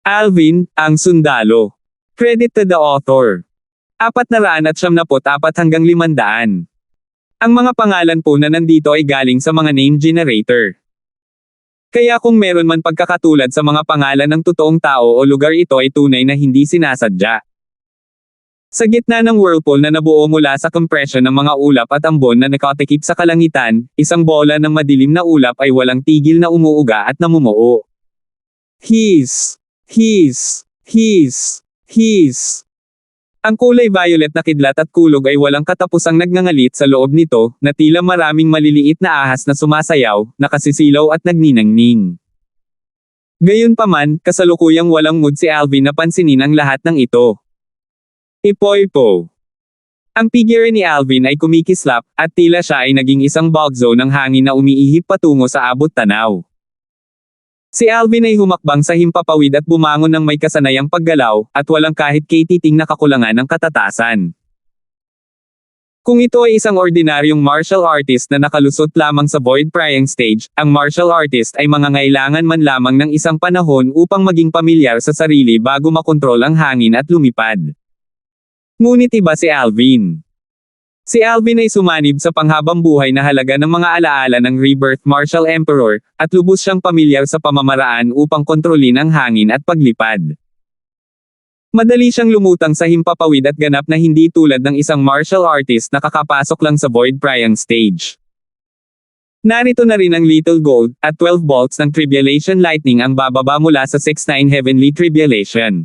Alvin, ang sundalo. Credit to the author. 474 hanggang 500. Ang mga pangalan po na nandito ay galing sa mga name generator. Kaya kung meron man pagkakatulad sa mga pangalan ng totoong tao o lugar, ito ay tunay na hindi sinasadya. Sa gitna ng whirlpool na nabuo mula sa compression ng mga ulap at ambon na nakatikip sa kalangitan, isang bola ng madilim na ulap ay walang tigil na umuuga at namumuo. His. Ang kulay violet na kidlat at kulog ay walang katapusang nagngangalit sa loob nito, na tila maraming maliliit na ahas na sumasayaw, nakasisilaw at nagniningning. Gayunpaman, kasalukuyang walang mood si Alvin na pansinin ang lahat ng ito. Ipoipo. Ang figure ni Alvin ay kumikislap, at tila siya ay naging isang bulk zone ng hangin na umiihip patungo sa abot tanaw. Si Alvin ay humakbang sa himpapawid at bumangon ng may kasanayang paggalaw, at walang kahit katiting na kakulangan ng katatasan. Kung ito ay isang ordinaryong martial artist na nakalusot lamang sa void prying stage, ang martial artist ay mangangailangan man lamang ng isang panahon upang maging pamilyar sa sarili bago makontrol ang hangin at lumipad. Ngunit iba si Alvin. Si Alvin ay sumanib sa panghabang buhay na halaga ng mga alaala ng Rebirth Martial Emperor, at lubos siyang pamilyar sa pamamaraan upang kontrolin ang hangin at paglipad. Madali siyang lumutang sa himpapawid at ganap na hindi tulad ng isang martial artist na kakapasok lang sa void prying stage. Narito na rin ang Little Gold, at 12 bolts ng Tribulation Lightning ang bababa mula sa 6-9 Heavenly Tribulation.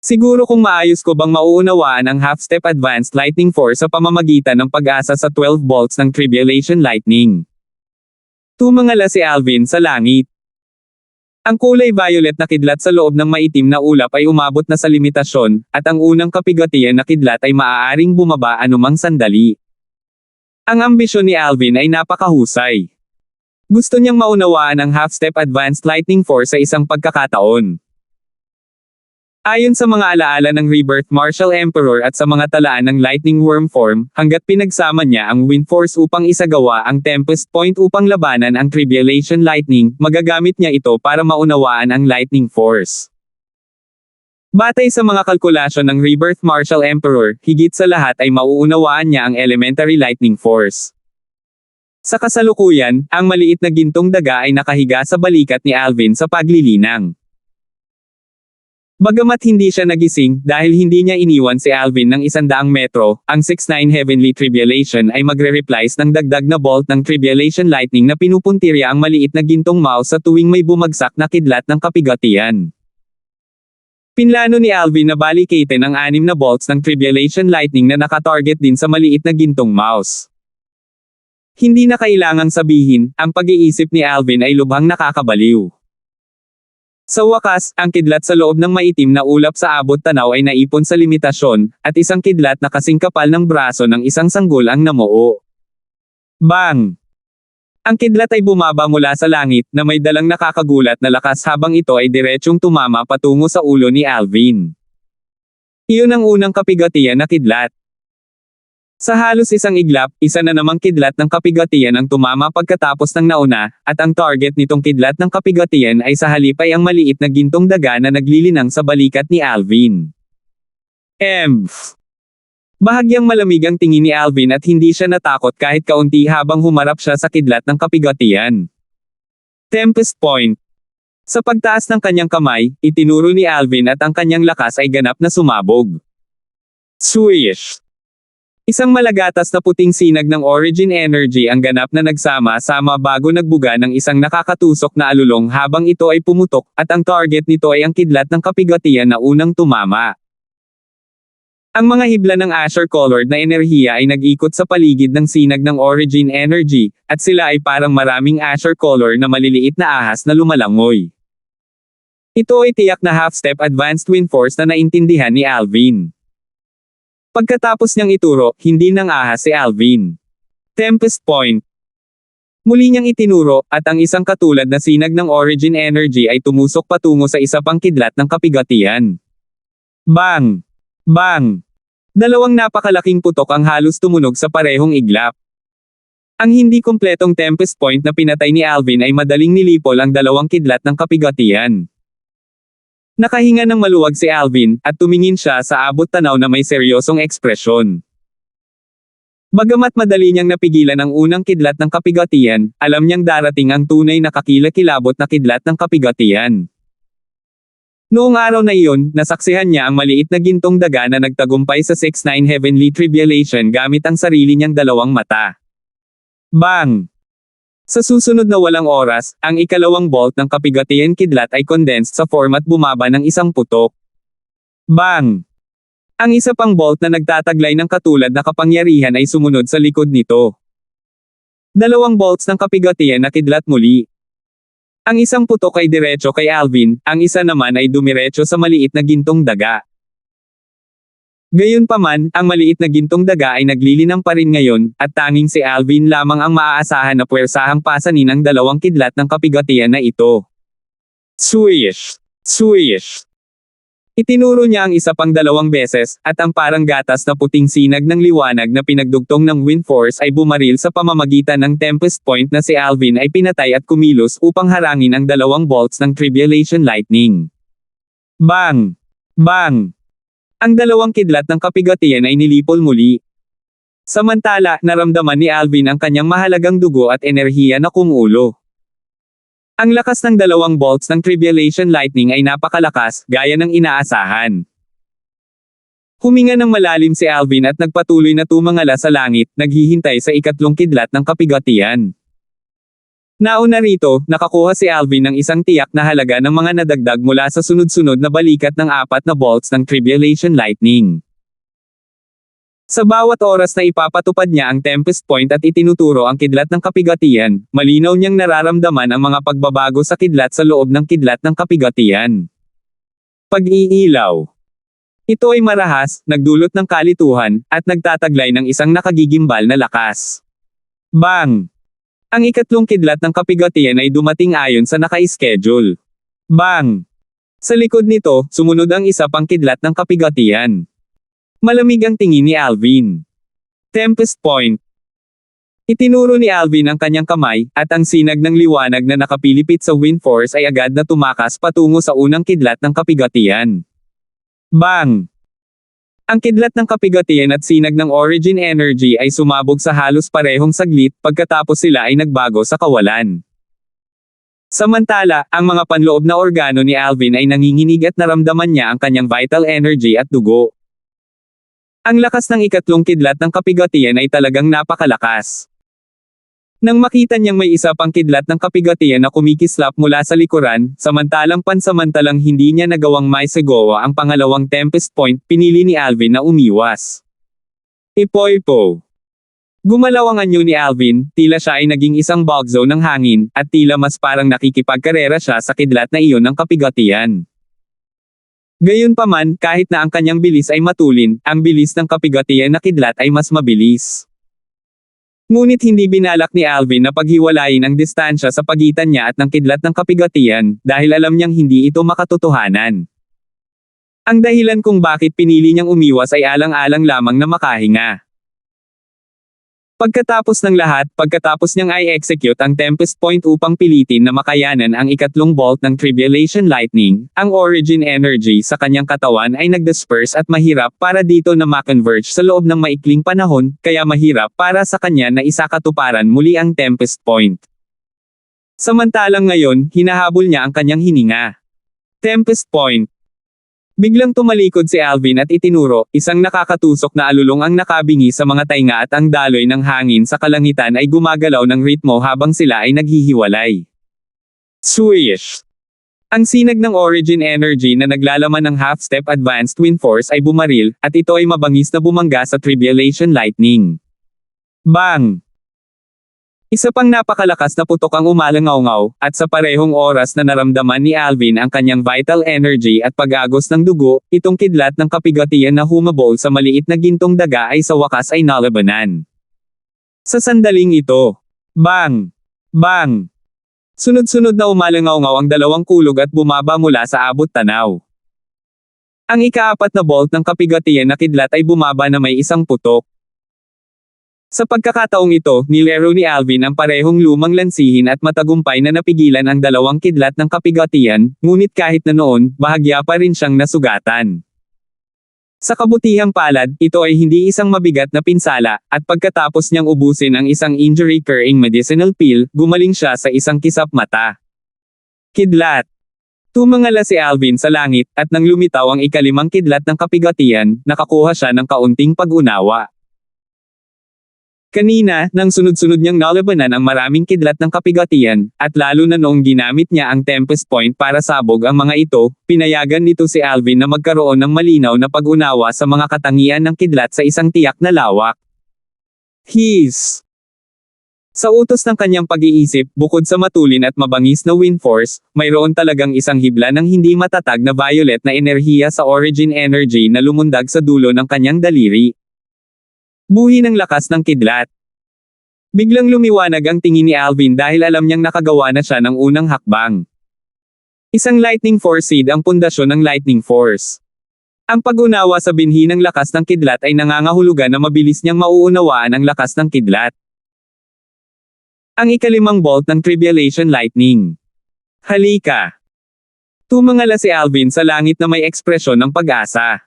Siguro kung maayos ko bang mauunawaan ang half-step advanced lightning force sa pamamagitan ng pag-asa sa 12 bolts ng Tribulation Lightning. Tumangala si Alvin sa langit. Ang kulay violet na kidlat sa loob ng maitim na ulap ay umabot na sa limitasyon, at ang unang kapigatian na kidlat ay maaaring bumaba anumang sandali. Ang ambisyon ni Alvin ay napakahusay. Gusto niyang maunawaan ang half-step advanced lightning force sa isang pagkakataon. Ayon sa mga alaala ng Rebirth Martial Emperor at sa mga talaan ng Lightning Worm form, hanggat pinagsama niya ang Wind Force upang isagawa ang Tempest Point upang labanan ang Tribulation Lightning, magagamit niya ito para maunawaan ang Lightning Force. Batay sa mga kalkulasyon ng Rebirth Martial Emperor, higit sa lahat ay mauunawaan niya ang Elementary Lightning Force. Sa kasalukuyan, ang maliit na gintong daga ay nakahiga sa balikat ni Alvin sa paglilinang. Bagamat hindi siya nagising dahil hindi niya iniwan si Alvin ng 100 metro, ang 6-9 Heavenly Tribulation ay magre-replies ng dagdag na bolt ng Tribulation Lightning na pinupuntirya ang maliit na gintong mouse sa tuwing may bumagsak na kidlat ng kapigatian. Pinlano ni Alvin na balikatin ang 6 na bolts ng Tribulation Lightning na nakatarget din sa maliit na gintong mouse. Hindi na kailangang sabihin, ang pag-iisip ni Alvin ay lubhang nakakabaliw. Sa wakas, ang kidlat sa loob ng maitim na ulap sa abot tanaw ay naipon sa limitasyon, at isang kidlat na kasing kapal ng braso ng isang sanggol ang namuo. Bang! Ang kidlat ay bumaba mula sa langit na may dalang nakakagulat na lakas habang ito ay diretsyong tumama patungo sa ulo ni Alvin. Iyon ang unang kapigatian na kidlat. Sa halos isang iglap, isa na namang kidlat ng kapigatian ang tumama pagkatapos ng nauna, at ang target nitong kidlat ng kapigatian ay sa halip ay ang maliit na gintong daga na naglilinang sa balikat ni Alvin. Bahagyang malamig ang tingin ni Alvin at hindi siya natakot kahit kaunti habang humarap siya sa kidlat ng kapigatian. Tempest Point. Sa pagtaas ng kanyang kamay, itinuro ni Alvin at ang kanyang lakas ay ganap na sumabog. Swish! Isang malagatas na puting sinag ng Origin Energy ang ganap na nagsama-sama bago nagbuga ng isang nakakatusok na alulong habang ito ay pumutok, at ang target nito ay ang kidlat ng kapigatian na unang tumama. Ang mga hibla ng Azure-colored na enerhiya ay nag-ikot sa paligid ng sinag ng Origin Energy, at sila ay parang maraming Azure-color na maliliit na ahas na lumalangoy. Ito ay tiyak na half-step advanced wind force na naintindihan ni Alvin. Pagkatapos niyang ituro, hindi nang ahas si Alvin. Tempest Point. Muli niyang itinuro, at ang isang katulad na sinag ng Origin Energy ay tumusok patungo sa isa pang kidlat ng kapigatian. Bang! Bang! Dalawang napakalaking putok ang halos tumunog sa parehong iglap. Ang hindi kumpletong Tempest Point na pinatay ni Alvin ay madaling nilipol ang dalawang kidlat ng kapigatian. Nakahinga ng maluwag si Alvin, at tumingin siya sa abot tanaw na may seryosong ekspresyon. Bagamat madali niyang napigilan ang unang kidlat ng kapigatian, alam niyang darating ang tunay na kakilakilabot na kidlat ng kapigatian. Noong araw na iyon, nasaksihan niya ang maliit na gintong daga na nagtagumpay sa 6-9 heavenly tribulation gamit ang sarili niyang dalawang mata. Bang! Sa susunod na walang oras, ang ikalawang bolt ng kapigatian kidlat ay condensed sa form at bumaba ng isang putok. Bang! Ang isa pang bolt na nagtataglay ng katulad na kapangyarihan ay sumunod sa likod nito. Dalawang bolts ng kapigatian na kidlat muli. Ang isang putok ay diretso kay Alvin, ang isa naman ay dumiretso sa maliit na gintong daga. Gayunpaman, ang maliit na gintong daga ay naglilinang pa rin ngayon, at tanging si Alvin lamang ang maaasahan na puwersahang pasanin ang dalawang kidlat ng kapigatian na ito. Swish! Swish! Itinuro niya ang isa pang dalawang beses, at ang parang gatas na puting sinag ng liwanag na pinagdugtong ng wind force ay bumaril sa pamamagitan ng Tempest Point na si Alvin ay pinatay at kumilos upang harangin ang dalawang bolts ng Tribulation Lightning. Bang! Bang! Ang dalawang kidlat ng kapigatian ay nilipol muli. Samantala, naramdaman ni Alvin ang kanyang mahalagang dugo at enerhiya na kumulo. Ang lakas ng dalawang bolts ng Tribulation Lightning ay napakalakas, gaya ng inaasahan. Huminga ng malalim si Alvin at nagpatuloy na tumangala sa langit, naghihintay sa ikatlong kidlat ng kapigatian. Nauna rito, nakakuha si Alvin ng isang tiyak na halaga ng mga nadagdag mula sa sunod-sunod na balikat ng 4 na bolts ng Tribulation Lightning. Sa bawat oras na ipapatupad niya ang Tempest Point at itinuturo ang kidlat ng kapigatian, malinaw niyang nararamdaman ang mga pagbabago sa kidlat sa loob ng kidlat ng kapigatian. Pag-iilaw. Ito ay marahas, nagdulot ng kalituhan, at nagtataglay ng isang nakagigimbal na lakas. Bang! Ang ikatlong kidlat ng kapigatian ay dumating ayon sa naka-schedule. Bang! Sa likod nito, sumunod ang isa pang kidlat ng kapigatian. Malamig ang tingin ni Alvin. Tempest Point. Itinuro ni Alvin ang kanyang kamay, at ang sinag ng liwanag na nakapilipit sa wind force ay agad na tumakas patungo sa unang kidlat ng kapigatian. Bang! Ang kidlat ng kapigatian at sinag ng origin energy ay sumabog sa halos parehong saglit, pagkatapos sila ay nagbago sa kawalan. Samantala, ang mga panloob na organo ni Alvin ay nanginginig at naramdaman niya ang kanyang vital energy at dugo. Ang lakas ng ikatlong kidlat ng kapigatian ay talagang napakalakas. Nang makita niyang may isa pang kidlat ng kapigatian na kumikislap mula sa likuran, samantalang pansamantalang hindi niya nagawang maisegawa ang pangalawang Tempest Point, pinili ni Alvin na umiwas. Ipoipo. Gumalaw ang anyo ni Alvin, tila siya ay naging isang bug zone ng hangin, at tila mas parang nakikipagkarera siya sa kidlat na iyon ng kapigatian. Gayunpaman, kahit na ang kanyang bilis ay matulin, ang bilis ng kapigatian na kidlat ay mas mabilis. Ngunit hindi binalak ni Alvin na paghiwalayin ang distansya sa pagitan niya at ng kidlat ng kapigatian, dahil alam niyang hindi ito makatotohanan. Ang dahilan kung bakit pinili niyang umiwas ay alang-alang lamang na makahinga. Pagkatapos ng lahat, pagkatapos niyang i-execute ang Tempest Point upang pilitin na makayanan ang ikatlong bolt ng Tribulation Lightning, ang origin energy sa kanyang katawan ay nag-disperse at mahirap para dito na ma-converge sa loob ng maikling panahon, kaya mahirap para sa kanya na isakatuparan muli ang Tempest Point. Samantalang ngayon, hinahabol niya ang kanyang hininga. Tempest Point. Biglang tumalikod si Alvin at itinuro, isang nakakatusok na alulong ang nakabingi sa mga tainga at ang daloy ng hangin sa kalangitan ay gumagalaw ng ritmo habang sila ay naghihiwalay. Swish! Ang sinag ng origin energy na naglalaman ng half-step advanced wind force ay bumaril, at ito ay mabangis na bumangga sa Tribulation Lightning. Bang! Isa pang napakalakas na putok ang umalangaw-ngaw, at sa parehong oras na naramdaman ni Alvin ang kanyang vital energy at pag-agos ng dugo, itong kidlat ng kapigatian na humabol sa maliit na gintong daga ay sa wakas ay nalabanan. Sa sandaling ito, bang! Bang! Sunod-sunod na umalangaw-ngaw ang dalawang kulog at bumaba mula sa abot tanaw. Ang ika-4 na bolt ng kapigatian na kidlat ay bumaba na may isang putok. Sa pagkakataong ito, nilaro ni Alvin ang parehong lumang lansihin at matagumpay na napigilan ang dalawang kidlat ng kapigatian, ngunit kahit na noon, bahagya pa rin siyang nasugatan. Sa kabutihang palad, ito ay hindi isang mabigat na pinsala, at pagkatapos niyang ubusin ang isang injury-curing medicinal pill, gumaling siya sa isang kisap mata. Kidlat. Tumangala si Alvin sa langit, at nang lumitaw ang ikalimang kidlat ng kapigatian, nakakuha siya ng kaunting pag-unawa. Kanina, nang sunod-sunod niyang nalabanan ang maraming kidlat ng kapigatian, at lalo na noong ginamit niya ang Tempest Point para sabog ang mga ito, pinayagan nito si Alvin na magkaroon ng malinaw na pag-unawa sa mga katangian ng kidlat sa isang tiyak na lawak. Sa utos ng kanyang pag-iisip, bukod sa matulin at mabangis na wind force, mayroon talagang isang hibla ng hindi matatag na violet na enerhiya sa origin energy na lumundag sa dulo ng kanyang daliri. Buhi ng lakas ng kidlat. Biglang lumiwanag ang tingin ni Alvin dahil alam niyang nakagawa na siya ng unang hakbang. Isang lightning force seed ang pundasyon ng lightning force. Ang pag-unawa sa binhi ng lakas ng kidlat ay nangangahulugan na mabilis niyang mauunawaan ang lakas ng kidlat. Ang ikalimang bolt ng Tribulation Lightning. Halika! Tumangala si Alvin sa langit na may ekspresyon ng pag-asa.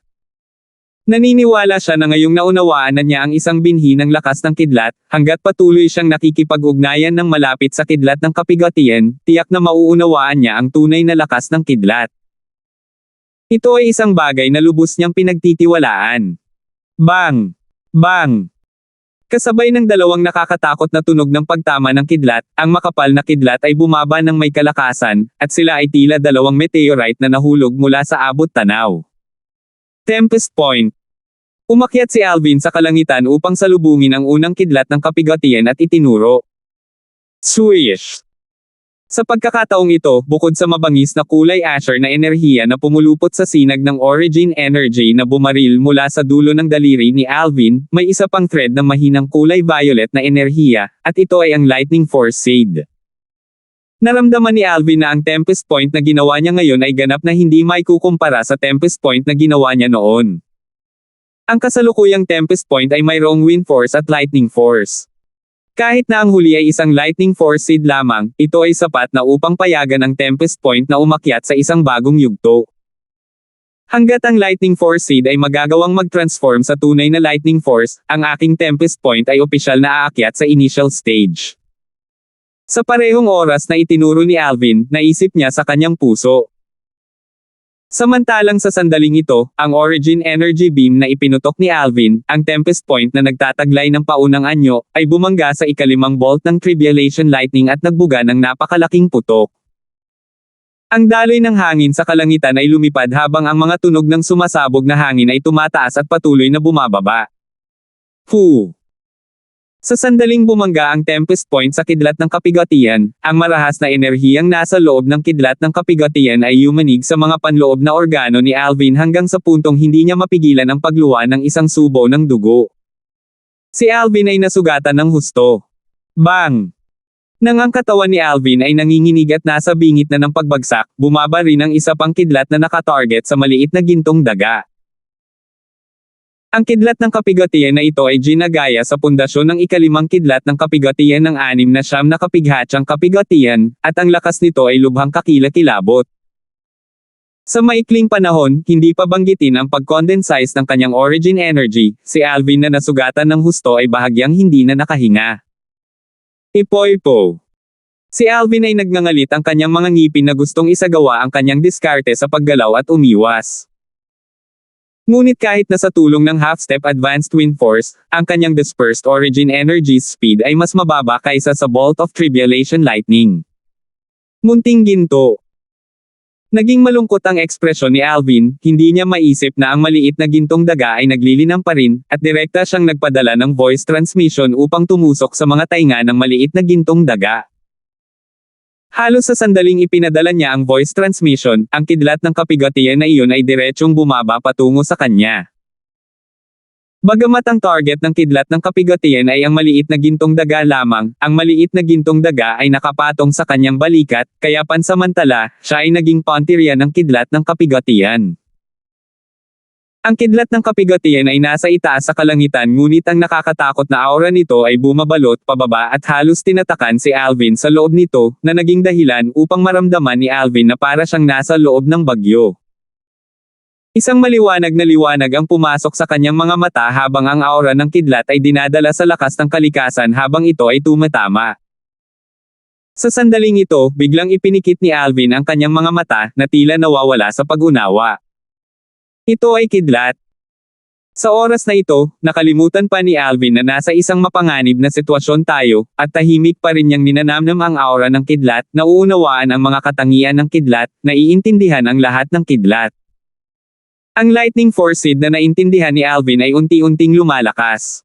Naniniwala siya na ngayong naunawaan na niya ang isang binhi ng lakas ng kidlat, hanggat patuloy siyang nakikipag-ugnayan ng malapit sa kidlat ng kapigatian, tiyak na mauunawaan niya ang tunay na lakas ng kidlat. Ito ay isang bagay na lubos niyang pinagtitiwalaan. Bang! Bang! Kasabay ng dalawang nakakatakot na tunog ng pagtama ng kidlat, ang makapal na kidlat ay bumaba ng may kalakasan, at sila ay tila dalawang meteorite na nahulog mula sa abot tanaw. Tempest Point. Umakyat si Alvin sa kalangitan upang salubungin ang unang kidlat ng kapigatian at itinuro. Swish! Sa pagkakataong ito, bukod sa mabangis na kulay asher na enerhiya na pumulupot sa sinag ng origin energy na bumaril mula sa dulo ng daliri ni Alvin, may isa pang thread ng mahinang kulay violet na enerhiya, at ito ay ang lightning force seed. Naramdaman ni Alvin na ang Tempest Point na ginawa niya ngayon ay ganap na hindi maikukumpara sa Tempest Point na ginawa niya noon. Ang kasalukuyang Tempest Point ay mayroong wind force at lightning force. Kahit na ang huli ay isang lightning force seed lamang, ito ay sapat na upang payagan ang Tempest Point na umakyat sa isang bagong yugto. Hanggat ang lightning force seed ay magagawang mag-transform sa tunay na lightning force, ang aking Tempest Point ay opisyal na aakyat sa initial stage. Sa parehong oras na itinuro ni Alvin, naisip niya sa kanyang puso. Samantalang sa sandaling ito, ang origin energy beam na ipinutok ni Alvin, ang Tempest Point na nagtataglay ng paunang anyo, ay bumangga sa ikalimang bolt ng Tribulation Lightning at nagbuga ng napakalaking putok. Ang daloy ng hangin sa kalangitan ay lumipad habang ang mga tunog ng sumasabog na hangin ay tumataas at patuloy na bumababa. Sa sandaling bumangga ang Tempest Point sa kidlat ng kapigatian, ang marahas na enerhiyang nasa loob ng kidlat ng kapigatian ay yumanig sa mga panloob na organo ni Alvin hanggang sa puntong hindi niya mapigilan ang pagluwa ng isang subo ng dugo. Si Alvin ay nasugatan ng husto. Bang! Nang ang katawan ni Alvin ay nanginginig at nasa bingit na ng pagbagsak, bumaba rin ang isa pang kidlat na nakatarget sa maliit na gintong daga. Ang kidlat ng kapigatian na ito ay ginagaya sa pundasyon ng ikalimang kidlat ng kapigatian ng 6 na kapighatsang kapigatian, at ang lakas nito ay lubhang kakilakilabot. Sa maikling panahon, hindi pa banggitin ang pag-condensize ng kanyang origin energy, si Alvin na nasugatan ng husto ay bahagyang hindi na nakahinga. Ipo-ipo. Si Alvin ay nagngangalit ang kanyang mga ngipin na gustong isagawa ang kanyang diskarte sa paggalaw at umiwas. Ngunit kahit na sa tulong ng half-step advanced wind force, ang kanyang dispersed origin energy speed ay mas mababa kaysa sa bolt of Tribulation Lightning. Munting ginto. Naging malungkot ang ekspresyon ni Alvin, hindi niya maisip na ang maliit na gintong daga ay naglilinang pa rin, at direkta siyang nagpadala ng voice transmission upang tumusok sa mga tainga ng maliit na gintong daga. Halos sa sandaling ipinadala niya ang voice transmission, ang kidlat ng kapigatian na iyon ay diretsyong bumaba patungo sa kanya. Bagamat ang target ng kidlat ng kapigatian ay ang maliit na gintong daga lamang, ang maliit na gintong daga ay nakapatong sa kanyang balikat, kaya pansamantala, siya ay naging pantirya ng kidlat ng kapigatian. Ang kidlat ng kapigatian ay nasa itaas sa kalangitan ngunit ang nakakatakot na aura nito ay bumabalot pababa at halos tinatakan si Alvin sa loob nito, na naging dahilan upang maramdaman ni Alvin na para siyang nasa loob ng bagyo. Isang maliwanag na liwanag ang pumasok sa kanyang mga mata habang ang aura ng kidlat ay dinadala sa lakas ng kalikasan habang ito ay tumatama. Sa sandaling ito, biglang ipinikit ni Alvin ang kanyang mga mata na tila nawawala sa pag-unawa. Ito ay kidlat. Sa oras na ito, nakalimutan pa ni Alvin na nasa isang mapanganib na sitwasyon tayo, at tahimik pa rin niyang ninanamnam ang aura ng kidlat, nauunawaan ang mga katangian ng kidlat, naiintindihan ang lahat ng kidlat. Ang lightning force seed na naintindihan ni Alvin ay unti-unting lumalakas.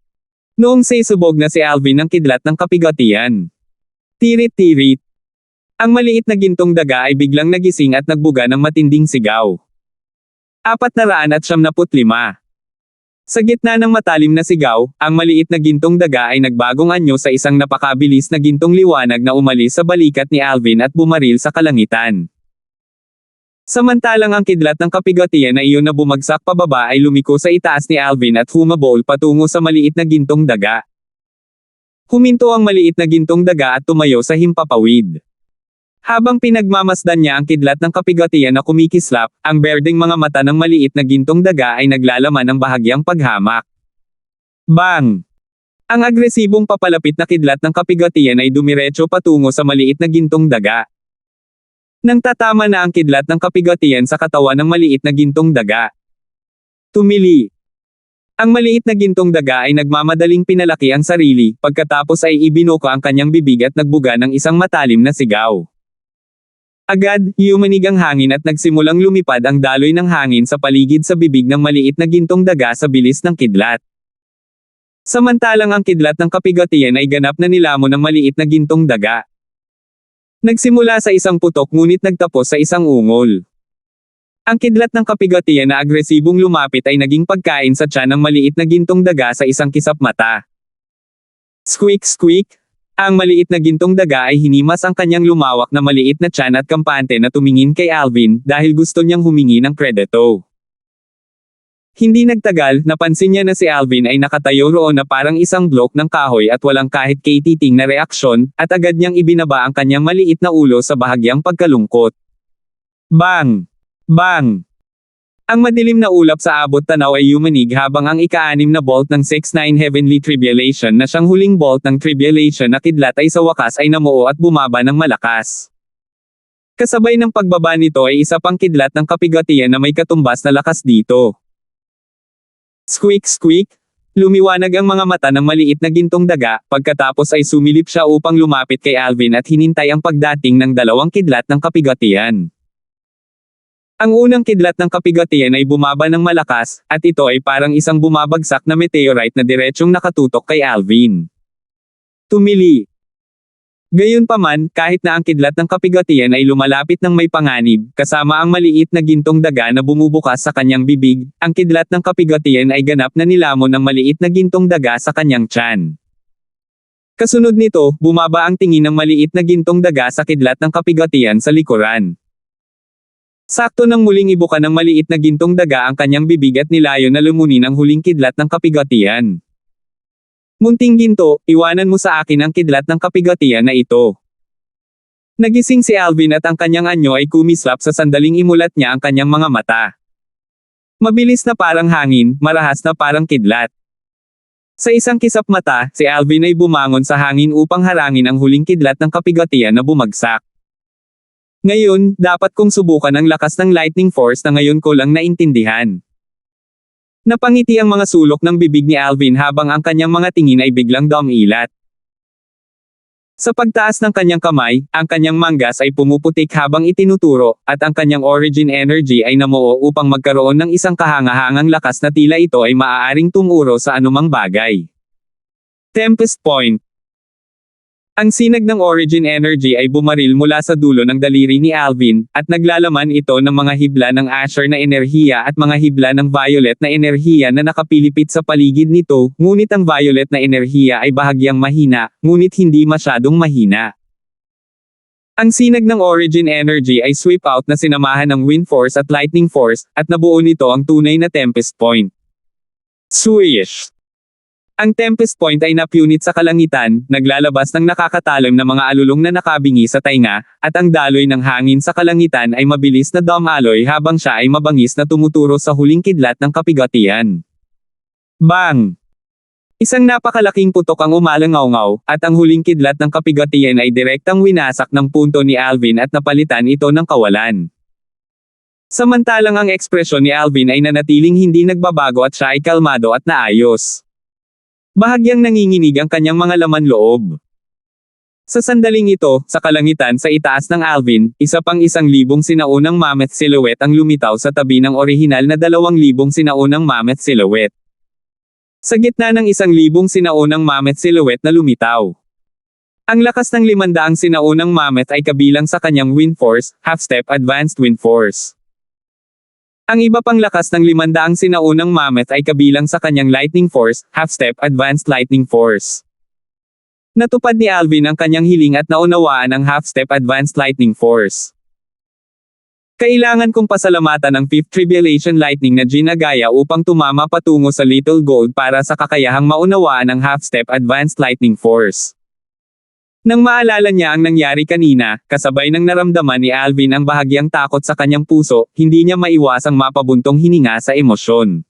Noong sisubog na si Alvin ng kidlat ng kapigatian. Tirit-tirit. Ang maliit na gintong daga ay biglang nagising at nagbuga ng matinding sigaw. 475. Sa gitna ng matalim na sigaw, ang maliit na gintong daga ay nagbagong anyo sa isang napakabilis na gintong liwanag na umalis sa balikat ni Alvin at bumaril sa kalangitan. Samantalang ang kidlat ng kapigatian na iyon na bumagsak pababa ay lumiko sa itaas ni Alvin at humabol patungo sa maliit na gintong daga. Huminto ang maliit na gintong daga at tumayo sa himpapawid. Habang pinagmamasdan niya ang kidlat ng kapigatian na kumikislap, ang berdeng mga mata ng maliit na gintong daga ay naglalaman ng bahagyang paghamak. Bang! Ang agresibong papalapit na kidlat ng kapigatian ay dumiretso patungo sa maliit na gintong daga. Nang tatama na ang kidlat ng kapigatian sa katawan ng maliit na gintong daga. Tumili. Ang maliit na gintong daga ay nagmamadaling pinalaki ang sarili, pagkatapos ay ibinuka ang kanyang bibig at nagbuga ng isang matalim na sigaw. Agad, yumanig ang hangin at nagsimulang lumipad ang daloy ng hangin sa paligid sa bibig ng maliit na gintong daga sa bilis ng kidlat. Samantalang ang kidlat ng kapigatian ay ganap na nilamon ng maliit na gintong daga. Nagsimula sa isang putok ngunit nagtapos sa isang ungol. Ang kidlat ng kapigatian na agresibong lumapit ay naging pagkain sa tiyan ng maliit na gintong daga sa isang kisap mata. Squeak squeak! Ang maliit na gintong daga ay hinimas ang kanyang lumawak na maliit na tiyan at kampante na tumingin kay Alvin dahil gusto niyang humingi ng kredito. Hindi nagtagal, napansin niya na si Alvin ay nakatayo roon na parang isang blok ng kahoy at walang kahit katiting na reaksyon, at agad niyang ibinaba ang kanyang maliit na ulo sa bahagyang pagkalungkot. Bang! Bang! Ang madilim na ulap sa abot tanaw ay yumanig habang ang ika-6 na bolt ng 6-9 Heavenly Tribulation na siyang huling bolt ng Tribulation na kidlat ay sa wakas ay namuo at bumaba ng malakas. Kasabay ng pagbaba nito ay isa pang kidlat ng kapigatian na may katumbas na lakas dito. Squeak squeak! Lumiwanag ang mga mata ng maliit na gintong daga, pagkatapos ay sumilip siya upang lumapit kay Alvin at hinintay ang pagdating ng dalawang kidlat ng kapigatian. Ang unang kidlat ng kapigatian ay bumaba ng malakas, at ito ay parang isang bumabagsak na meteorite na diretsyong nakatutok kay Alvin. Tumili. Gayunpaman, kahit na ang kidlat ng kapigatian ay lumalapit ng may panganib, kasama ang maliit na gintong daga na bumubukas sa kanyang bibig, ang kidlat ng kapigatian ay ganap na nilamon ng maliit na gintong daga sa kanyang tiyan. Kasunod nito, bumaba ang tingin ng maliit na gintong daga sa kidlat ng kapigatian sa likuran. Sakto nang muling ibuka ng maliit na gintong daga ang kanyang bibig at nilayo na lumunin ang huling kidlat ng kapigatian. Munting ginto, iwanan mo sa akin ang kidlat ng kapigatian na ito. Nagising si Alvin at ang kanyang anyo ay kumislap sa sandaling imulat niya ang kanyang mga mata. Mabilis na parang hangin, marahas na parang kidlat. Sa isang kisap mata, si Alvin ay bumangon sa hangin upang harangin ang huling kidlat ng kapigatian na bumagsak. Ngayon, dapat kong subukan ang lakas ng lightning force na ngayon ko lang naintindihan. Napangiti ang mga sulok ng bibig ni Alvin habang ang kanyang mga tingin ay biglang dumilat. Sa pagtaas ng kanyang kamay, ang kanyang manggas ay pumuputik habang itinuturo, at ang kanyang origin energy ay namuo upang magkaroon ng isang kahangahangang lakas na tila ito ay maaaring tumuro sa anumang bagay. Tempest Point. Ang sinag ng origin energy ay bumaril mula sa dulo ng daliri ni Alvin, at naglalaman ito ng mga hibla ng Asher na enerhiya at mga hibla ng violet na enerhiya na nakapilipit sa paligid nito, ngunit ang violet na enerhiya ay bahagyang mahina, ngunit hindi masyadong mahina. Ang sinag ng origin energy ay sweep out na sinamahan ng wind force at lightning force, at nabuo nito ang tunay na tempest point. Swish! Ang tempest point ay napunit sa kalangitan, naglalabas ng nakakatalim na mga alulong na nakabingi sa tainga, at ang daloy ng hangin sa kalangitan ay mabilis na dumaloy habang siya ay mabangis na tumuturo sa huling kidlat ng kapigatian. Bang! Isang napakalaking putok ang umalangaw-ngaw, at ang huling kidlat ng kapigatian ay direktang winasak ng punto ni Alvin at napalitan ito ng kawalan. Samantalang ang ekspresyon ni Alvin ay nanatiling hindi nagbabago at siya ay kalmado at naayos. Bahagyang nanginginig ang kanyang mga laman loob. Sa sandaling ito, sa kalangitan sa itaas ng Alvin, isa pang 1,000 sinaunang mammoth silhouette ang lumitaw sa tabi ng orihinal na 2,000 sinaunang mammoth silhouette. Sa gitna ng 1,000 sinaunang mammoth silhouette na lumitaw. Ang lakas ng 500 sinaunang mammoth ay kabilang sa kanyang wind force, half-step advanced wind force. Ang iba pang lakas ng 500 sinaunang mammoth ay kabilang sa kanyang lightning force, half-step advanced lightning force. Natupad ni Alvin ang kanyang hiling at naunawaan ang half-step advanced lightning force. Kailangan kong pasalamatan ang 5th Tribulation Lightning na ginagaya upang tumama patungo sa Little Gold para sa kakayahang maunawaan ang half-step advanced lightning force. Nang maalala niya ang nangyari kanina, kasabay ng naramdaman ni Alvin ang bahagyang takot sa kanyang puso, hindi niya maiwasang mapabuntong hininga sa emosyon.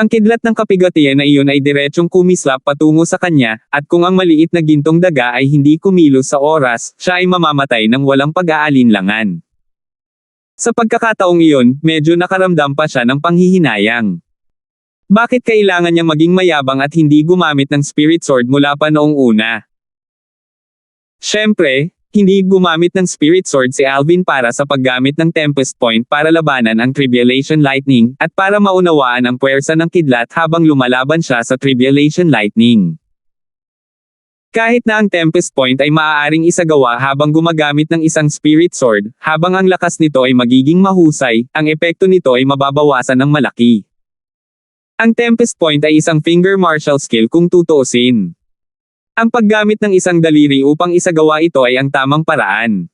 Ang kidlat ng kapigatian na iyon ay diretsyong kumislap patungo sa kanya, at kung ang maliit na gintong daga ay hindi kumilos sa oras, siya ay mamamatay ng walang pag-aalinlangan. Sa pagkakataong iyon, medyo nakaramdam pa siya ng panghihinayang. Bakit kailangan niya maging mayabang at hindi gumamit ng spirit sword mula pa noong una? Siyempre, hindi gumamit ng spirit sword si Alvin para sa paggamit ng Tempest Point para labanan ang Tribulation Lightning, at para maunawaan ang puwersa ng kidlat habang lumalaban siya sa Tribulation Lightning. Kahit na ang Tempest Point ay maaaring isagawa habang gumagamit ng isang spirit sword, habang ang lakas nito ay magiging mahusay, ang epekto nito ay mababawasan ng malaki. Ang Tempest Point ay isang finger martial skill kung tutuusin. Ang paggamit ng isang daliri upang isagawa ito ay ang tamang paraan.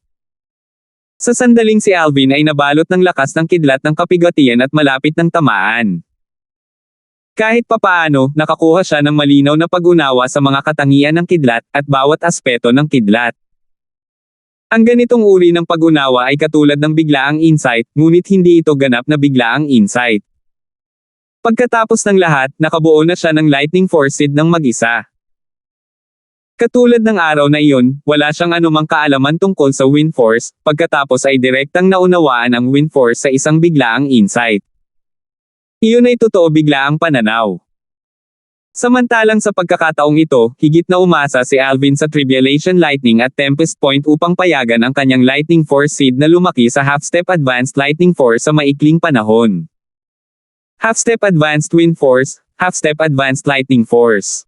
Sa sandaling si Alvin ay nabalot ng lakas ng kidlat ng kapigatian at malapit ng tamaan. Kahit papaano, nakakuha siya ng malinaw na pag-unawa sa mga katangian ng kidlat, at bawat aspeto ng kidlat. Ang ganitong uri ng pag-unawa ay katulad ng biglaang insight, ngunit hindi ito ganap na biglaang insight. Pagkatapos ng lahat, nakabuo na siya ng lightning force seed ng mag-isa. Katulad ng araw na iyon, wala siyang anumang kaalaman tungkol sa wind force, pagkatapos ay direktang naunawaan ang wind force sa isang biglaang insight. Iyon ay totoo biglaang pananaw. Samantalang sa pagkakataong ito, higit na umasa si Alvin sa Tribulation Lightning at Tempest Point upang payagan ang kanyang lightning force seed na lumaki sa half-step advanced lightning force sa maikling panahon. Half-step advanced wind force, half-step advanced lightning force.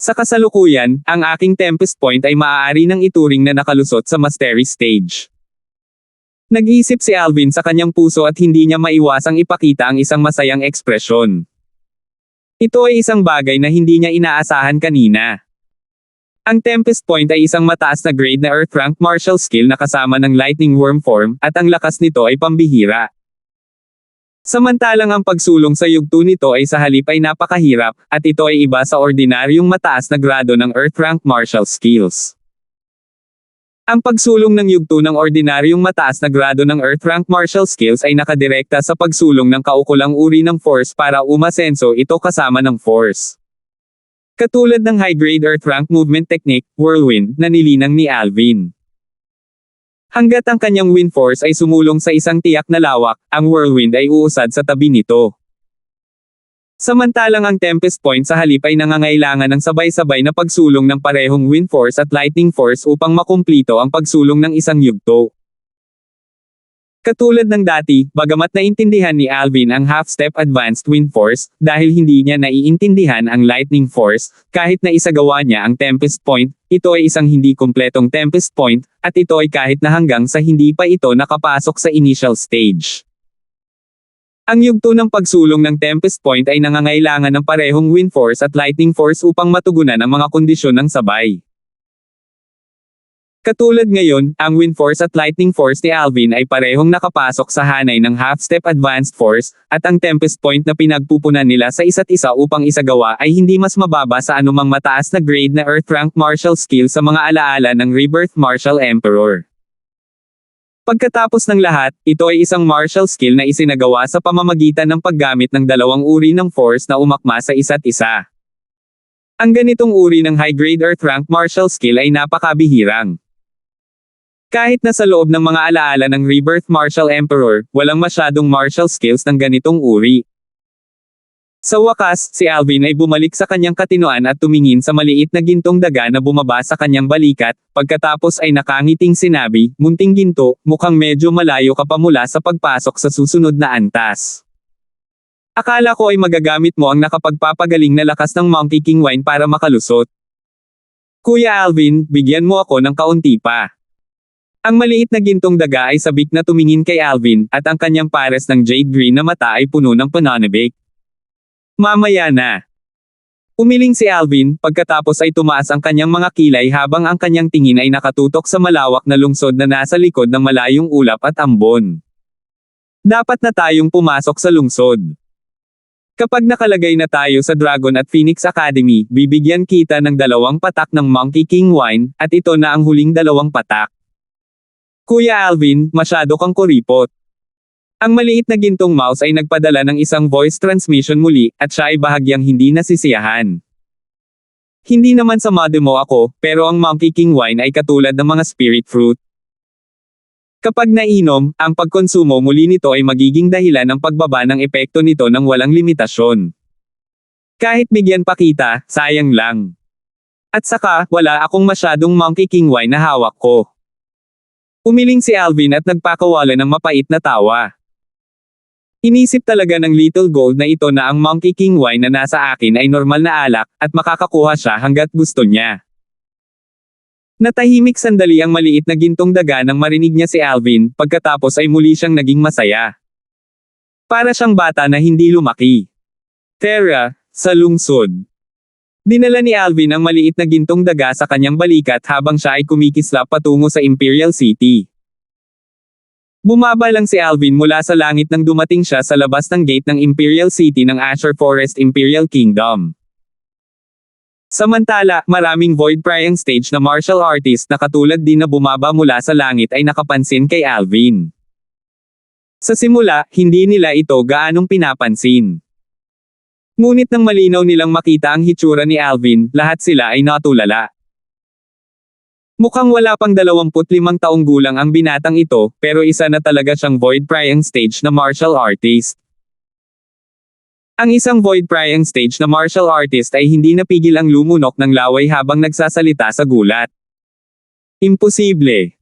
Sa kasalukuyan, ang aking Tempest Point ay maaari nang ituring na nakalusot sa mastery stage. Nag-iisip si Alvin sa kanyang puso at hindi niya maiwasang ipakita ang isang masayang ekspresyon. Ito ay isang bagay na hindi niya inaasahan kanina. Ang Tempest Point ay isang mataas na grade na Earth Rank martial skill na kasama ng Lightning Worm form, at ang lakas nito ay pambihira. Samantalang ang pagsulong sa yugto nito ay sa halip ay napakahirap, at ito ay iba sa ordinaryong mataas na grado ng Earth Rank martial skills. Ang pagsulong ng yugto ng ordinaryong mataas na grado ng Earth Rank martial skills ay nakadirekta sa pagsulong ng kaukulang uri ng force para umasenso ito kasama ng force. Katulad ng high-grade Earth Rank movement technique, Whirlwind, na nilinang ni Alvin. Hanggat ang kanyang wind force ay sumulong sa isang tiyak na lawak, ang whirlwind ay uusad sa tabi nito. Samantalang ang Tempest Point sa halip ay nangangailangan ng sabay-sabay na pagsulong ng parehong wind force at lightning force upang makumplito ang pagsulong ng isang yugto. Katulad ng dati, bagamat naintindihan ni Alvin ang half-step advanced wind force, dahil hindi niya naiintindihan ang lightning force, kahit na isagawa niya ang Tempest Point, ito ay isang hindi kumpletong Tempest Point, at ito ay kahit na hanggang sa hindi pa ito nakapasok sa initial stage. Ang yugto ng pagsulong ng Tempest Point ay nangangailangan ng parehong wind force at lightning force upang matugunan ang mga kondisyon ng sabay. Katulad ngayon, ang Wind Force at Lightning Force ni Alvin ay parehong nakapasok sa hanay ng Half-Step Advanced Force, at ang Tempest Point na pinagpupunan nila sa isa't isa upang isagawa ay hindi mas mababa sa anumang mataas na grade na Earth Rank Martial Skill sa mga alaala ng Rebirth Martial Emperor. Pagkatapos ng lahat, ito ay isang martial skill na isinagawa sa pamamagitan ng paggamit ng dalawang uri ng force na umakma sa isa't isa. Ang ganitong uri ng high-grade Earth Rank Martial Skill ay napakabihirang. Kahit na sa loob ng mga alaala ng Rebirth Martial Emperor, walang masyadong martial skills ng ganitong uri. Sa wakas, si Alvin ay bumalik sa kanyang katinoan at tumingin sa maliit na gintong daga na bumaba sa kanyang balikat, pagkatapos ay nakangiting sinabi, "Munting ginto, mukhang medyo malayo ka pa mula sa pagpasok sa susunod na antas. Akala ko ay magagamit mo ang nakapagpapagaling na lakas ng Monkey King Wine para makalusot. Kuya Alvin, bigyan mo ako ng kaunti pa." Ang maliit na gintong daga ay sabik na tumingin kay Alvin, at ang kanyang pares ng jade green na mata ay puno ng pananabik. "Mamaya na." Umiling si Alvin, pagkatapos ay tumaas ang kanyang mga kilay habang ang kanyang tingin ay nakatutok sa malawak na lungsod na nasa likod ng malayong ulap at ambon. "Dapat na tayong pumasok sa lungsod. Kapag nakalagay na tayo sa Dragon at Phoenix Academy, bibigyan kita ng 2 patak ng Monkey King Wine, at ito na ang huling 2 patak. Kuya Alvin, masyado kang kuripot." Ang maliit na gintong mouse ay nagpadala ng isang voice transmission muli, at siya ay bahagyang hindi nasisiyahan. "Hindi naman sa mo ako, pero ang Monkey King Wine ay katulad ng mga spirit fruit. Kapag nainom, ang pagkonsumo muli nito ay magiging dahilan ng pagbaba ng epekto nito ng walang limitasyon. Kahit bigyan pa kita, sayang lang. At saka, wala akong masyadong Monkey King Wine na hawak ko." Umiling si Alvin at nagpakawala ng mapait na tawa. Inisip talaga ng Little Gold na ito na ang Monkey King Wine na nasa akin ay normal na alak, at makakakuha siya hanggat gusto niya. Natahimik sandali ang maliit na gintong daga nang marinig niya si Alvin, pagkatapos ay muli siyang naging masaya. Para siyang bata na hindi lumaki. Terra, sa lungsod. Dinala ni Alvin ang maliit na gintong daga sa kanyang balikat habang siya ay kumikislap patungo sa Imperial City. Bumaba lang si Alvin mula sa langit nang dumating siya sa labas ng gate ng Imperial City ng Azure Forest Imperial Kingdom. Samantala, maraming Void Prying stage na martial artist na katulad din na bumaba mula sa langit ay nakapansin kay Alvin. Sa simula, hindi nila ito gaanong pinapansin. Ngunit nang malinaw nilang makita ang hitsura ni Alvin, lahat sila ay natulala. Mukhang wala pang 25 taong gulang ang binatang ito, pero isa na talaga siyang Void Prying stage na martial artist. Ang isang Void Prying stage na martial artist ay hindi napigil ang lumunok ng laway habang nagsasalita sa gulat. "Imposible.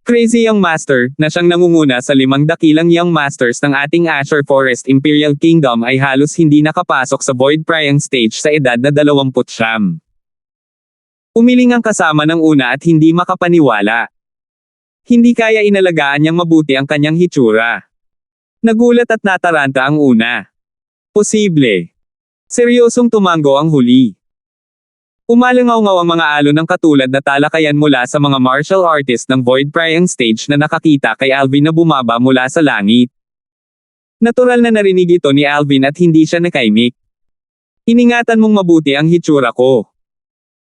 Crazy Young Master, na siyang nangunguna sa 5 dakilang Young Masters ng ating Azure Forest Imperial Kingdom ay halos hindi nakapasok sa Void Prying stage sa edad na 29. Umiling ang kasama ng una at hindi makapaniwala. Hindi kaya inalagaan niyang mabuti ang kanyang hitsura. Nagulat at nataranta ang una. Posible. Seryosong tumango ang huli. Umalangaw-ngaw ang mga alon ng katulad na talakayan mula sa mga martial artist ng Void Prying stage na nakakita kay Alvin na bumaba mula sa langit. Natural na narinig ito ni Alvin at hindi siya nakaimik. "Iningatan mong mabuti ang hitsura ko."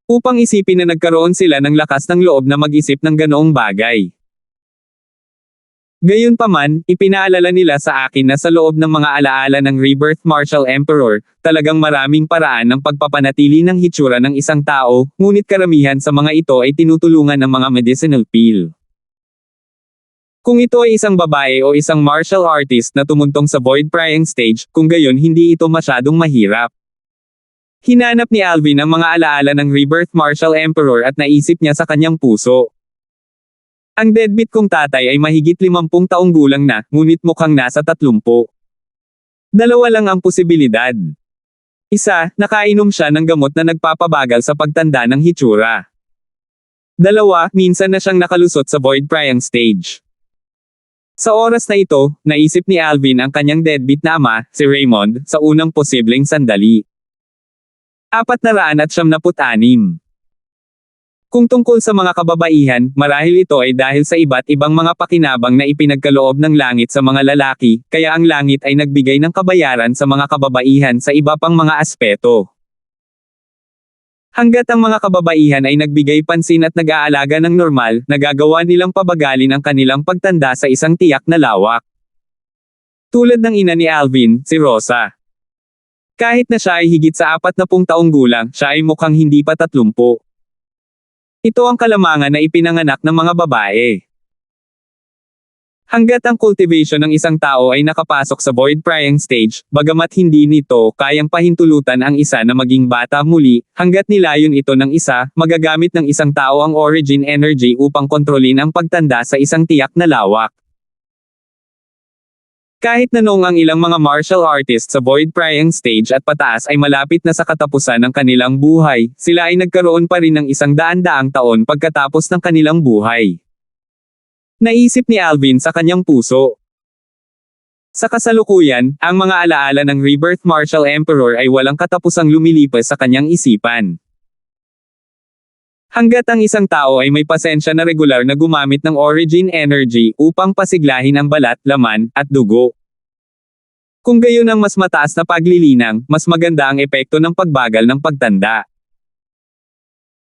Upang isipin na nagkaroon sila ng lakas ng loob na mag-isip ng ganoong bagay. Gayunpaman, ipinaalala nila sa akin na sa loob ng mga alaala ng Rebirth Martial Emperor, talagang maraming paraan ng pagpapanatili ng hitsura ng isang tao, ngunit karamihan sa mga ito ay tinutulungan ng mga medicinal pill. Kung ito ay isang babae o isang martial artist na tumuntong sa Void Prying stage, kung gayon hindi ito masyadong mahirap. Hinanap ni Alvin ang mga alaala ng Rebirth Martial Emperor at naisip niya sa kanyang puso. Ang deadbeat kong tatay ay mahigit 50 taong gulang na, ngunit mukhang nasa 30. Dalawa lang ang posibilidad. Isa, nakainom siya ng gamot na nagpapabagal sa pagtanda ng hitsura. 2, minsan na siyang nakalusot sa Void Prying stage. Sa oras na ito, naisip ni Alvin ang kanyang deadbeat na ama, si Raymond, sa unang posibleng sandali. 476. Kung tungkol sa mga kababaihan, marahil ito ay dahil sa iba't ibang mga pakinabang na ipinagkaloob ng langit sa mga lalaki, kaya ang langit ay nagbigay ng kabayaran sa mga kababaihan sa iba pang mga aspeto. Hangga't ang mga kababaihan ay nagbigay pansin at nag-aalaga ng normal, nagagawa nilang pabagalin ang kanilang pagtanda sa isang tiyak na lawak. Tulad ng ina ni Alvin, si Rosa. Kahit na siya ay higit sa 40 taong gulang, siya ay mukhang hindi pa 30. Ito ang kalamangan na ipinanganak ng mga babae. Hangga't ang cultivation ng isang tao ay nakapasok sa void prying stage, bagamat hindi nito kayang pahintulutan ang isa na maging bata muli, hangga't nilayon ito ng isa, magagamit ng isang tao ang origin energy upang kontrolin ang pagtanda sa isang tiyak na lawak. Kahit na noong ang ilang mga martial artists sa void prying stage at pataas ay malapit na sa katapusan ng kanilang buhay, sila ay nagkaroon pa rin ng 100 taon pagkatapos ng kanilang buhay. Naisip ni Alvin sa kanyang puso. Sa kasalukuyan, ang mga alaala ng Rebirth Martial Emperor ay walang katapusang lumilipas sa kanyang isipan. Hangga't ang isang tao ay may pasensya na regular na gumamit ng origin energy upang pasiglahin ang balat, laman, at dugo. Kung gayon ang mas mataas na paglilinang, mas maganda ang epekto ng pagbagal ng pagtanda.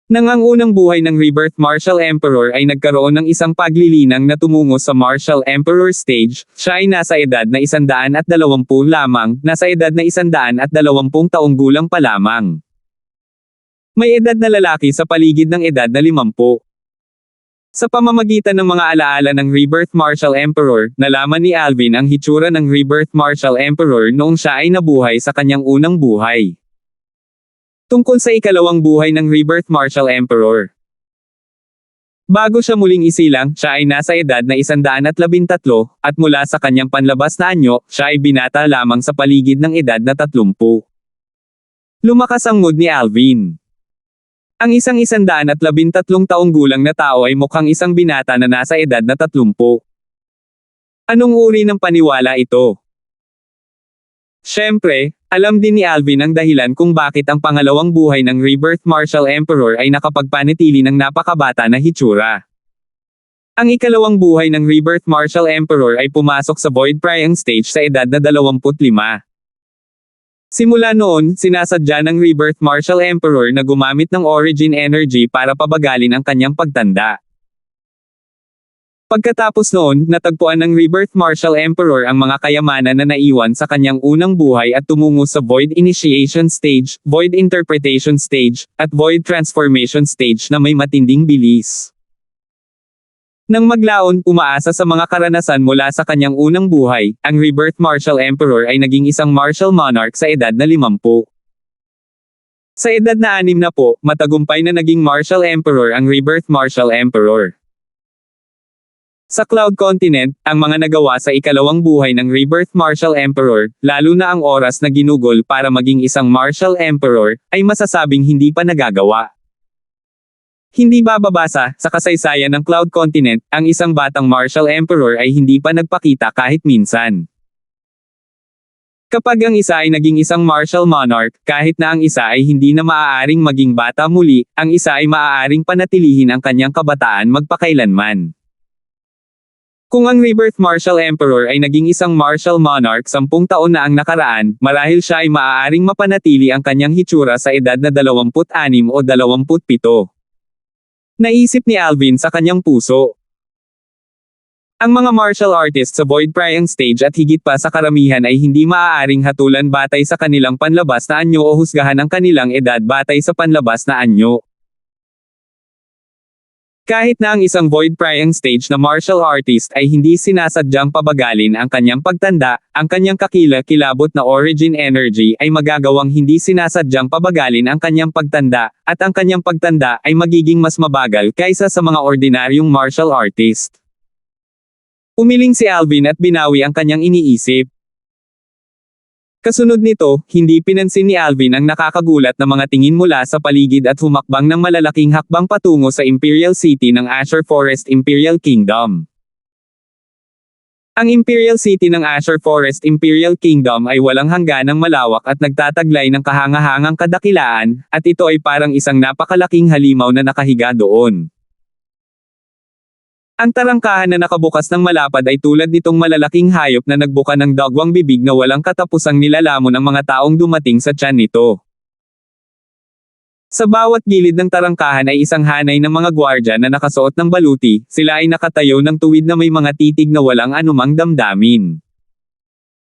Nang ang unang buhay ng Rebirth Martial Emperor ay nagkaroon ng isang paglilinang na tumungo sa Martial Emperor stage, siya ay nasa edad na 120 lamang, nasa edad na 120 taong gulang pa lamang. May edad na lalaki sa paligid ng edad na 50. Sa pamamagitan ng mga alaala ng Rebirth Martial Emperor, nalaman ni Alvin ang hitsura ng Rebirth Martial Emperor noong siya ay nabuhay sa kanyang unang buhay. Tungkol sa ikalawang buhay ng Rebirth Martial Emperor. Bago siya muling isilang, siya ay nasa edad na 113, at mula sa kanyang panlabas na anyo, siya ay binata lamang sa paligid ng edad na 30. Lumakas ang mood ni Alvin. Ang isang 113 taong gulang na tao ay mukhang isang binata na nasa edad na 30. Anong uri ng paniwala ito? Siyempre, alam din ni Alvin ang dahilan kung bakit ang pangalawang buhay ng Rebirth Martial Emperor ay nakapagpanatili ng napakabata na hitsura. Ang ikalawang buhay ng Rebirth Martial Emperor ay pumasok sa void prying stage sa edad na 25. Simula noon, sinasadya ng Rebirth Martial Emperor na gumamit ng origin energy para pabagalin ang kanyang pagtanda. Pagkatapos noon, natagpuan ng Rebirth Martial Emperor ang mga kayamanan na naiwan sa kanyang unang buhay at tumungo sa Void Initiation Stage, Void Interpretation Stage, at Void Transformation Stage na may matinding bilis. Nang maglaon, umaasa sa mga karanasan mula sa kanyang unang buhay, ang Rebirth Martial Emperor ay naging isang martial monarch sa edad na 50. Sa edad na 60, matagumpay na naging martial emperor ang Rebirth Martial Emperor. Sa Cloud Continent, ang mga nagawa sa ikalawang buhay ng Rebirth Martial Emperor, lalo na ang oras na ginugol para maging isang martial emperor, ay masasabing hindi pa nagagawa. Hindi bababasa, sa kasaysayan ng Cloud Continent, ang isang batang martial emperor ay hindi pa nagpakita kahit minsan. Kapag ang isa ay naging isang martial monarch, kahit na ang isa ay hindi na maaaring maging bata muli, ang isa ay maaaring panatilihin ang kanyang kabataan magpakailanman. Kung ang Rebirth Martial Emperor ay naging isang martial monarch 10 taon na ang nakaraan, marahil siya ay maaaring mapanatili ang kanyang hitsura sa edad na 26 o 27. Naisip ni Alvin sa kanyang puso. Ang mga martial artists sa void prying stage at higit pa sa karamihan ay hindi maaaring hatulan batay sa kanilang panlabas na anyo o husgahan ang kanilang edad batay sa panlabas na anyo. Kahit na ang isang void prying stage na martial artist ay hindi sinasadyang pabagalin ang kanyang pagtanda, ang kanyang kakilakilabot na origin energy ay magagawang hindi sinasadyang pabagalin ang kanyang pagtanda, at ang kanyang pagtanda ay magiging mas mabagal kaysa sa mga ordinaryong martial artist. Umiling si Alvin at binawi ang kanyang iniisip. Kasunod nito, hindi pinansin ni Alvin ang nakakagulat na mga tingin mula sa paligid at humakbang ng malalaking hakbang patungo sa Imperial City ng Azure Forest Imperial Kingdom. Ang Imperial City ng Azure Forest Imperial Kingdom ay walang hangganang malawak at nagtataglay ng kahangahangang kadakilaan, at ito ay parang isang napakalaking halimaw na nakahiga doon. Ang tarangkahan na nakabukas ng malapad ay tulad nitong malalaking hayop na nagbuka ng dagwang bibig na walang katapusang nilalamon ang mga taong dumating sa tiyan nito. Sa bawat gilid ng tarangkahan ay isang hanay ng mga gwardya na nakasuot ng baluti, sila ay nakatayo ng tuwid na may mga titig na walang anumang damdamin.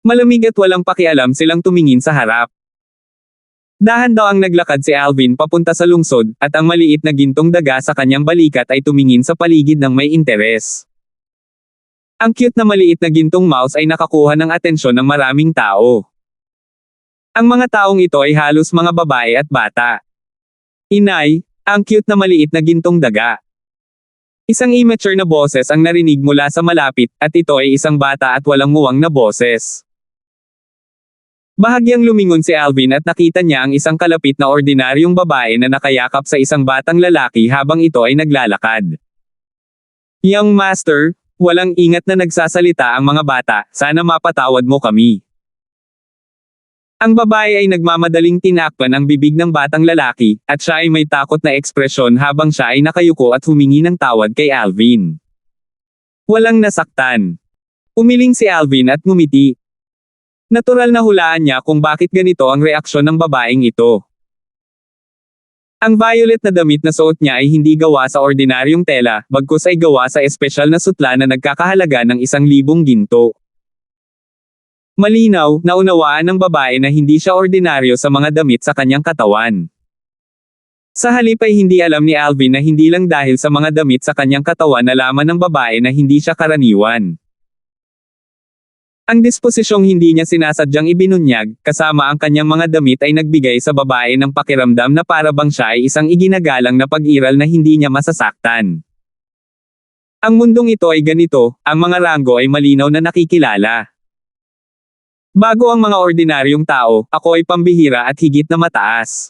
Malamig at walang pakialam silang tumingin sa harap. Dahan-dahang naglakad si Alvin papunta sa lungsod, at ang maliit na gintong daga sa kanyang balikat ay tumingin sa paligid ng may interes. Ang cute na maliit na gintong mouse ay nakakuha ng atensyon ng maraming tao. Ang mga taong ito ay halos mga babae at bata. Inay, ang cute na maliit na gintong daga. Isang immature na boses ang narinig mula sa malapit, at ito ay isang bata at walang muwang na boses. Bahagyang lumingon si Alvin at nakita niya ang isang kalapit na ordinaryong babae na nakayakap sa isang batang lalaki habang ito ay naglalakad. Young master, walang ingat na nagsasalita ang mga bata, sana mapatawad mo kami. Ang babae ay nagmamadaling tinakpan ang bibig ng batang lalaki, at siya ay may takot na ekspresyon habang siya ay nakayuko at humingi ng tawad kay Alvin. Walang nasaktan. Umiling si Alvin at ngumiti. Natural na hulaan niya kung bakit ganito ang reaksyon ng babaeng ito. Ang violet na damit na suot niya ay hindi gawa sa ordinaryong tela, bagkus ay gawa sa espesyal na sutla na nagkakahalaga ng 1,000 ginto. Malinaw, naunawaan ng babae na hindi siya ordinaryo sa mga damit sa kanyang katawan. Sa halip ay hindi alam ni Alvin na hindi lang dahil sa mga damit sa kanyang katawan nalaman ng babae na hindi siya karaniwan. Ang disposisyong hindi niya sinasadyang ibinunyag, kasama ang kanyang mga damit ay nagbigay sa babae ng pakiramdam na para bang siya ay isang iginagalang na pag-iral na hindi niya masasaktan. Ang mundong ito ay ganito, ang mga ranggo ay malinaw na nakikilala. Bago ang mga ordinaryong tao, ako ay pambihira at higit na mataas.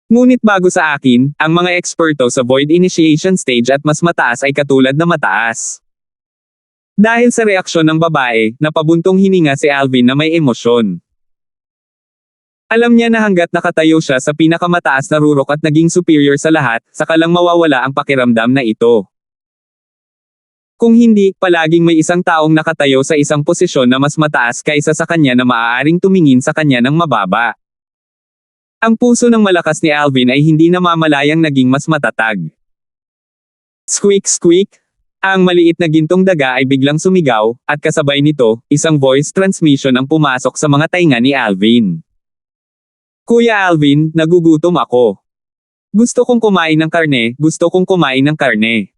Ngunit bago sa akin, ang mga eksperto sa Void Initiation Stage at mas mataas ay katulad na mataas. Dahil sa reaksyon ng babae, napabuntong hininga si Alvin na may emosyon. Alam niya na hanggat nakatayo siya sa pinakamataas na rurok at naging superior sa lahat, saka lang mawawala ang pakiramdam na ito. Kung hindi, palaging may isang taong nakatayo sa isang posisyon na mas mataas kaysa sa kanya na maaaring tumingin sa kanya ng mababa. Ang puso ng malakas ni Alvin ay hindi namamalayang naging mas matatag. Squeak squeak! Ang maliit na gintong daga ay biglang sumigaw, at kasabay nito, isang voice transmission ang pumasok sa mga tainga ni Alvin. Kuya Alvin, nagugutom ako. Gusto kong kumain ng karne, gusto kong kumain ng karne.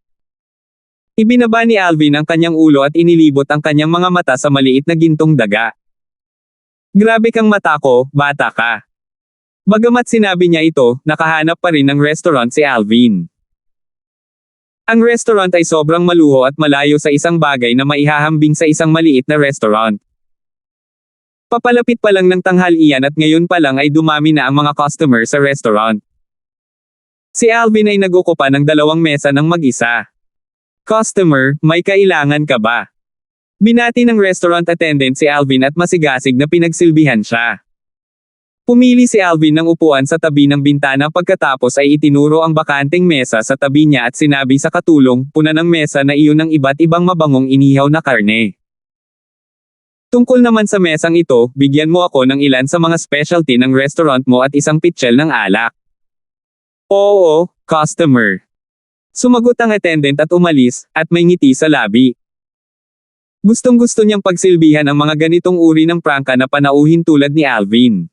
Ibinaba ni Alvin ang kanyang ulo at inilibot ang kanyang mga mata sa maliit na gintong daga. Grabe kang mata ko, bata ka. Bagamat sinabi niya ito, nakahanap pa rin ng restaurant si Alvin. Ang restaurant ay sobrang maluho at malayo sa isang bagay na maihahambing sa isang maliit na restaurant. Papalapit pa lang ng tanghalian at ngayon pa lang ay dumami na ang mga customer sa restaurant. Si Alvin ay nagukupa ng 2 mesa ng mag-isa. Customer, may kailangan ka ba? Binati ng restaurant attendant si Alvin at masigasig na pinagsilbihan siya. Pumili si Alvin ng upuan sa tabi ng bintana pagkatapos ay itinuro ang bakanteng mesa sa tabi niya at sinabi sa katulong, puna ng mesa na iyon ng iba't ibang mabangong inihaw na karne. Tungkol naman sa mesang ito, bigyan mo ako ng ilan sa mga specialty ng restaurant mo at isang pitchel ng alak. Oo, customer. Sumagot ang attendant at umalis, at may ngiti sa labi. Gustong-gusto niyang pagsilbihan ang mga ganitong uri ng prangka na panauhin tulad ni Alvin.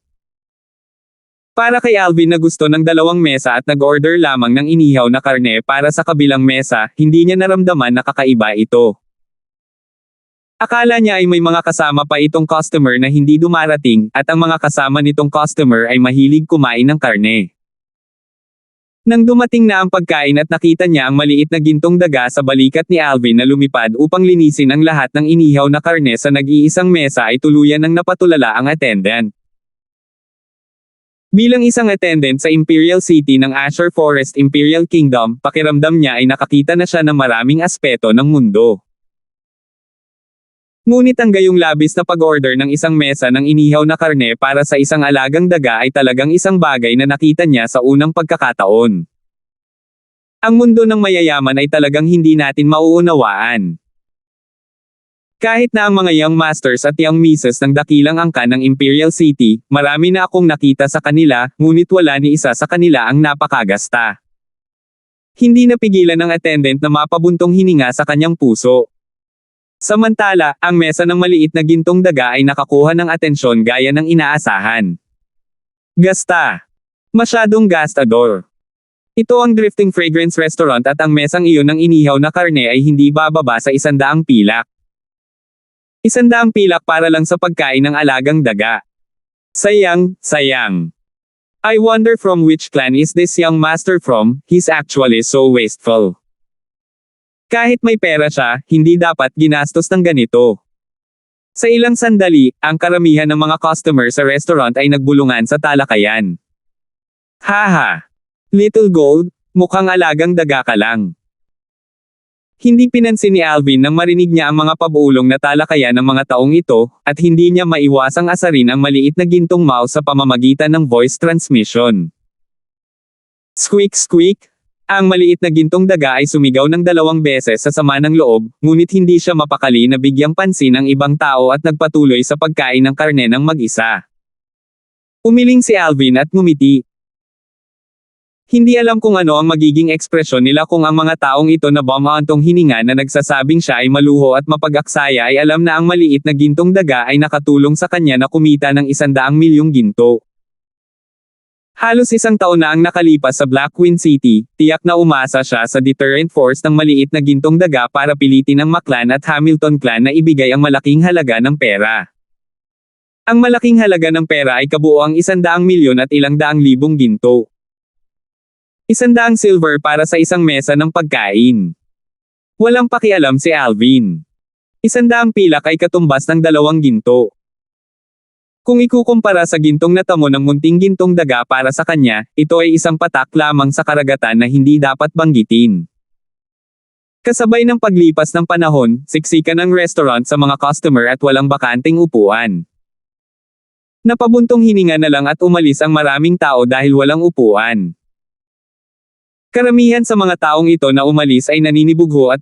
Para kay Alvin na gusto ng 2 mesa at nag-order lamang ng inihaw na karne para sa kabilang mesa, hindi niya naramdaman na kakaiba ito. Akala niya ay may mga kasama pa itong customer na hindi dumarating, at ang mga kasama nitong customer ay mahilig kumain ng karne. Nang dumating na ang pagkain at nakita niya ang maliit na gintong daga sa balikat ni Alvin na lumipad upang linisin ang lahat ng inihaw na karne sa nag-iisang mesa ay tuluyan ng napatulala ang attendant. Bilang isang attendant sa Imperial City ng Azure Forest Imperial Kingdom, pakiramdam niya ay nakakita na siya ng maraming aspeto ng mundo. Ngunit ang gayong labis na pag-order ng isang mesa ng inihaw na karne para sa isang alagang daga ay talagang isang bagay na nakita niya sa unang pagkakataon. Ang mundo ng mayayaman ay talagang hindi natin mauunawaan. Kahit na ang mga young masters at young misses ng dakilang angkan ng Imperial City, marami na akong nakita sa kanila, ngunit wala ni isa sa kanila ang napakagasta. Hindi napigilan ng attendant na mapabuntong hininga sa kanyang puso. Samantala, ang mesa ng maliit na gintong daga ay nakakuha ng atensyon gaya ng inaasahan. Gasta. Masyadong gastador. Ito ang Drifting Fragrance Restaurant at ang mesang iyon ng inihaw na karne ay hindi bababa sa 100 pilak. 100 pilak para lang sa pagkain ng alagang daga. Sayang, sayang. I wonder from which clan is this young master from, he's actually so wasteful. Kahit may pera siya, hindi dapat ginastos ng ganito. Sa ilang sandali, ang karamihan ng mga customer sa restaurant ay nagbulungan sa talakayan. Haha! Little Gold, mukhang alagang daga ka lang. Hindi pinansin ni Alvin nang marinig niya ang mga pabulong na talakayan ng mga taong ito, at hindi niya maiwasang asarin ang maliit na gintong mouse sa pamamagitan ng voice transmission. Squeak squeak! Ang maliit na gintong daga ay sumigaw ng 2 beses sa sama ng loob, ngunit hindi siya mapakali na bigyang pansin ang ibang tao at nagpatuloy sa pagkain ng karne ng mag-isa. Umiling si Alvin at ngumiti. Hindi alam kung ano ang magiging ekspresyon nila kung ang mga taong ito na bumaantong hininga na nagsasabing siya ay maluho at mapag-aksaya ay alam na ang maliit na gintong daga ay nakatulong sa kanya na kumita ng 100 milyong ginto. Halos 1 taon na ang nakalipas sa Black Queen City, tiyak na umasa siya sa deterrent force ng maliit na gintong daga para pilitin ang McClan at Hamilton clan na ibigay ang malaking halaga ng pera. Ang malaking halaga ng pera ay kabuoang 100 milyon at 200,000 ginto. 100 silver para sa isang mesa ng pagkain. Walang pakialam si Alvin. 100 pilak ay katumbas ng 2 ginto. Kung ikukumpara sa gintong natamo ng munting gintong daga para sa kanya, ito ay isang patak lamang sa karagatan na hindi dapat banggitin. Kasabay ng paglipas ng panahon, siksikan ang restaurant sa mga customer at walang bakanting upuan. Napabuntong hininga na lang at umalis ang maraming tao dahil walang upuan. Karamihan sa mga taong ito na umalis ay naninibugho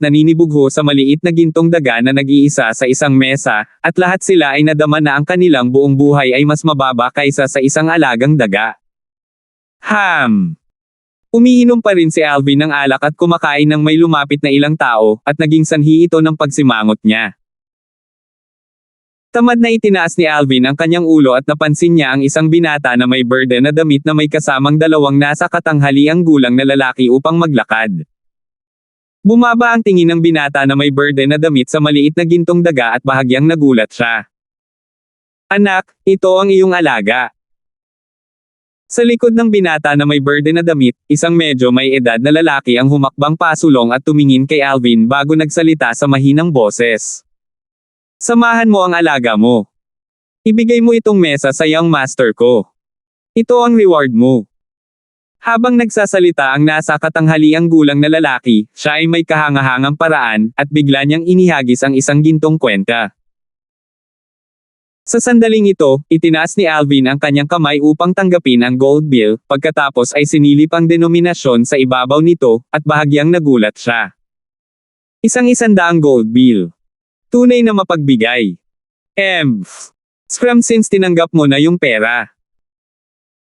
sa maliit na gintong daga na nag-iisa sa isang mesa, at lahat sila ay nadama na ang kanilang buong buhay ay mas mababa kaysa sa isang alagang daga. Umiinom pa rin si Alvin ng alak at kumakain ng may lumapit na ilang tao, at naging sanhi ito ng pagsimangot niya. Tamad na itinaas ni Alvin ang kanyang ulo at napansin niya ang isang binata na may berde na damit na may kasamang 2 nasa katanghaliang gulang na lalaki upang maglakad. Bumaba ang tingin ng binata na may berde na damit sa maliit na gintong daga at bahagyang nagulat siya. Anak, ito ang iyong alaga. Sa likod ng binata na may berde na damit, isang medyo may edad na lalaki ang humakbang pasulong at tumingin kay Alvin bago nagsalita sa mahinang boses. Samahan mo ang alaga mo. Ibigay mo itong mesa sa young master ko. Ito ang reward mo. Habang nagsasalita ang nasa katanghaliang gulang na lalaki, siya ay may kahangahangang paraan, at bigla niyang inihagis ang isang gintong kwenta. Sa sandaling ito, itinaas ni Alvin ang kanyang kamay upang tanggapin ang gold bill, pagkatapos ay sinilip ang denominasyon sa ibabaw nito, at bahagyang nagulat siya. 100 gold bill. Tunay na mapagbigay. Scram since tinanggap mo na yung pera.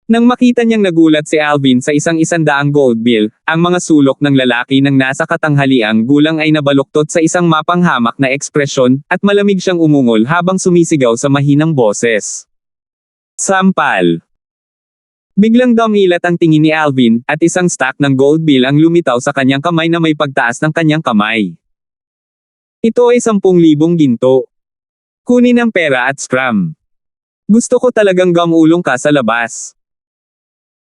Nang makita niyang nagulat si Alvin sa 100 gold bill, ang mga sulok ng lalaki ng nasa katanghaliang gulang ay nabaluktot sa isang mapanghamak na ekspresyon, at malamig siyang umungol habang sumisigaw sa mahinang boses. Sampal! Biglang dumilat ang tingin ni Alvin, at isang stack ng gold bill ang lumitaw sa kanyang kamay na may pagtaas ng kanyang kamay. Ito ay 10,000 ginto. Kunin ang pera at scram. Gusto ko talagang gamulong ka sa labas.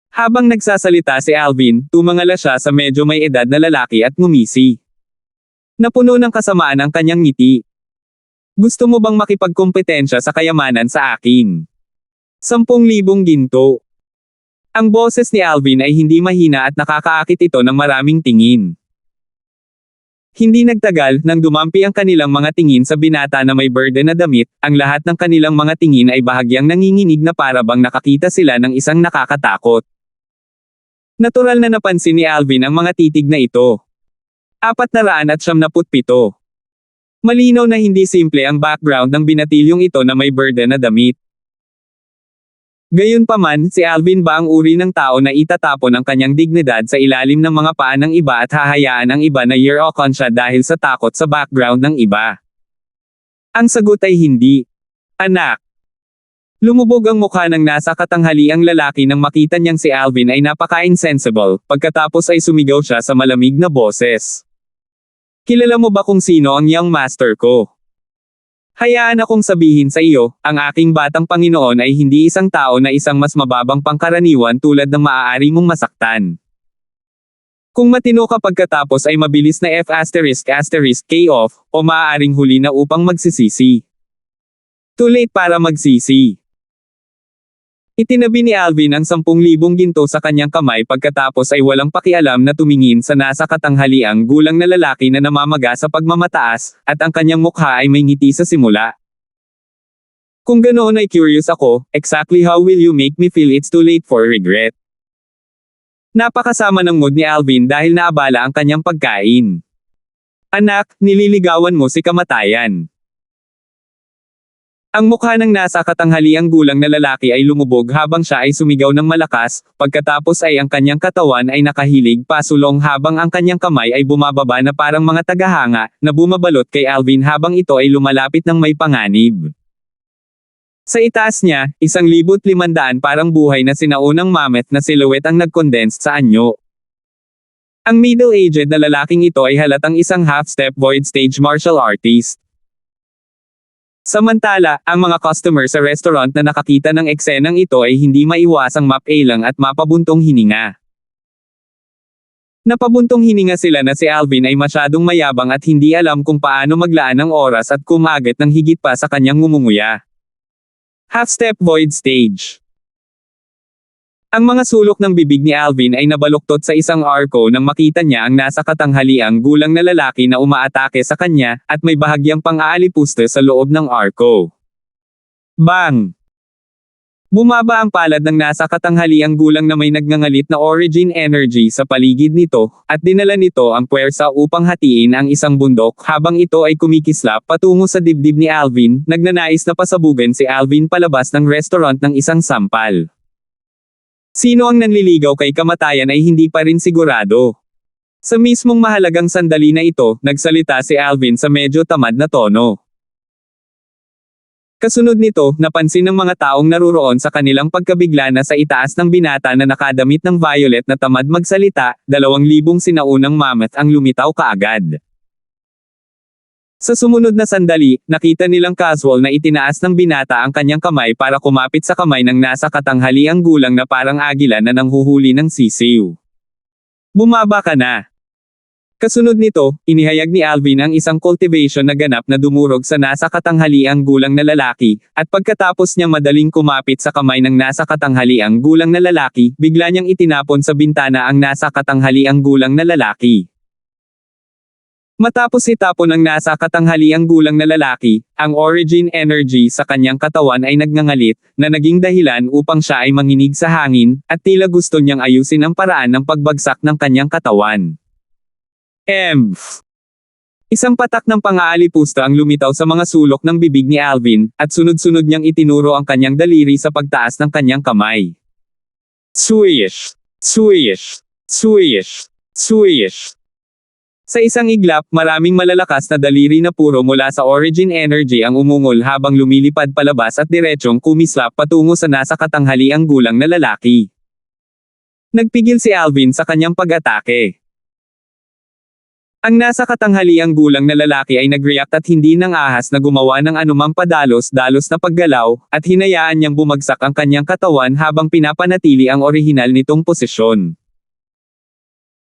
Habang nagsasalita si Alvin, tumangala siya sa medyo may edad na lalaki at ngumisi. Napuno ng kasamaan ang kanyang ngiti. Gusto mo bang makipagkompetensya sa kayamanan sa akin? 10,000 ginto. Ang boses ni Alvin ay hindi mahina at nakakaakit ito ng maraming tingin. Hindi nagtagal, nang dumampi ang kanilang mga tingin sa binata na may burden na damit, ang lahat ng kanilang mga tingin ay bahagyang nanginginig na para bang nakakita sila ng isang nakakatakot. Natural na napansin ni Alvin ang mga titig na ito. 477. Malinaw na hindi simple ang background ng binatilyong ito na may burden na damit. Gayunpaman, si Alvin ba ang uri ng tao na itatapon ang kanyang dignidad sa ilalim ng mga paan ng iba at hahayaan ang iba na year-okon siya dahil sa takot sa background ng iba? Ang sagot ay hindi. Anak. Lumubog ang mukha ng nasa katanghaliang lalaki nang makita niyang si Alvin ay napaka-insensible, pagkatapos ay sumigaw siya sa malamig na boses. Kilala mo ba kung sino ang young master ko? Hayaan akong sabihin sa iyo, ang aking batang Panginoon ay hindi isang tao na isang mas mababang pangkaraniwan tulad ng maaari mong masaktan. Kung matino ka pagkatapos ay mabilis na F*** off, o maaaring huli na upang magsisisi. Too late para magsisi. Itinabi ni Alvin ang 10,000 ginto sa kanyang kamay pagkatapos ay walang pakialam na tumingin sa nasa katanghaliang gulang na lalaki na namamaga sa pagmamataas, at ang kanyang mukha ay may ngiti sa simula. Kung ganoon ay curious ako, exactly how will you make me feel it's too late for regret? Napakasama ng mood ni Alvin dahil naabala ang kanyang pagkain. Anak, nililigawan mo si kamatayan. Ang mukha ng nasa katanghaliang gulang na lalaki ay lumubog habang siya ay sumigaw ng malakas, pagkatapos ay ang kanyang katawan ay nakahilig pasulong habang ang kanyang kamay ay bumababa na parang mga tagahanga, na bumabalot kay Alvin habang ito ay lumalapit ng may panganib. Sa itaas niya, 1,500 parang buhay na sinaunang mammoth na silhouette ang nag-condensed sa anyo. Ang middle-aged na lalaking ito ay halatang isang half-step void stage martial artist. Samantala, ang mga customer sa restaurant na nakakita ng eksenang ito ay hindi maiwasang mapailang at mapabuntong hininga. Napabuntong hininga sila na si Alvin ay masyadong mayabang at hindi alam kung paano maglaan ng oras at kumagat ng higit pa sa kanyang ngumunguya. Half-step void stage. Ang mga sulok ng bibig ni Alvin ay nabaluktot sa isang arko nang makita niya ang nasa katanghaliang gulang na lalaki na umaatake sa kanya, at may bahagyang pang-aalipuste sa loob ng arko. Bang! Bumaba ang palad ng nasa katanghaliang gulang na may nagngangalit na origin energy sa paligid nito, at dinala nito ang puwersa upang hatiin ang isang bundok habang ito ay kumikislap patungo sa dibdib ni Alvin, nagnanais na pasabugan si Alvin palabas ng restaurant ng isang sampal. Sino ang nanliligaw kay kamatayan ay hindi pa rin sigurado. Sa mismong mahalagang sandali na ito, nagsalita si Alvin sa medyo tamad na tono. Kasunod nito, napansin ng mga taong naruroon sa kanilang pagkabigla na sa itaas ng binata na nakadamit ng violet na tamad magsalita, 2,000 sinaunang mammoth ang lumitaw kaagad. Sa sumunod na sandali, nakita nilang casual na itinaas ng binata ang kanyang kamay para kumapit sa kamay ng nasa katanghaliang gulang na parang agila na nanghuhuli ng sisiw. Bumaba ka na. Kasunod nito, inihayag ni Alvin ang isang cultivation na ganap na dumurog sa nasa katanghaliang gulang na lalaki, at pagkatapos niya madaling kumapit sa kamay ng nasa katanghaliang gulang na lalaki, bigla niyang itinapon sa bintana ang nasa katanghaliang gulang na lalaki. Matapos itapon ng nasa katanghaliang gulang na lalaki, ang origin energy sa kanyang katawan ay nagngangalit, na naging dahilan upang siya ay manginig sa hangin, at tila gusto niyang ayusin ang paraan ng pagbagsak ng kanyang katawan. Isang patak ng pang-aalipusta ang lumitaw sa mga sulok ng bibig ni Alvin, at sunod-sunod niyang itinuro ang kanyang daliri sa pagtaas ng kanyang kamay. Swish! Swish! Swish! Swish! Sa isang iglap, maraming malalakas na daliri na puro mula sa origin energy ang umungol habang lumilipad palabas at diretsyong kumislap patungo sa nasa katanghaliang gulang na lalaki. Nagpigil si Alvin sa kanyang pag-atake. Ang nasa katanghaliang gulang na lalaki ay nag-react at hindi nang ahas na gumawa ng anumang padalos-dalos na paggalaw, at hinayaan niyang bumagsak ang kanyang katawan habang pinapanatili ang orihinal nitong posisyon.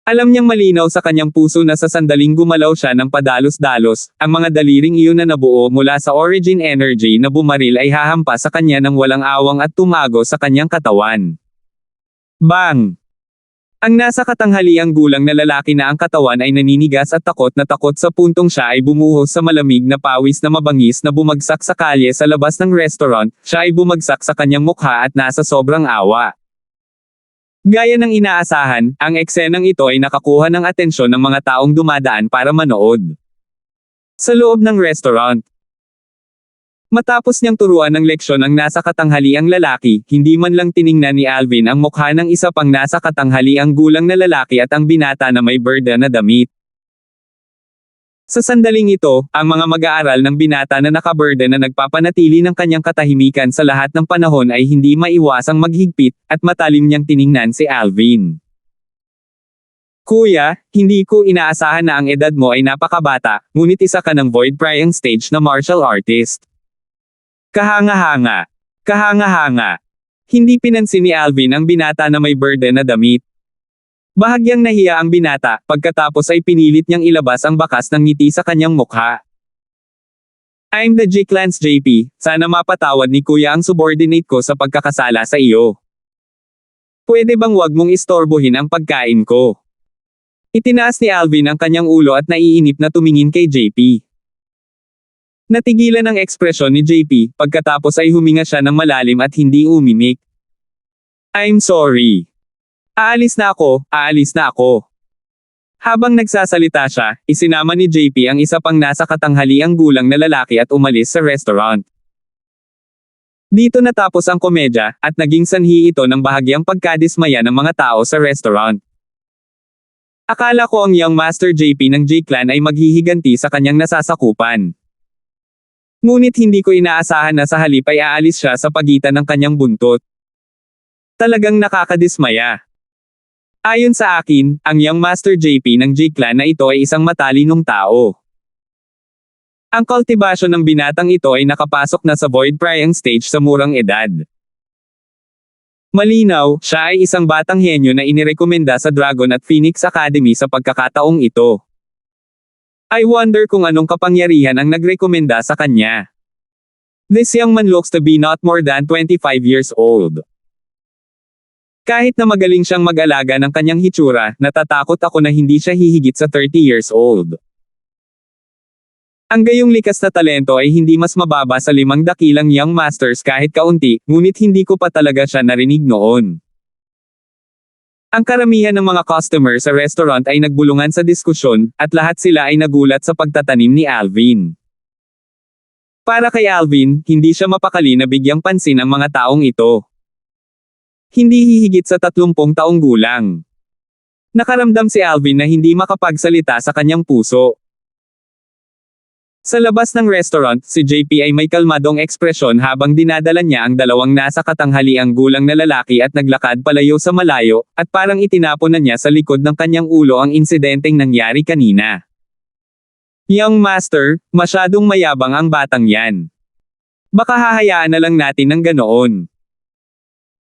Alam niyang malinaw sa kanyang puso na sa sandaling gumalaw siya ng padalos-dalos, ang mga daliring iyon na nabuo mula sa origin energy na bumaril ay hahampas sa kanya ng walang awang at tumago sa kanyang katawan. Bang! Ang nasa katanghaliang gulang na lalaki na ang katawan ay naninigas at takot na takot sa puntong siya ay bumuhos sa malamig na pawis na mabangis na bumagsak sa kalye sa labas ng restaurant, siya ay bumagsak sa kanyang mukha at nasa sobrang awa. Gaya ng inaasahan, ang eksenang ito ay nakakuha ng atensyon ng mga taong dumadaan para manood. Sa loob ng restaurant. Matapos niyang turuan ng leksyon ang nasa katanghaliang lalaki, hindi man lang tiningnan ni Alvin ang mukha ng isa pang nasa katanghaliang gulang na lalaki at ang binata na may berda na damit. Sa sandaling ito, ang mga mag-aaral ng binata na nakaberda na nagpapanatili ng kanyang katahimikan sa lahat ng panahon ay hindi maiwasang maghigpit, at matalim niyang tiningnan si Alvin. Kuya, hindi ko inaasahan na ang edad mo ay napakabata, ngunit isa ka ng void prying stage na martial artist. Kahanga-hanga. Kahanga-hanga. Hindi pinansin ni Alvin ang binata na may berda na damit. Bahagyang nahiya ang binata, pagkatapos ay pinilit niyang ilabas ang bakas ng ngiti sa kanyang mukha. I'm the J-Clans JP, sana mapatawad ni kuya ang subordinate ko sa pagkakasala sa iyo. Pwede bang wag mong istorbohin ang pagkain ko? Itinaas ni Alvin ang kanyang ulo at naiinip na tumingin kay JP. Natigilan ang ekspresyon ni JP, pagkatapos ay huminga siya ng malalim at hindi umimik. I'm sorry. Aalis na ako. Habang nagsasalita siya, isinama ni JP ang isa pang nasa katanghaliang gulang na lalaki at umalis sa restaurant. Dito natapos ang komedya, at naging sanhi ito ng bahagyang pagkadismaya ng mga tao sa restaurant. Akala ko ang young Master JP ng J-Clan ay maghihiganti sa kanyang nasasakupan. Ngunit hindi ko inaasahan na sa halip ay aalis siya sa pagitan ng kanyang buntot. Talagang nakakadismaya. Ayon sa akin, ang young Master JP ng J-Clan na ito ay isang matalinong tao. Ang kultibasyon ng binatang ito ay nakapasok na sa void prying stage sa murang edad. Malinaw, siya ay isang batang henyo na inirekomenda sa Dragon at Phoenix Academy sa pagkakataong ito. I wonder kung anong kapangyarihan ang nagrekomenda sa kanya. This young man looks to be not more than 25 years old. Kahit na magaling siyang mag-alaga ng kanyang hitsura, natatakot ako na hindi siya hihigit sa 30 years old. Ang gayong likas na talento ay hindi mas mababa sa 5 dakilang young masters kahit kaunti, ngunit hindi ko pa talaga siya narinig noon. Ang karamihan ng mga customer sa restaurant ay nagbulungan sa diskusyon, at lahat sila ay nagulat sa pagtatanim ni Alvin. Para kay Alvin, hindi siya mapakali na bigyang pansin ang mga taong ito. Hindi hihigit sa 30 taong gulang. Nakaramdam si Alvin na hindi makapagsalita sa kanyang puso. Sa labas ng restaurant, si JP ay may kalmadong ekspresyon habang dinadala niya ang dalawang nasa katanghaliang gulang na lalaki at naglakad palayo sa malayo, at parang itinapon na niya sa likod ng kanyang ulo ang insidenteng nangyari kanina. Young Master, masyadong mayabang ang batang yan. Baka hahayaan na lang natin ng ganoon.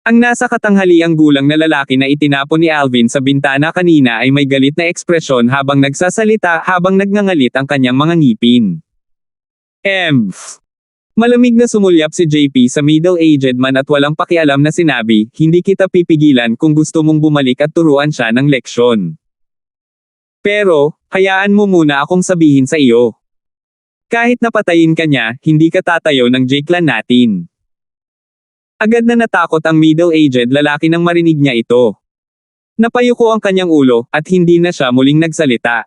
Ang nasa katanghaliang gulang na lalaki na itinapon ni Alvin sa bintana kanina ay may galit na ekspresyon habang nagsasalita habang nagngangalit ang kanyang mga ngipin. Malamig na sumulyap si JP sa middle-aged man at walang pakialam na sinabi, hindi kita pipigilan kung gusto mong bumalik at turuan siya ng leksyon. Pero, hayaan mo muna akong sabihin sa iyo. Kahit napatayin ka niya, hindi ka tatayo ng J-Clan natin. Agad na natakot ang middle-aged lalaki nang marinig niya ito. Napayuko ang kanyang ulo, at hindi na siya muling nagsalita.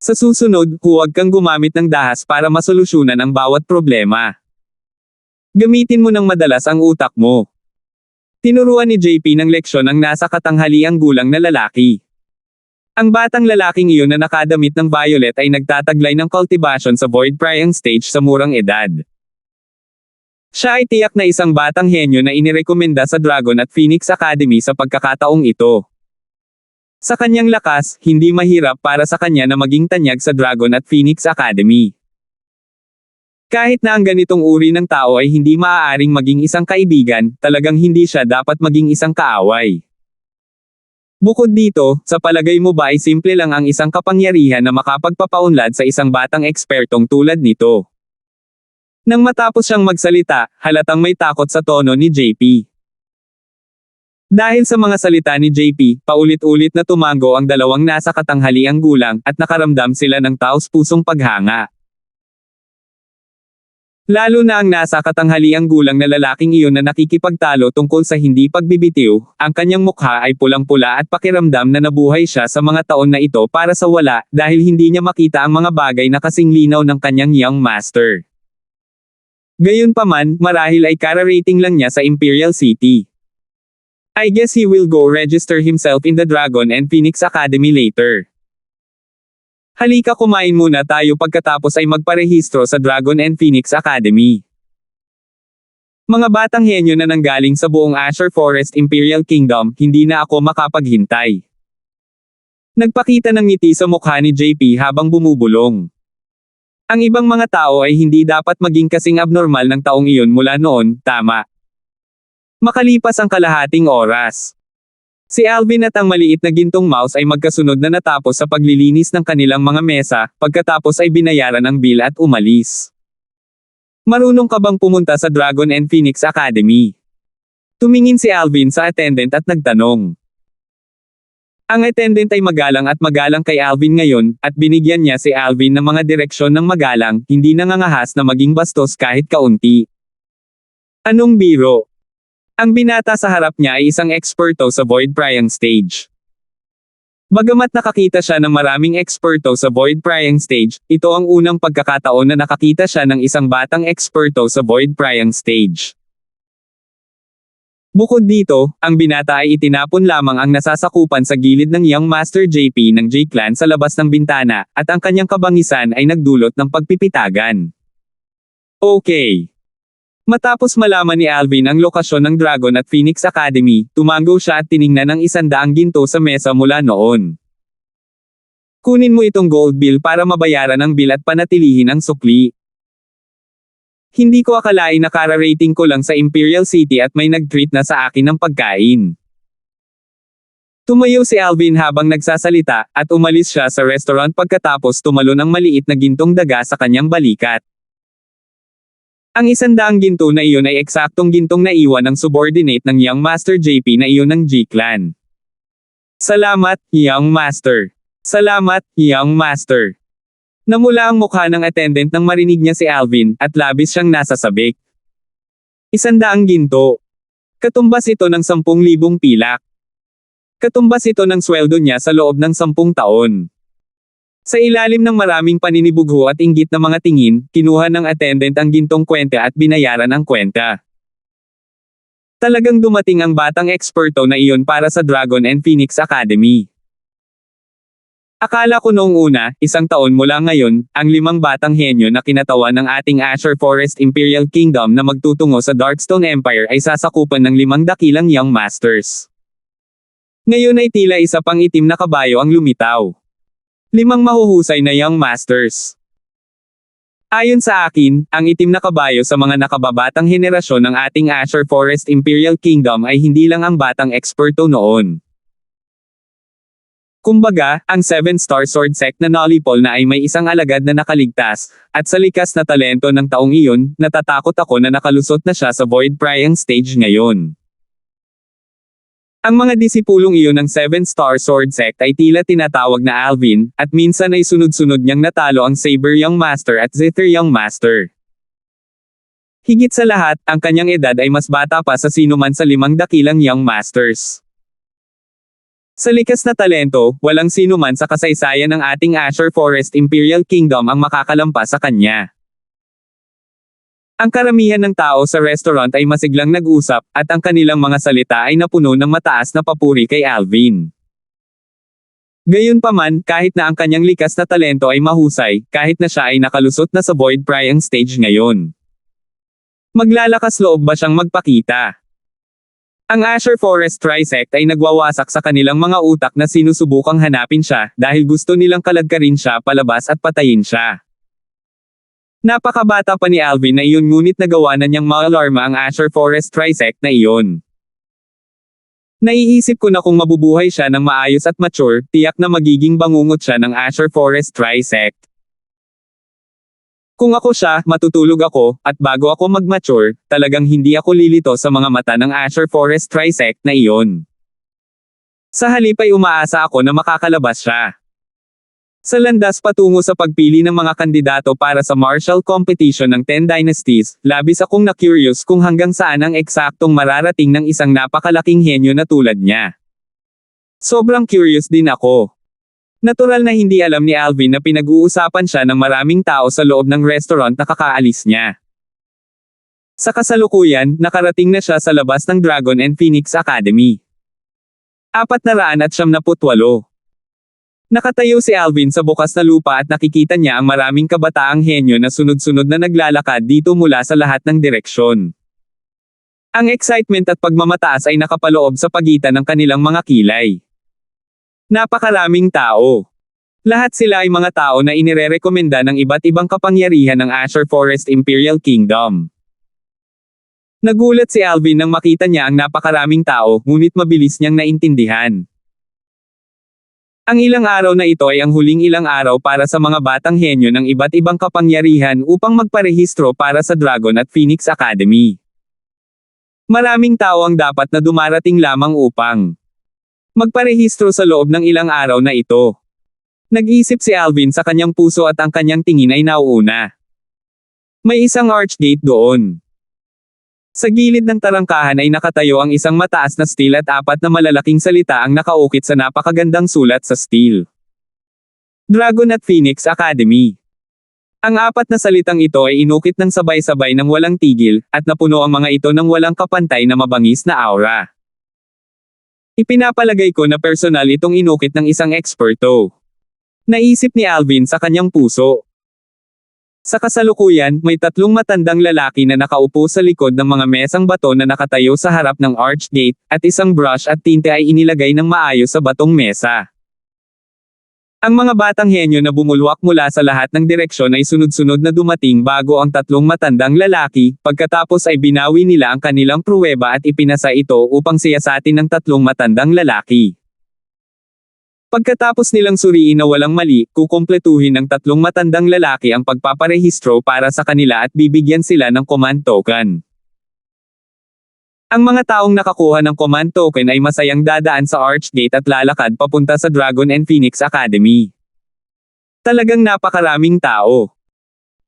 Sa susunod, huwag kang gumamit ng dahas para masolusyonan ang bawat problema. Gamitin mo ng madalas ang utak mo. Tinuruan ni JP ng leksyon ang nasa katanghaliang gulang na lalaki. Ang batang lalaking iyon na nakadamit ng violet ay nagtataglay ng cultivation sa void prying stage sa murang edad. Siya ay tiyak na isang batang henyo na inirekomenda sa Dragon at Phoenix Academy sa pagkakataong ito. Sa kanyang lakas, hindi mahirap para sa kanya na maging tanyag sa Dragon at Phoenix Academy. Kahit na ang ganitong uri ng tao ay hindi maaaring maging isang kaibigan, talagang hindi siya dapat maging isang kaaway. Bukod dito, sa palagay mo ba ay simple lang ang isang kapangyarihan na makapagpapaunlad sa isang batang ekspertong tulad nito? Nang matapos siyang magsalita, halatang may takot sa tono ni JP. Dahil sa mga salita ni JP, paulit-ulit na tumango ang dalawang nasa katanghaliang gulang at nakaramdam sila ng taos-pusong paghanga. Lalo na ang nasa katanghaliang gulang na lalaking iyon na nakikipagtalo tungkol sa hindi pagbibitiw, ang kanyang mukha ay pulang-pula at pakiramdam na nabuhay siya sa mga taon na ito para sa wala dahil hindi niya makita ang mga bagay na kasing linaw ng kanyang young master. Gayunpaman, marahil ay kararating lang niya sa Imperial City. I guess he will go register himself in the Dragon and Phoenix Academy later. Halika kumain muna tayo pagkatapos ay magparehistro sa Dragon and Phoenix Academy. Mga batang henyo na nanggaling sa buong Azure Forest Imperial Kingdom, hindi na ako makapaghintay. Nagpakita ng ngiti sa mukha ni JP habang bumubulong. Ang ibang mga tao ay hindi dapat maging kasing abnormal ng taong iyon mula noon, tama. Makalipas ang kalahating oras. Si Alvin at ang maliit na gintong mouse ay magkasunod na natapos sa paglilinis ng kanilang mga mesa, pagkatapos ay binayaran ang bill at umalis. Marunong ka bang pumunta sa Dragon and Phoenix Academy? Tumingin si Alvin sa attendant at nagtanong. Ang attendant ay magalang kay Alvin ngayon, at binigyan niya si Alvin ng mga direksyon ng magalang, hindi nangangahas na maging bastos kahit kaunti. Anong biro? Ang binata sa harap niya ay isang eksperto sa Void Prying Stage. Bagamat nakakita siya ng maraming eksperto sa Void Prying Stage, ito ang unang pagkakataon na nakakita siya ng isang batang eksperto sa Void Prying Stage. Bukod dito, ang binata ay itinapon lamang ang nasasakupan sa gilid ng Young Master JP ng J-Clan sa labas ng bintana, at ang kanyang kabangisan ay nagdulot ng pagpipitagan. Okay. Matapos malaman ni Alvin ang lokasyon ng Dragon at Phoenix Academy, tumango siya at tiningnan ang 100 ginto sa mesa mula noon. Kunin mo itong gold bill para mabayaran ang bill at panatilihin ang sukli. Hindi ko akalain na kararating ko lang sa Imperial City at may nag-treat na sa akin ng pagkain. Tumayo si Alvin habang nagsasalita, at umalis siya sa restaurant pagkatapos tumalon ang maliit na gintong daga sa kanyang balikat. Ang 100 ginto na iyon ay eksaktong gintong naiwan ng subordinate ng Young Master JP na iyon ng G-Clan. Salamat, Young Master. Salamat, Young Master. Namula ang mukha ng attendant nang marinig niya si Alvin, at labis siyang nasasabik. 100 ginto. Katumbas ito ng 10,000 pilak. Katumbas ito ng sweldo niya sa loob ng 10 taon. Sa ilalim ng maraming paninibugho at inggit na mga tingin, kinuha ng attendant ang gintong kwenta at binayaran ang kwenta. Talagang dumating ang batang eksperto na iyon para sa Dragon and Phoenix Academy. Akala ko noong una, 1 taon mula ngayon, ang 5 batang henyo na kinatawan ng ating Azure Forest Imperial Kingdom na magtutungo sa Darkstone Empire ay sasakupan ng 5 dakilang Young Masters. Ngayon ay tila isa pang itim na kabayo ang lumitaw. 5 mahuhusay na Young Masters. Ayon sa akin, ang itim na kabayo sa mga nakababatang henerasyon ng ating Azure Forest Imperial Kingdom ay hindi lang ang batang eksperto noon. Kumbaga, ang 7-star sword sect na Nolipol na ay may isang alagad na nakaligtas, at sa likas na talento ng taong iyon, natatakot ako na nakalusot na siya sa Void Prying Stage ngayon. Ang mga disipulong iyon ng 7-star sword sect ay tila tinatawag na Alvin, at minsan ay sunod-sunod niyang natalo ang Saber Young Master at Zither Young Master. Higit sa lahat, ang kanyang edad ay mas bata pa sa sinuman sa 5 dakilang Young Masters. Sa likas na talento, walang sinuman sa kasaysayan ng ating Azure Forest Imperial Kingdom ang makakalampas sa kanya. Ang karamihan ng tao sa restaurant ay masiglang nag-usap, at ang kanilang mga salita ay napuno ng mataas na papuri kay Alvin. Gayunpaman, kahit na ang kanyang likas na talento ay mahusay, kahit na siya ay nakalusot na sa Void Prying Stage ngayon. Maglalakas loob ba siyang magpakita? Ang Azure Forest Trisect ay nagwawasak sa kanilang mga utak na sinusubukang hanapin siya, dahil gusto nilang kaladkarin siya palabas at patayin siya. Napakabata pa ni Alvin na iyon ngunit nagawa na niyang maalarma ang Azure Forest Trisect na iyon. Naiisip ko na kung mabubuhay siya ng maayos at mature, tiyak na magiging bangungot siya ng Azure Forest Trisect. Kung ako siya, matutulog ako, at bago ako mag-mature, talagang hindi ako lilito sa mga mata ng Azure Forest Trisect na iyon. Sa halip ay umaasa ako na makakalabas siya. Sa landas patungo sa pagpili ng mga kandidato para sa martial competition ng 10 Dynasties, labis akong na-curious kung hanggang saan ang eksaktong mararating ng isang napakalaking henyo na tulad niya. Sobrang curious din ako. Natural na hindi alam ni Alvin na pinag-uusapan siya ng maraming tao sa loob ng restaurant na kakaalis niya. Sa kasalukuyan, nakarating na siya sa labas ng Dragon and Phoenix Academy. 478. Nakatayo si Alvin sa bukas na lupa at nakikita niya ang maraming kabataang henyo na sunod-sunod na naglalakad dito mula sa lahat ng direksyon. Ang excitement at pagmamataas ay nakapaloob sa pagitan ng kanilang mga kilay. Napakaraming tao. Lahat sila ay mga tao na inirerekomenda ng iba't ibang kapangyarihan ng Azure Forest Imperial Kingdom. Nagulat si Alvin nang makita niya ang napakaraming tao, ngunit mabilis niyang naintindihan. Ang ilang araw na ito ay ang huling ilang araw para sa mga batang henyo ng iba't ibang kapangyarihan upang magparehistro para sa Dragon at Phoenix Academy. Maraming tao ang dapat na dumarating lamang upang magparehistro sa loob ng ilang araw na ito. Nag-isip si Alvin sa kanyang puso at ang kanyang tingin ay nauuna. May isang archgate doon. Sa gilid ng tarangkahan ay nakatayo ang isang mataas na steel at 4 na malalaking salita ang nakaukit sa napakagandang sulat sa steel. Dragon at Phoenix Academy. Ang 4 na salitang ito ay inukit ng sabay-sabay ng walang tigil, at napuno ang mga ito ng walang kapantay na mabangis na aura. Ipinapalagay ko na personal itong inukit ng isang eksperto. Naisip ni Alvin sa kanyang puso. Sa kasalukuyan, may 3 matandang lalaki na nakaupo sa likod ng mga mesang bato na nakatayo sa harap ng archgate, at isang brush at tinte ay inilagay ng maayos sa batong mesa. Ang mga batang henyo na bumulwak mula sa lahat ng direksyon ay sunod-sunod na dumating bago ang 3 matandang lalaki, pagkatapos ay binawi nila ang kanilang pruweba at ipinasa ito upang siyasatin ng 3 matandang lalaki. Pagkatapos nilang suriin na walang mali, kukumpletuhin ng 3 matandang lalaki ang pagpaparehistro para sa kanila at bibigyan sila ng command token. Ang mga taong nakakuha ng command token ay masayang dadaan sa archgate at lalakad papunta sa Dragon and Phoenix Academy. Talagang napakaraming tao.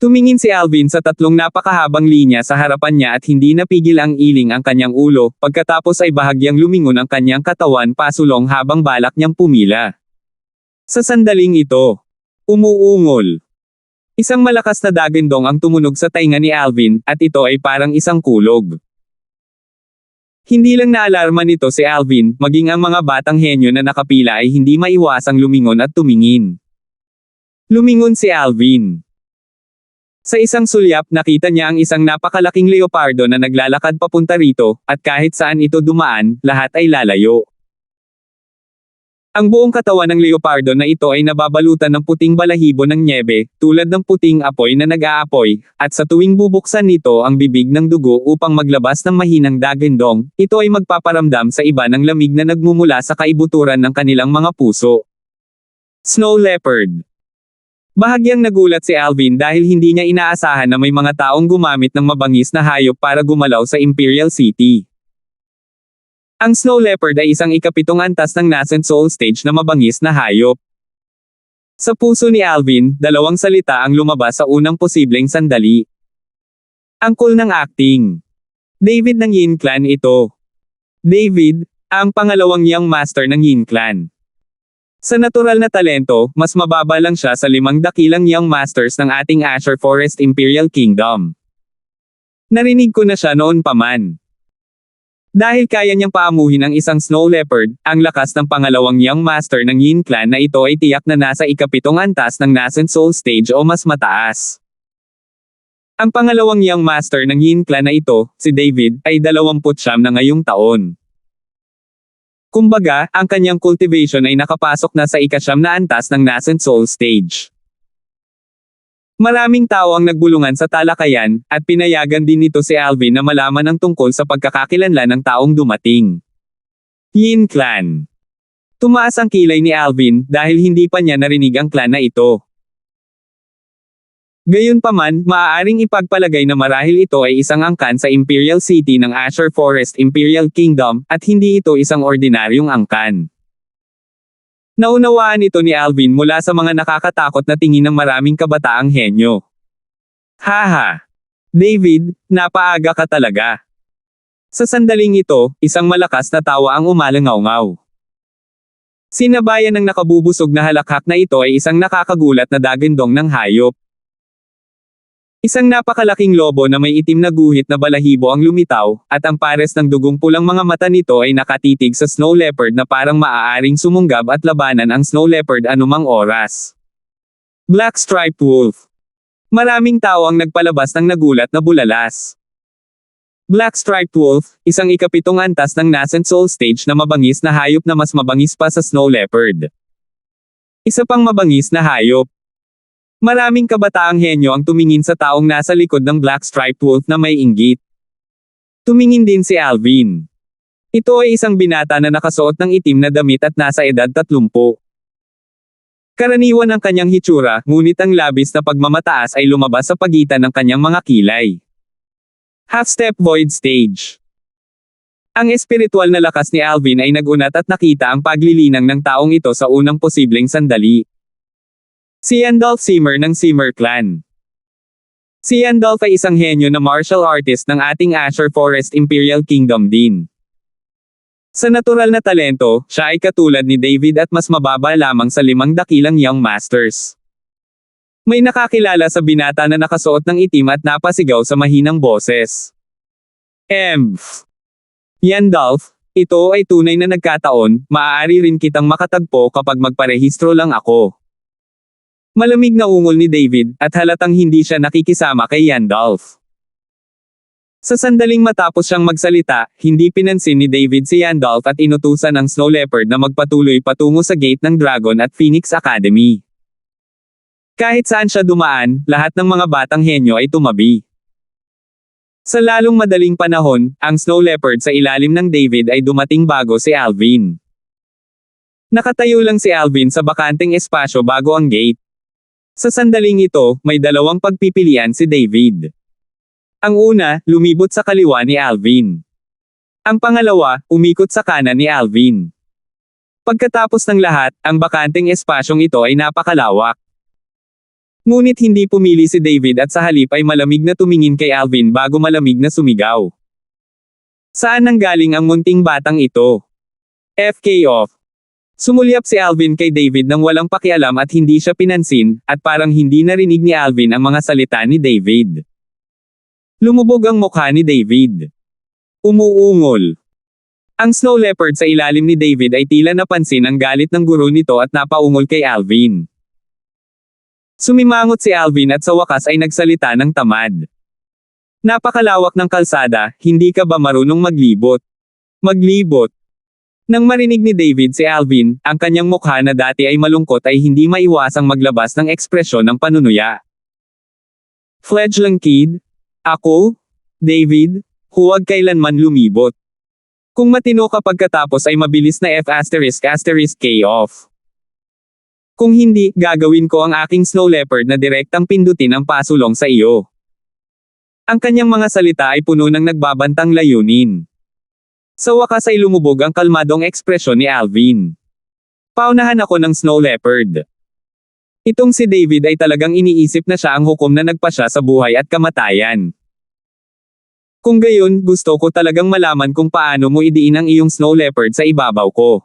Tumingin si Alvin sa 3 napakahabang linya sa harapan niya at hindi napigil ang iling ang kanyang ulo, pagkatapos ay bahagyang lumingon ang kanyang katawan pasulong habang balak niyang pumila. Sa sandaling ito, umuungol. Isang malakas na dagandong ang tumunog sa tainga ni Alvin, at ito ay parang isang kulog. Hindi lang naalarma nito si Alvin, maging ang mga batang henyo na nakapila ay hindi maiwasang lumingon at tumingin. Lumingon si Alvin. Sa isang sulyap nakita niya ang isang napakalaking leopardo na naglalakad papunta rito, at kahit saan ito dumaan, lahat ay lalayo. Ang buong katawan ng leopardo na ito ay nababalutan ng puting balahibo ng nyebe, tulad ng puting apoy na nag-aapoy, at sa tuwing bubuksan nito ang bibig ng dugo upang maglabas ng mahinang dagandong, ito ay magpaparamdam sa iba ng lamig na nagmumula sa kaibuturan ng kanilang mga puso. Snow Leopard. Bahagyang nagulat si Alvin dahil hindi niya inaasahan na may mga taong gumamit ng mabangis na hayop para gumalaw sa Imperial City. Ang Snow Leopard ay isang ika-7 antas ng Nascent Soul Stage na mabangis na hayop. Sa puso ni Alvin, 2 salita ang lumabas sa unang posibleng sandali. Ang cool ng acting. David ng Yin Clan ito. David, ang pangalawang Young Master ng Yin Clan. Sa natural na talento, mas mababa lang siya sa 5 dakilang Young Masters ng ating Azure Forest Imperial Kingdom. Narinig ko na siya noon pa man. Dahil kaya niyang paamuhin ang isang Snow Leopard, ang lakas ng pangalawang Young Master ng Yin Clan na ito ay tiyak na nasa ika-7 antas ng Nascent Soul Stage o mas mataas. Ang pangalawang Young Master ng Yin Clan na ito, si David, ay 29 na ngayong taon. Kumbaga, ang kanyang cultivation ay nakapasok na sa ika-9 na antas ng Nascent Soul Stage. Maraming tao ang nagbulungan sa talakayan, at pinayagan din nito si Alvin na malaman ang tungkol sa pagkakakilanlan ng taong dumating. Yin Clan. Tumaas ang kilay ni Alvin dahil hindi pa niya narinig ang clan na ito. Gayunpaman, maaaring ipagpalagay na marahil ito ay isang angkan sa Imperial City ng Azure Forest Imperial Kingdom, at hindi ito isang ordinaryong angkan. Naunawaan ito ni Alvin mula sa mga nakakatakot na tingin ng maraming kabataang henyo. Haha! David, napaaga ka talaga. Sa sandaling ito, isang malakas na tawa ang umalangaw-ngaw. Sinabayan ng nakabubusog na halakhak na ito ay isang nakakagulat na dagandong ng hayop. Isang napakalaking lobo na may itim na guhit na balahibo ang lumitaw, at ang pares ng dugong pulang mga mata nito ay nakatitig sa snow leopard na parang maaaring sumunggab at labanan ang snow leopard anumang oras. Black Striped Wolf. Maraming tao ang nagpalabas ng nagulat na bulalas. Black Striped Wolf, isang ikapitong antas ng nascent soul stage na mabangis na hayop na mas mabangis pa sa snow leopard. Isa pang mabangis na hayop. Maraming kabataang henyo ang tumingin sa taong nasa likod ng Black Striped Wolf na may inggit. Tumingin din si Alvin. Ito ay isang binata na nakasuot ng itim na damit at nasa edad 30. Karaniwan ang kanyang hitsura, ngunit ang labis na pagmamataas ay lumabas sa pagitan ng kanyang mga kilay. Half-step void stage. Ang espiritual na lakas ni Alvin ay nagunat at nakita ang paglilinang ng taong ito sa unang posibleng sandali. Si Yandalf Simmer ng Simmer Clan. Si Yandalf ay isang henyo na martial artist ng ating Azure Forest Imperial Kingdom din. Sa natural na talento, siya ay katulad ni David at mas mababa lamang sa 5 dakilang Young Masters. May nakakilala sa binata na nakasuot ng itim at napasigaw sa mahinang boses. Yandalf, ito ay tunay na nagkataon, maaari rin kitang makatagpo kapag magparehistro lang ako. Malamig na ungol ni David, at halatang hindi siya nakikisama kay Yandalf. Sa sandaling matapos siyang magsalita, hindi pinansin ni David si Yandalf at inutusan ang Snow Leopard na magpatuloy patungo sa gate ng Dragon at Phoenix Academy. Kahit saan siya dumaan, lahat ng mga batang henyo ay tumabi. Sa lalong madaling panahon, ang Snow Leopard sa ilalim ng David ay dumating bago si Alvin. Nakatayo lang si Alvin sa bakanteng espasyo bago ang gate. Sa sandaling ito, may 2 pagpipilian si David. Ang una, lumibot sa kaliwa ni Alvin. Ang pangalawa, umikot sa kanan ni Alvin. Pagkatapos ng lahat, ang bakanteng espasyong ito ay napakalawak. Ngunit hindi pumili si David at sa halip ay malamig na tumingin kay Alvin bago malamig na sumigaw. Saan nanggaling ang munting batang ito? FK off. Sumulyap si Alvin kay David nang walang pakialam at hindi siya pinansin, at parang hindi narinig ni Alvin ang mga salita ni David. Lumubog ang mukha ni David. Umuungol. Ang Snow Leopard sa ilalim ni David ay tila napansin ang galit ng guro nito at napaungol kay Alvin. Sumimangot si Alvin at sa wakas ay nagsalita ng tamad. Napakalawak ng kalsada, hindi ka ba marunong maglibot? Maglibot. Nang marinig ni David si Alvin, ang kanyang mukha na dati ay malungkot ay hindi maiwasang maglabas ng ekspresyon ng panunuya. Fledgling kid? Ako? David? Huwag kailanman lumibot. Kung matino ka pagkatapos ay mabilis na F***K off. Kung hindi, gagawin ko ang aking Snow Leopard na direktang pindutin ang pasulong sa iyo. Ang kanyang mga salita ay puno ng nagbabantang layunin. Sa wakas ay lumubog ang kalmadong ekspresyon ni Alvin. Paunahan ako ng Snow Leopard. Itong si David ay talagang iniisip na siya ang hukom na nagpasya sa buhay at kamatayan. Kung gayon, gusto ko talagang malaman kung paano mo idiin ang iyong Snow Leopard sa ibabaw ko.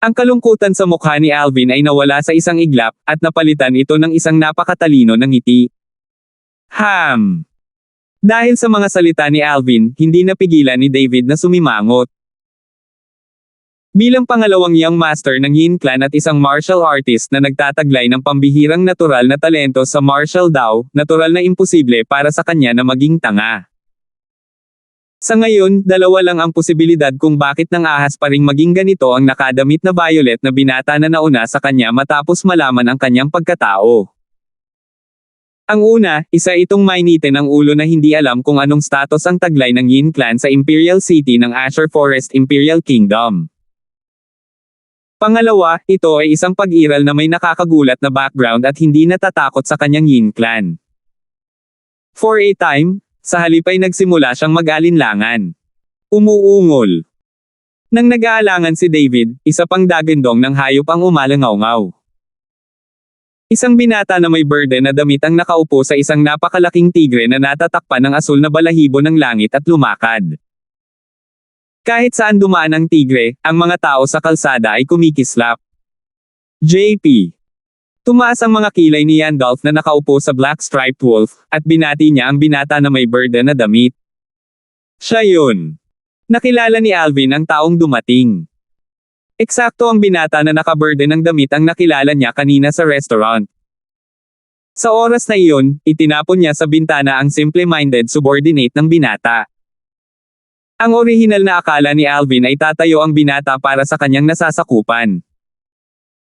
Ang kalungkutan sa mukha ni Alvin ay nawala sa isang iglap, at napalitan ito ng isang napakatalino na ngiti. Dahil sa mga salita ni Alvin, hindi napigilan ni David na sumimangot. Bilang pangalawang Young Master ng Yin Clan at isang martial artist na nagtataglay ng pambihirang natural na talento sa martial Dao, natural na imposible para sa kanya na maging tanga. Sa ngayon, 2 lang ang posibilidad kung bakit nang ahas pa ring maging ganito ang nakadamit na violet na binata na nauna sa kanya matapos malaman ang kanyang pagkatao. Ang una, isa itong mainitin ang ulo na hindi alam kung anong status ang taglay ng Yin Clan sa Imperial City ng Azure Forest Imperial Kingdom. Pangalawa, ito ay isang pag-iral na may nakakagulat na background at hindi natatakot sa kanyang Yin clan. For a time, sa halip ay nagsimula siyang mag-alinlangan. Umuungol. Nang nag-aalangan si David, isa pang dagandong ng hayop ang umalangaw-ngaw. Isang binata na may berde na damit ang nakaupo sa isang napakalaking tigre na natatakpan ng asul na balahibo ng langit at lumakad. Kahit saan dumaan ang tigre, ang mga tao sa kalsada ay kumikislap. JP. Tumaas ang mga kilay ni Yandolph na nakaupo sa black striped wolf, at binati niya ang binata na may berde na damit. Siya yun. Nakilala ni Alvin ang taong dumating. Eksakto ang binata na nakaberde ng damit ang nakilala niya kanina sa restaurant. Sa oras na iyon, itinapon niya sa bintana ang simple-minded subordinate ng binata. Ang orihinal na akala ni Alvin ay tatayo ang binata para sa kanyang nasasakupan.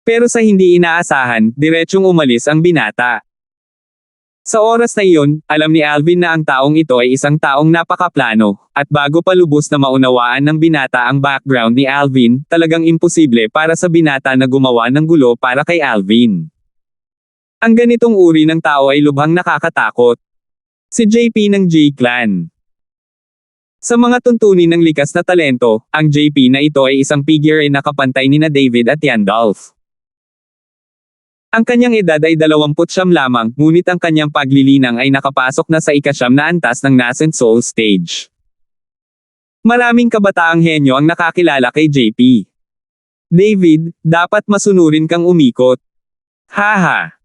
Pero sa hindi inaasahan, diretsyong umalis ang binata. Sa oras na iyon, alam ni Alvin na ang taong ito ay isang taong napakaplano, at bago pa lubos na maunawaan ng binata ang background ni Alvin, talagang imposible para sa binata na gumawa ng gulo para kay Alvin. Ang ganitong uri ng tao ay lubhang nakakatakot. Si JP ng J-Clan. Sa mga tuntunin ng likas na talento, ang JP na ito ay isang figure ay nakapantay nina David at Yandolph. Ang kanyang edad ay 29 lamang, ngunit ang kanyang paglilinang ay nakapasok na sa ika-9 na antas ng Nascent Soul Stage. Maraming kabataang henyo ang nakakilala kay JP. David, dapat masunurin kang umikot. Haha.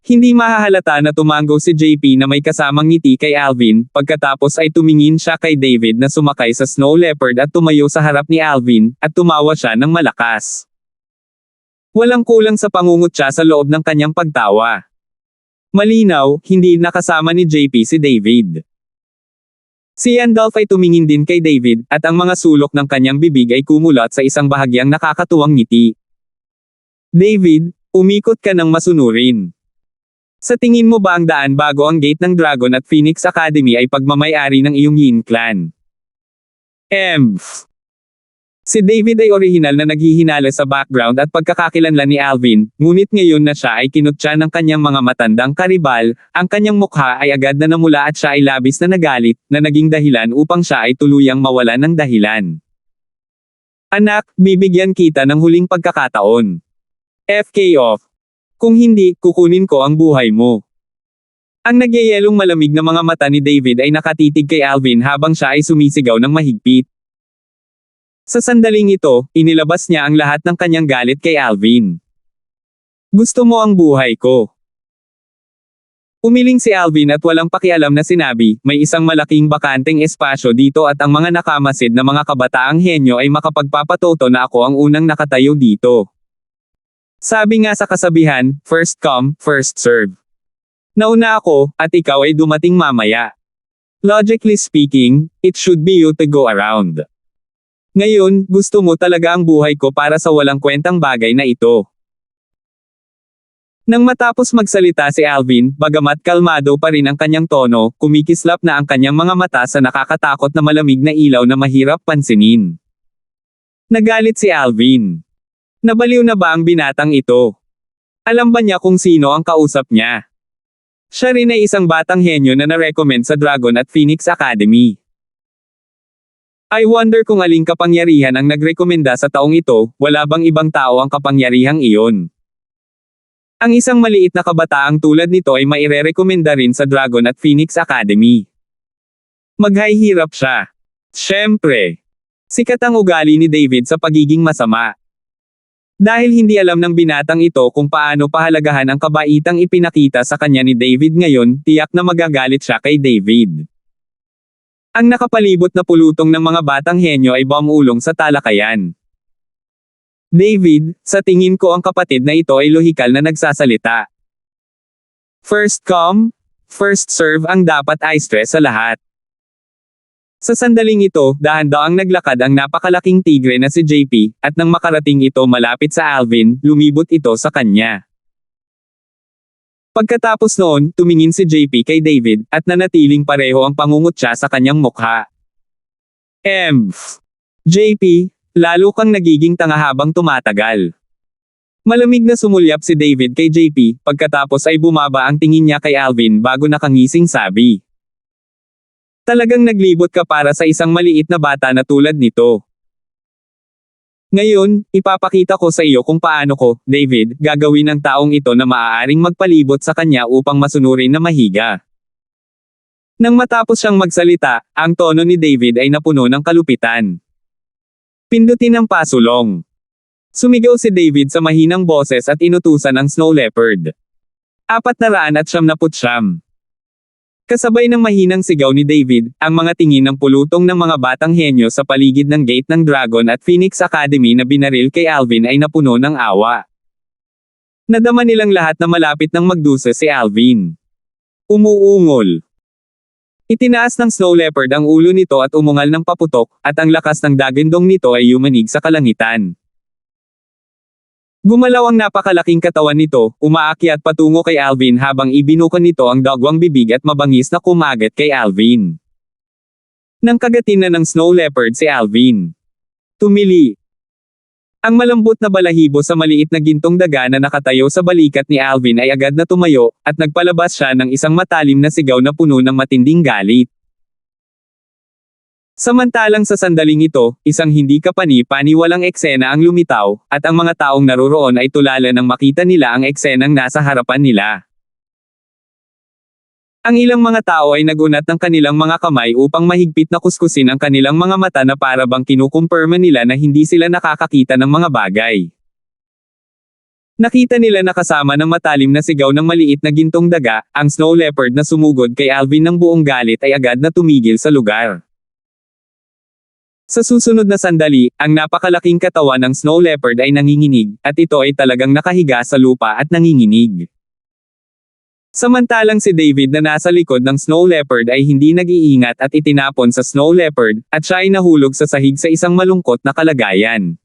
Hindi mahahalata na tumanggo si JP na may kasamang ngiti kay Alvin, pagkatapos ay tumingin siya kay David na sumakay sa snow leopard at tumayo sa harap ni Alvin, at tumawa siya ng malakas. Walang kulang sa pangungutya sa loob ng kanyang pagtawa. Malinaw, hindi nakasama ni JP si David. Si Yandolph ay tumingin din kay David, at ang mga sulok ng kanyang bibig ay kumulat sa isang bahagyang nakakatuwang ngiti. David, umikot ka ng masunurin. Sa tingin mo ba ang daan bago ang gate ng Dragon at Phoenix Academy ay pagmamay-ari ng iyong Yin clan? Si David ay orihinal na naghihinala sa background at pagkakakilanlan ni Alvin, ngunit ngayon na siya ay kinutya ng kanyang mga matandang karibal, ang kanyang mukha ay agad na namula at siya ay labis na nagalit, na naging dahilan upang siya ay tuluyang mawalan ng dahilan. Anak, bibigyan kita ng huling pagkakataon. FK off. Kung hindi, kukunin ko ang buhay mo. Ang nagyayelong malamig na mga mata ni David ay nakatitig kay Alvin habang siya ay sumisigaw ng mahigpit. Sa sandaling ito, inilabas niya ang lahat ng kanyang galit kay Alvin. Gusto mo ang buhay ko? Umiling si Alvin at walang pakialam na sinabi, may isang malaking bakanteng espasyo dito at ang mga nakamasid na mga kabataang henyo ay makapagpapatoto na ako ang unang nakatayo dito. Sabi nga sa kasabihan, first come, first serve. Nauna ako, at ikaw ay dumating mamaya. Logically speaking, it should be you to go around. Ngayon, gusto mo talaga ang buhay ko para sa walang kwentang bagay na ito. Nang matapos magsalita si Alvin, bagamat kalmado pa rin ang kanyang tono, kumikislap na ang kanyang mga mata sa nakakatakot na malamig na ilaw na mahirap pansinin. Nagalit si Alvin. Nabaliw na ba ang binatang ito? Alam ba niya kung sino ang kausap niya? Siya rin ay isang batang henyo na na-recommend sa Dragon at Phoenix Academy. I wonder kung aling kapangyarihan ang nagrekomenda sa taong ito, wala bang ibang tao ang kapangyarihang iyon? Ang isang maliit na kabataang tulad nito ay mairerekomenda rin sa Dragon at Phoenix Academy. Maghihirap siya. Siyempre. Sikat ang ugali ni David sa pagiging masama. Dahil hindi alam ng binatang ito kung paano pahalagahan ang kabaitang ipinakita sa kanya ni David ngayon, tiyak na magagalit siya kay David. Ang nakapalibot na pulutong ng mga batang henyo ay bumulong sa talakayan. David, sa tingin ko ang kapatid na ito ay lohikal na nagsasalita. First come, first serve ang dapat i-stress sa lahat. Sa sandaling ito, dahan-daang naglakad ang napakalaking tigre na si JP, at nang makarating ito malapit sa Alvin, lumibot ito sa kanya. Pagkatapos noon, tumingin si JP kay David, at nanatiling pareho ang pangungutya sa kanyang mukha. JP, lalo kang nagiging tanga habang tumatagal. Malamig na sumulyap si David kay JP, pagkatapos ay bumaba ang tingin niya kay Alvin bago nakangising sabi. Talagang naglibot ka para sa isang maliit na bata na tulad nito. Ngayon, ipapakita ko sa iyo kung paano ko, David, gagawin ng taong ito na maaaring magpalibot sa kanya upang masunurin na mahiga. Nang matapos siyang magsalita, ang tono ni David ay napuno ng kalupitan. Pindutin ang pasulong. Sumigaw si David sa mahinang boses at inutusan ang Snow Leopard. 479. Kasabay ng mahinang sigaw ni David, ang mga tingin ng pulutong ng mga batang henyo sa paligid ng gate ng Dragon at Phoenix Academy na binaril kay Alvin ay napuno ng awa. Nadama nilang lahat na malapit nang magdusa si Alvin. Umuungol. Itinaas ng Snow Leopard ang ulo nito at umungal ng paputok, at ang lakas ng dagindong nito ay yumanig sa kalangitan. Gumalaw ang napakalaking katawan nito, umaakyat patungo kay Alvin habang ibinukan nito ang dagwang bibig at mabangis na kumagat kay Alvin. Nang kagatin na ng Snow Leopard si Alvin. Tumili. Ang malambot na balahibo sa maliit na gintong daga na nakatayo sa balikat ni Alvin ay agad na tumayo, at nagpalabas siya ng isang matalim na sigaw na puno ng matinding galit. Samantalang sa sandaling ito, isang hindi kapani-paniwalang eksena ang lumitaw, at ang mga taong naroroon ay tulala nang makita nila ang eksenang nasa harapan nila. Ang ilang mga tao ay nagunat ng kanilang mga kamay upang mahigpit na kuskusin ang kanilang mga mata na para bang kinukumpirma nila na hindi sila nakakakita ng mga bagay. Nakita nila na kasama ng matalim na sigaw ng maliit na gintong daga, ang Snow Leopard na sumugod kay Alvin ng buong galit ay agad na tumigil sa lugar. Sa susunod na sandali, ang napakalaking katawan ng Snow Leopard ay nanginginig, at ito ay talagang nakahiga sa lupa at nanginginig. Samantalang si David na nasa likod ng Snow Leopard ay hindi nag-iingat at itinapon sa Snow Leopard, at siya ay nahulog sa sahig sa isang malungkot na kalagayan.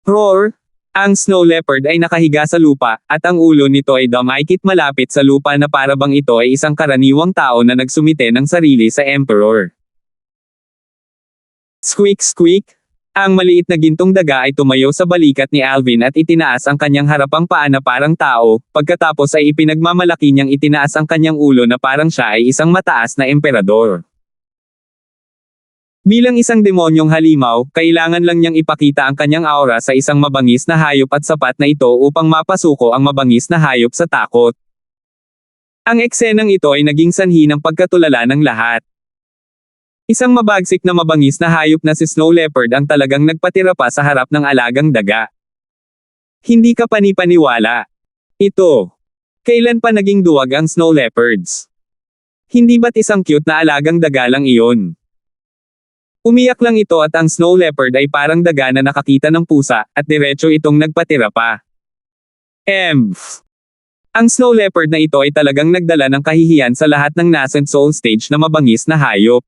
Roar! Ang Snow Leopard ay nakahiga sa lupa, at ang ulo nito ay dumaikit malapit sa lupa na para bang ito ay isang karaniwang tao na nagsumite ng sarili sa Emperor. Squeak squeak! Ang maliit na gintong daga ay tumayo sa balikat ni Alvin at itinaas ang kanyang harapang paa na parang tao, pagkatapos ay ipinagmamalaki niyang itinaas ang kanyang ulo na parang siya ay isang mataas na emperador. Bilang isang demonyong halimaw, kailangan lang niyang ipakita ang kanyang aura sa isang mabangis na hayop at sapat na ito upang mapasuko ang mabangis na hayop sa takot. Ang eksenang ito ay naging sanhi ng pagkatulala ng lahat. Isang mabagsik na mabangis na hayop na si Snow Leopard ang talagang nagpatira pa sa harap ng alagang daga. Hindi ka panipaniwala. Ito. Kailan pa naging duwag ang Snow Leopards? Hindi ba't isang cute na alagang daga lang iyon? Umiyak lang ito at ang Snow Leopard ay parang daga na nakakita ng pusa, at diretso itong nagpatira pa. Ang Snow Leopard na ito ay talagang nagdala ng kahihiyan sa lahat ng nascent soul stage na mabangis na hayop.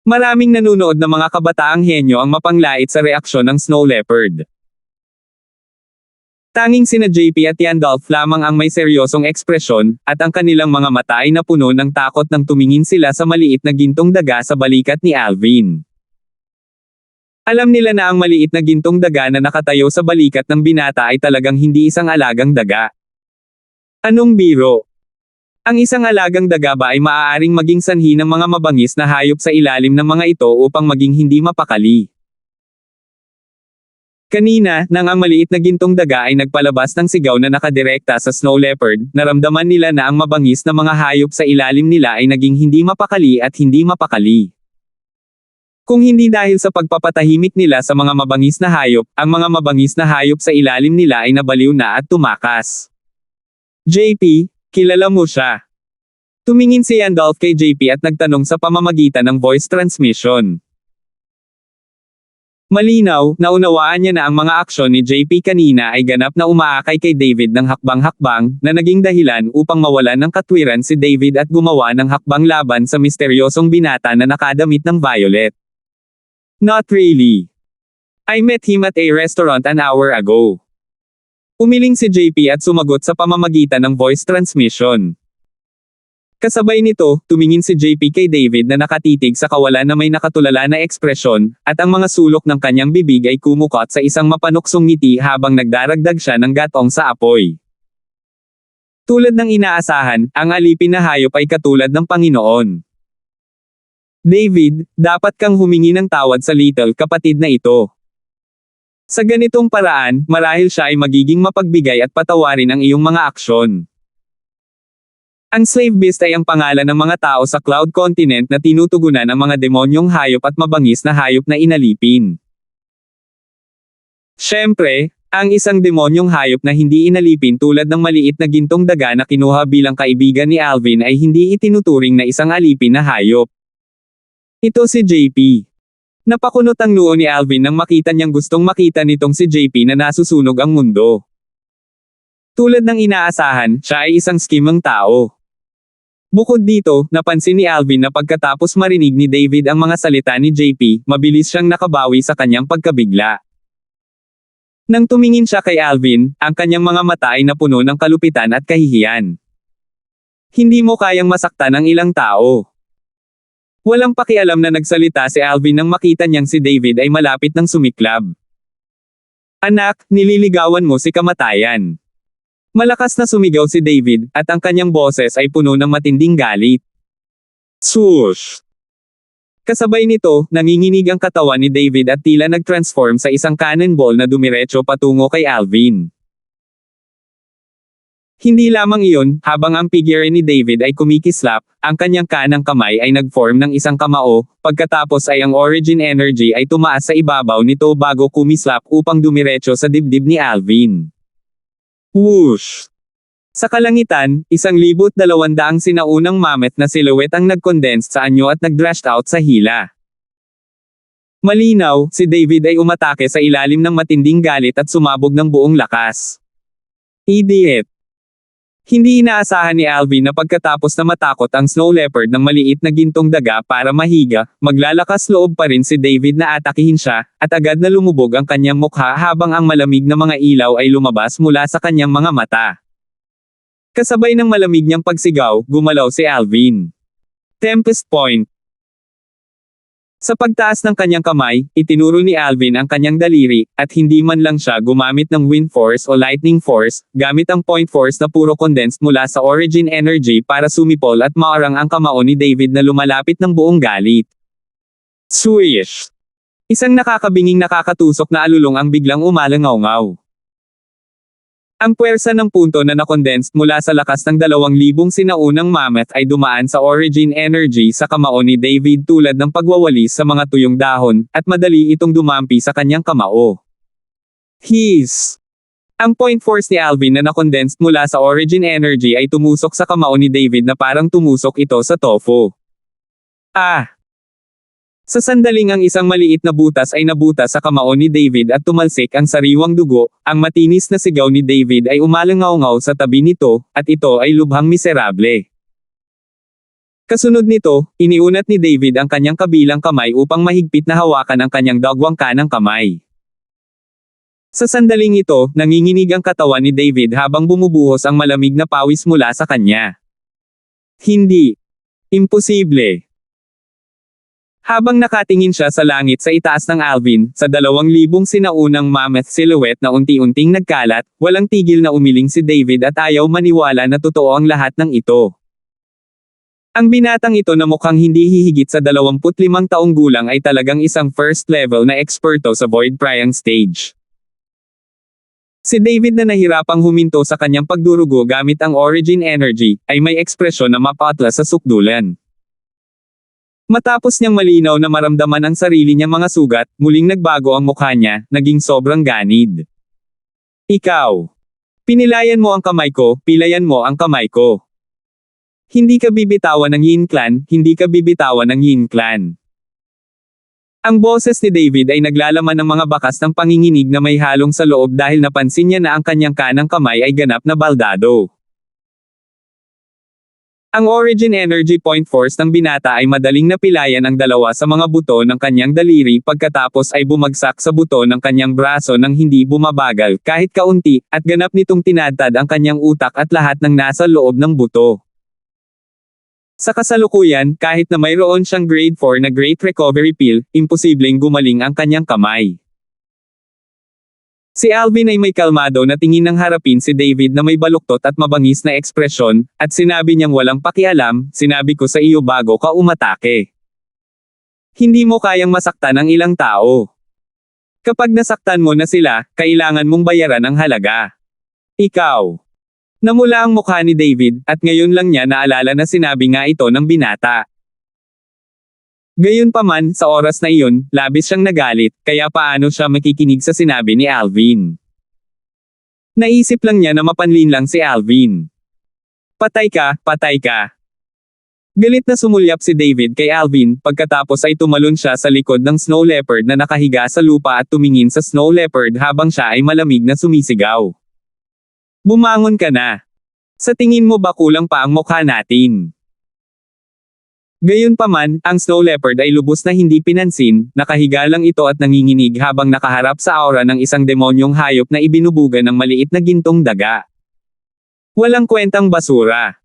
Maraming nanunood na mga kabataang henyo ang mapanglait sa reaksyon ng Snow Leopard. Tanging sina JP at Yandolph lamang ang may seryosong ekspresyon, at ang kanilang mga mata ay napuno ng takot nang tumingin sila sa maliit na gintong daga sa balikat ni Alvin. Alam nila na ang maliit na gintong daga na nakatayo sa balikat ng binata ay talagang hindi isang alagang daga. Anong biro? Ang isang alagang daga ba ay maaaring maging sanhi ng mga mabangis na hayop sa ilalim ng mga ito upang maging hindi mapakali? Kanina, nang ang maliit na gintong daga ay nagpalabas ng sigaw na nakadirekta sa Snow Leopard, naramdaman nila na ang mabangis na mga hayop sa ilalim nila ay naging hindi mapakali at hindi mapakali. Kung hindi dahil sa pagpapatahimik nila sa mga mabangis na hayop, ang mga mabangis na hayop sa ilalim nila ay nabaliw na at tumakas. JP, kilala mo siya. Tumingin si Yandolph kay JP at nagtanong sa pamamagitan ng voice transmission. Malinaw, naunawaan niya na ang mga aksyon ni JP kanina ay ganap na umaakay kay David ng hakbang-hakbang, na naging dahilan upang mawalan ng katwiran si David at gumawa ng hakbang laban sa misteryosong binata na nakadamit ng violet. Not really. I met him at a restaurant an hour ago. Umiling si JP at sumagot sa pamamagitan ng voice transmission. Kasabay nito, tumingin si JP kay David na nakatitig sa kawalan na may nakatulala na ekspresyon, at ang mga sulok ng kanyang bibig ay kumukot sa isang mapanuksong ngiti habang nagdaragdag siya ng gatong sa apoy. Tulad ng inaasahan, ang alipin na hayop ay katulad ng Panginoon. David, dapat kang humingi ng tawad sa little kapatid na ito. Sa ganitong paraan, marahil siya ay magiging mapagbigay at patawarin ang iyong mga aksyon. Ang slave beast ay ang pangalan ng mga tao sa Cloud Continent na tinutugunan ang mga demonyong hayop at mabangis na hayop na inalipin. Siyempre, ang isang demonyong hayop na hindi inalipin tulad ng maliit na gintong daga na kinuha bilang kaibigan ni Alvin ay hindi itinuturing na isang alipin na hayop. Ito si JP. Napakunot ang noo ni Alvin nang makita niyang gustong makita nitong si JP na nasusunog ang mundo. Tulad ng inaasahan, siya ay isang skimang tao. Bukod dito, napansin ni Alvin na pagkatapos marinig ni David ang mga salita ni JP, mabilis siyang nakabawi sa kanyang pagkabigla. Nang tumingin siya kay Alvin, ang kanyang mga mata ay napuno ng kalupitan at kahihiyan. Hindi mo kayang masaktan ang ilang tao. Walang pakialam na nagsalita si Alvin nang makita niyang si David ay malapit ng sumiklab. Anak, nililigawan mo si kamatayan. Malakas na sumigaw si David, at ang kanyang boses ay puno ng matinding galit. Swoosh! Kasabay nito, nanginginig ang katawan ni David at tila nag-transform sa isang cannonball na dumiretso patungo kay Alvin. Hindi lamang iyon, habang ang figure ni David ay kumikislap, ang kanyang kanang kamay ay nag-form ng isang kamao, pagkatapos ay ang origin energy ay tumaas sa ibabaw nito bago kumislap upang dumiretso sa dibdib ni Alvin. Whoosh! Sa kalangitan, 1,200 sinaunang mammoth na silhouette ang nag-condensed sa anyo at nag-drashed out sa hila. Malinaw, si David ay umatake sa ilalim ng matinding galit at sumabog ng buong lakas. Idiot! Hindi inaasahan ni Alvin na pagkatapos na matakot ang snow leopard ng maliit na gintong daga para mahiga, maglalakas loob pa rin si David na atakihin siya, at agad na lumubog ang kanyang mukha habang ang malamig na mga ilaw ay lumabas mula sa kanyang mga mata. Kasabay ng malamig niyang pagsigaw, gumalaw si Alvin. Tempest Point. Sa pagtaas ng kanyang kamay, itinuro ni Alvin ang kanyang daliri, at hindi man lang siya gumamit ng wind force o lightning force, gamit ang point force na puro condensed mula sa origin energy para sumipol at maarang ang kamao ni David na lumalapit ng buong galit. Swish! Isang nakakabinging nakakatusok na alulong ang biglang umalangaw-ngaw. Ang puwersa ng punto na nakondensed mula sa lakas ng 2,000 sinaunang mammoth ay dumaan sa origin energy sa kamao ni David tulad ng pagwawalis sa mga tuyong dahon, at madali itong dumampi sa kanyang kamao. Hiss! Ang point force ni Alvin na nakondensed mula sa origin energy ay tumusok sa kamao ni David na parang tumusok ito sa tofu. Ah! Sa sandaling ang isang maliit na butas ay nabutas sa kamao ni David at tumalsik ang sariwang dugo, ang matinis na sigaw ni David ay umalangaw-ngaw sa tabi nito, at ito ay lubhang miserable. Kasunod nito, iniunat ni David ang kanyang kabilang kamay upang mahigpit na hawakan ang kanyang dagwang kanang kamay. Sa sandaling ito, nanginginig ang katawan ni David habang bumubuhos ang malamig na pawis mula sa kanya. Hindi. Imposible. Habang nakatingin siya sa langit sa itaas ng Alvin, sa 2,000 sinaunang mammoth silhouette na unti-unting nagkalat, walang tigil na umiling si David at ayaw maniwala na totoo ang lahat ng ito. Ang binatang ito na mukhang hindi hihigit sa 25 taong gulang ay talagang isang first level na eksperto sa Void Prying stage. Si David na nahirapang huminto sa kanyang pagdurugo gamit ang origin energy, ay may ekspresyon na mapatla sa sukdulan. Matapos niyang malinaw na maramdaman ang sarili niyang mga sugat, muling nagbago ang mukha niya, naging sobrang ganid. Ikaw. Pinilayan mo ang kamay ko, pilayan mo ang kamay ko. Hindi ka bibitawan ng Yin Clan, hindi ka bibitawan ng Yin Clan. Ang boses ni David ay naglalaman ng mga bakas ng panginginig na may halong sa loob dahil napansin niya na ang kanyang kanang kamay ay ganap na baldado. Ang origin energy point force ng binata ay madaling napilayan ang dalawa sa mga buto ng kanyang daliri pagkatapos ay bumagsak sa buto ng kanyang braso nang hindi bumabagal kahit kaunti, at ganap nitong tinadtad ang kanyang utak at lahat ng nasa loob ng buto. Sa kasalukuyan, kahit na mayroon siyang grade 4 na Great Recovery Pill, imposibleng gumaling ang kanyang kamay. Si Alvin ay may kalmado na tingin nang harapin si David na may baluktot at mabangis na ekspresyon, at sinabi niyang walang pakialam, sinabi ko sa iyo bago ka umatake. Hindi mo kayang masaktan ang ilang tao. Kapag nasaktan mo na sila, kailangan mong bayaran ang halaga. Ikaw. Namula ang mukha ni David, at ngayon lang niya naalala na sinabi nga ito ng binata. Gayunpaman, sa oras na iyon, labis siyang nagalit, kaya paano siya makikinig sa sinabi ni Alvin? Naisip lang niya na mapanlin lang si Alvin. Patay ka, patay ka. Galit na sumulyap si David kay Alvin, pagkatapos ay tumalon siya sa likod ng snow leopard na nakahiga sa lupa at tumingin sa snow leopard habang siya ay malamig na sumisigaw. Bumangon ka na. Sa tingin mo ba kulang pa ang mukha natin? Gayunpaman, ang snow leopard ay lubos na hindi pinansin, nakahiga lang ito at nanginginig habang nakaharap sa aura ng isang demonyong hayop na ibinubuga ng maliit na gintong daga. Walang kwentang basura.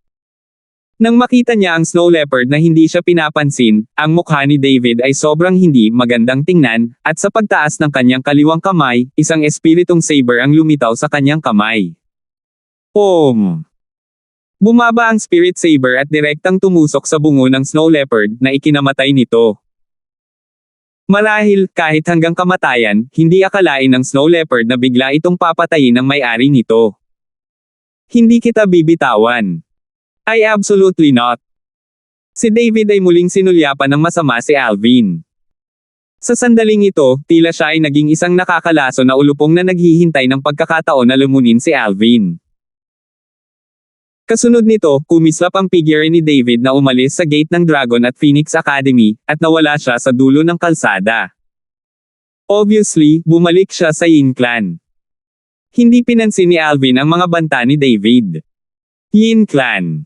Nang makita niya ang snow leopard na hindi siya pinapansin, ang mukha ni David ay sobrang hindi magandang tingnan, at sa pagtaas ng kanyang kaliwang kamay, isang espiritong saber ang lumitaw sa kanyang kamay. Bumaba ang spirit saber at direktang tumusok sa bungo ng snow leopard na ikinamatay nito. Marahil, kahit hanggang kamatayan, hindi akalain ng snow leopard na bigla itong papatayin ng may-ari nito. Hindi kita bibitawan. I absolutely not. Si David ay muling sinulyapan ng masama si Alvin. Sa sandaling ito, tila siya ay naging isang nakakalaso na ulupong na naghihintay ng pagkakataon na lumunin si Alvin. Kasunod nito, kumislap ang figure ni David na umalis sa gate ng Dragon at Phoenix Academy, at nawala siya sa dulo ng kalsada. Obviously, bumalik siya sa Yin Clan. Hindi pinansin ni Alvin ang mga banta ni David. Yin Clan.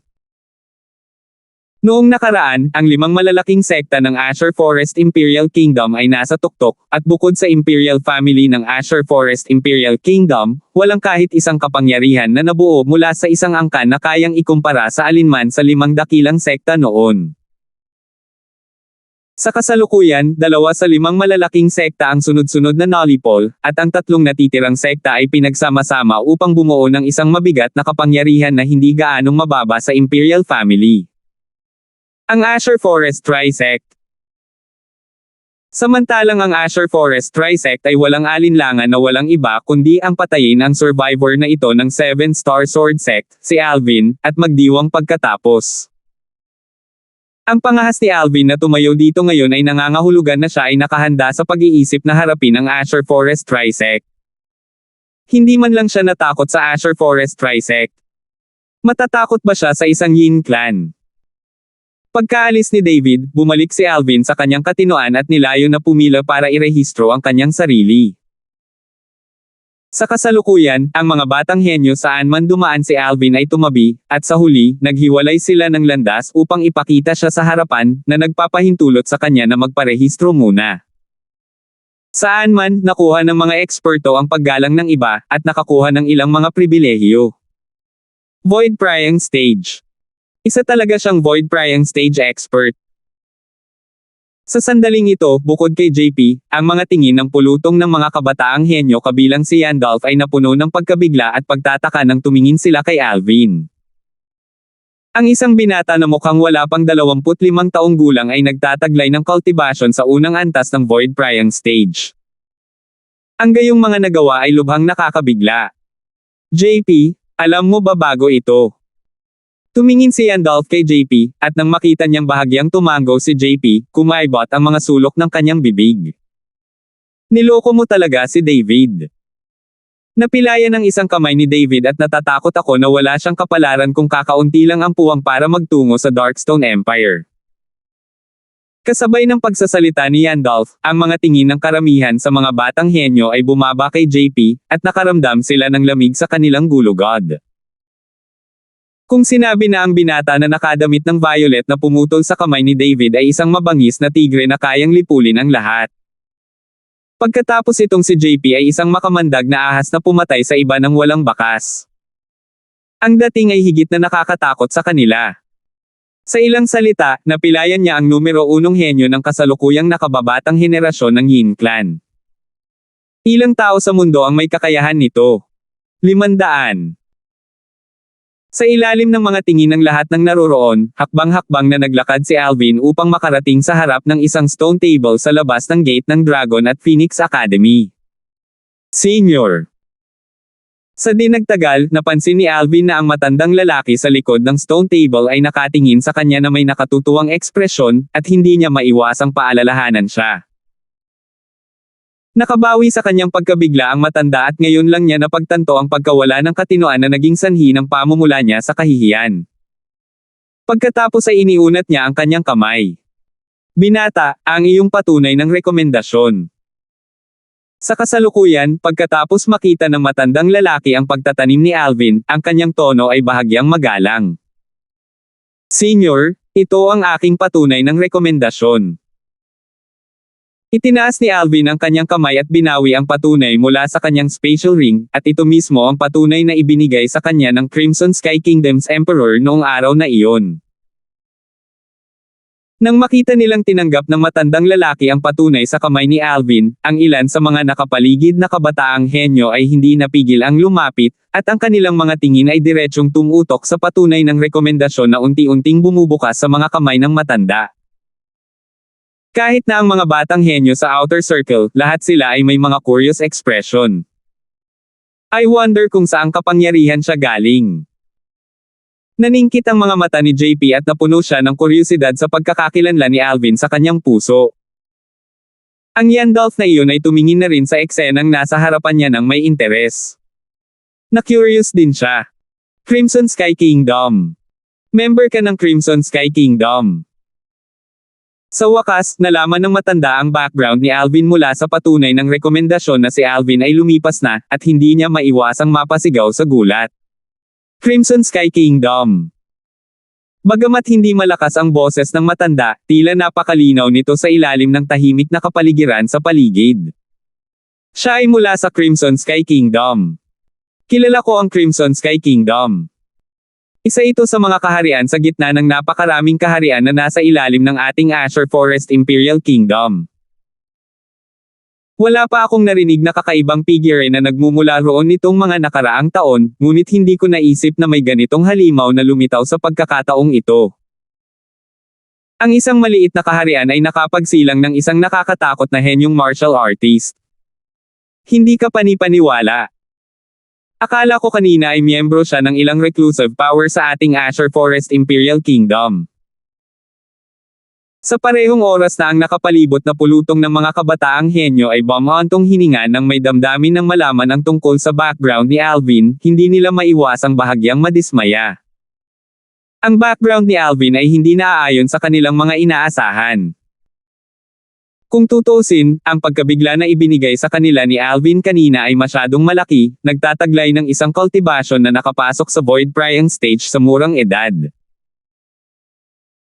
Noong nakaraan, ang 5 malalaking sekta ng Azure Forest Imperial Kingdom ay nasa tuktok, at bukod sa Imperial Family ng Azure Forest Imperial Kingdom, walang kahit isang kapangyarihan na nabuo mula sa isang angkan na kayang ikumpara sa alinman sa 5 dakilang sekta noon. Sa kasalukuyan, 2 sa 5 malalaking sekta ang sunod-sunod na Nullipol, at ang 3 natitirang sekta ay pinagsama-sama upang bumuo ng isang mabigat na kapangyarihan na hindi gaanong mababa sa Imperial Family. Ang Azure Forest Trisect. Samantalang ang Azure Forest Trisect ay walang alinlangan na walang iba kundi ang patayin ang survivor na ito ng 7-star sword sect, si Alvin, at magdiwang pagkatapos. Ang pangahas ni Alvin na tumayo dito ngayon ay nangangahulugan na siya ay nakahanda sa pag-iisip na harapin ang Azure Forest Trisect. Hindi man lang siya natakot sa Azure Forest Trisect. Matatakot ba siya sa isang Yin Clan? Pagkaalis ni David, bumalik si Alvin sa kanyang katinoan at nilayo na pumila para irehistro ang kanyang sarili. Sa kasalukuyan, ang mga batang henyo saan man dumaan si Alvin ay tumabi, at sa huli, naghiwalay sila ng landas upang ipakita siya sa harapan, na nagpapahintulot sa kanya na magparehistro muna. Saan man, nakuha ng mga eksperto ang paggalang ng iba, at nakakuha ng ilang mga pribilehiyo. Void Prying Stage. Isa talaga siyang Void Prying Stage expert. Sa sandaling ito, bukod kay JP, ang mga tingin ng pulutong ng mga kabataang henyo kabilang si Yandalf ay napuno ng pagkabigla at pagtataka nang tumingin sila kay Alvin. Ang isang binata na mukhang wala pang 25 taong gulang ay nagtataglay ng cultivation sa unang antas ng Void Prying Stage. Ang gayong mga nagawa ay lubhang nakakabigla. JP, alam mo ba bago ito? Tumingin si Yandalf kay JP, at nang makita niyang bahagyang tumango si JP, kumaibot ang mga sulok ng kanyang bibig. Niloko mo talaga si David. Napilayan ng isang kamay ni David at natatakot ako na wala siyang kapalaran kung kakaunti lang ang puwang para magtungo sa Darkstone Empire. Kasabay ng pagsasalita ni Yandalf, ang mga tingin ng karamihan sa mga batang henyo ay bumaba kay JP, at nakaramdam sila ng lamig sa kanilang gulugod. Kung sinabi na ang binata na nakadamit ng violet na pumutol sa kamay ni David ay isang mabangis na tigre na kayang lipulin ang lahat. Pagkatapos itong si JP ay isang makamandag na ahas na pumatay sa iba ng walang bakas. Ang dating ay higit na nakakatakot sa kanila. Sa ilang salita, napilayan niya ang numero 1 henyo ng kasalukuyang nakababatang henerasyon ng Yin Clan. Ilang tao sa mundo ang may kakayahan nito? 500. Sa ilalim ng mga tingin ng lahat ng naroroon, hakbang-hakbang na naglakad si Alvin upang makarating sa harap ng isang stone table sa labas ng gate ng Dragon at Phoenix Academy. Senior. Sa di nagtagal, napansin ni Alvin na ang matandang lalaki sa likod ng stone table ay nakatingin sa kanya na may nakatutuwang ekspresyon, at hindi niya maiwasang paalalahanan siya. Nakabawi sa kanyang pagkabigla ang matanda at ngayon lang niya napagtanto ang pagkawala ng katinoan na naging sanhi ng pamumula niya sa kahihiyan. Pagkatapos ay iniunat niya ang kanyang kamay. Binata, ang iyong patunay ng rekomendasyon. Sa kasalukuyan, pagkatapos makita ng matandang lalaki ang pagtatanim ni Alvin, ang kanyang tono ay bahagyang magalang. Senior, ito ang aking patunay ng rekomendasyon. Itinaas ni Alvin ang kanyang kamay at binawi ang patunay mula sa kanyang spatial ring, at ito mismo ang patunay na ibinigay sa kanya ng Crimson Sky Kingdom's Emperor noong araw na iyon. Nang makita nilang tinanggap ng matandang lalaki ang patunay sa kamay ni Alvin, ang ilan sa mga nakapaligid na kabataang henyo ay hindi napigil ang lumapit, at ang kanilang mga tingin ay diretsyong tumutok sa patunay ng rekomendasyon na unti-unting bumubukas sa mga kamay ng matanda. Kahit na ang mga batang henyo sa outer circle, lahat sila ay may mga curious expression. I wonder kung saang kapangyarihan siya galing. Naningkit ang mga mata ni JP at napuno siya ng kuryosidad sa pagkakakilanlan ni Alvin sa kanyang puso. Ang Yandalf na iyon ay tumingin na rin sa eksenang nasa harapan niya ng may interes. Na-curious din siya. Crimson Sky Kingdom. Member ka ng Crimson Sky Kingdom. Sa wakas, nalaman ng matanda ang background ni Alvin mula sa patunay ng rekomendasyon na si Alvin ay lumipas na, at hindi niya maiwasang mapasigaw sa gulat. Crimson Sky Kingdom. Bagamat hindi malakas ang boses ng matanda, tila napakalinaw nito sa ilalim ng tahimik na kapaligiran sa paligid. Siya ay mula sa Crimson Sky Kingdom. Kilala ko ang Crimson Sky Kingdom. Isa ito sa mga kaharian sa gitna ng napakaraming kaharian na nasa ilalim ng ating Azure Forest Imperial Kingdom. Wala pa akong narinig na kakaibang figure na nagmumula roon nitong mga nakaraang taon, ngunit hindi ko naisip na may ganitong halimaw na lumitaw sa pagkakataong ito. Ang isang maliit na kaharian ay nakapagsilang ng isang nakakatakot na henyong martial artist. Hindi ka panipaniwala. Akala ko kanina ay miyembro siya ng ilang reclusive power sa ating Azure Forest Imperial Kingdom. Sa parehong oras na ang nakapalibot na pulutong ng mga kabataang henyo ay bumantong hininga nang may damdamin ng malaman ang tungkol sa background ni Alvin, hindi nila maiwasang bahagyang madismaya. Ang background ni Alvin ay hindi naaayon sa kanilang mga inaasahan. Kung tutusin, ang pagkabigla na ibinigay sa kanila ni Alvin kanina ay masyadong malaki, nagtataglay ng isang cultivation na nakapasok sa Void Prying stage sa murang edad.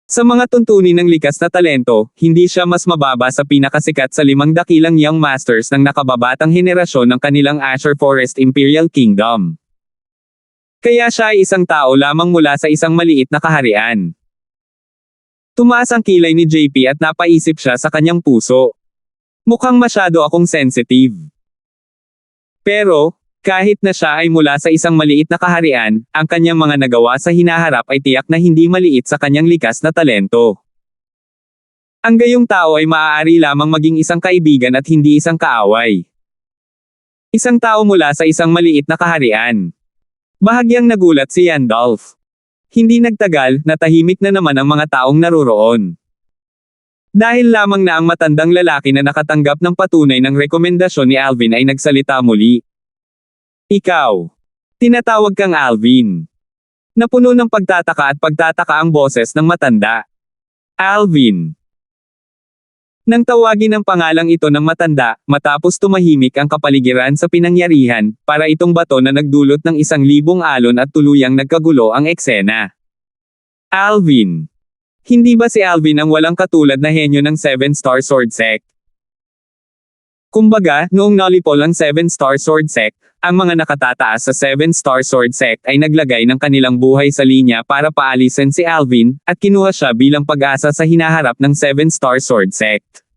Sa mga tuntunin ng likas na talento, hindi siya mas mababa sa pinakasikat sa 5 dakilang Young Masters ng nakababatang henerasyon ng kanilang Azure Forest Imperial Kingdom. Kaya siya ay isang tao lamang mula sa isang maliit na kaharian. Tumaas ang kilay ni JP at napaisip siya sa kanyang puso. Mukhang masyado akong sensitive. Pero, kahit na siya ay mula sa isang maliit na kaharian, ang kanyang mga nagawa sa hinaharap ay tiyak na hindi maliit sa kanyang likas na talento. Ang gayong tao ay maaari lamang maging isang kaibigan at hindi isang kaaway. Isang tao mula sa isang maliit na kaharian. Bahagyang nagulat si Yandalf. Hindi nagtagal, natahimik na naman ang mga taong naroroon. Dahil lamang na ang matandang lalaki na nakatanggap ng patunay ng rekomendasyon ni Alvin ay nagsalita muli. Ikaw. Tinatawag kang Alvin. Napuno ng pagtataka at pagtataka ang boses ng matanda. Alvin. Nang tawagin ang pangalang ito ng matanda, matapos tumahimik ang kapaligiran sa pinangyarihan, para itong bato na nagdulot ng 1,000 alon at tuluyang nagkagulo ang eksena. Alvin. Hindi ba si Alvin ang walang katulad na henyo ng 7-star sword sect? Kumbaga, noong nalipol ang 7-Star Sword Sect, ang mga nakatataas sa 7-Star Sword Sect ay naglagay ng kanilang buhay sa linya para paalisin si Alvin, at kinuha siya bilang pag-asa sa hinaharap ng 7-Star Sword Sect.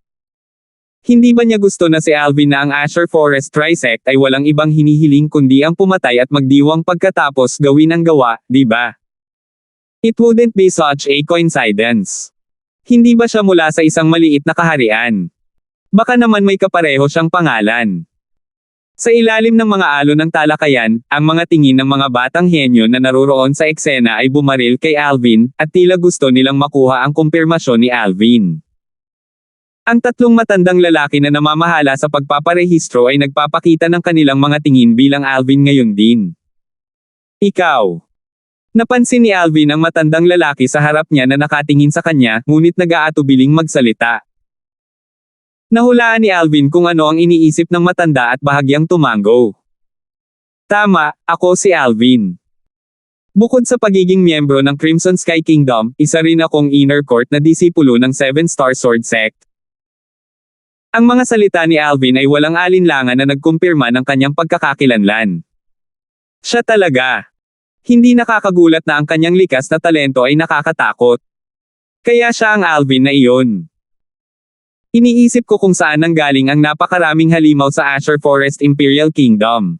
Hindi ba niya gusto na si Alvin na ang Azure Forest Trisect ay walang ibang hinihiling kundi ang pumatay at magdiwang pagkatapos gawin ang gawa, di ba? It wouldn't be such a coincidence. Hindi ba siya mula sa isang maliit na kaharian? Baka naman may kapareho siyang pangalan. Sa ilalim ng mga alon ng talakayan, ang mga tingin ng mga batang henyo na naroroon sa eksena ay bumaril kay Alvin, at tila gusto nilang makuha ang kumpirmasyon ni Alvin. Ang tatlong matandang lalaki na namamahala sa pagpaparehistro ay nagpapakita ng kanilang mga tingin bilang Alvin ngayon din. Ikaw. Napansin ni Alvin ang matandang lalaki sa harap niya na nakatingin sa kanya, ngunit nag-aatubiling magsalita. Nahulaan ni Alvin kung ano ang iniisip ng matanda at bahagyang tumango. Tama, ako si Alvin. Bukod sa pagiging miyembro ng Crimson Sky Kingdom, isa rin akong inner court na disipulo ng 7-Star Sword Sect. Ang mga salita ni Alvin ay walang alinlangan na nagkumpirma ng kanyang pagkakakilanlan. Siya talaga. Hindi nakakagulat na ang kanyang likas na talento ay nakakatakot. Kaya siya ang Alvin na iyon. Iniisip ko kung saan nanggaling ang napakaraming halimaw sa Azure Forest Imperial Kingdom.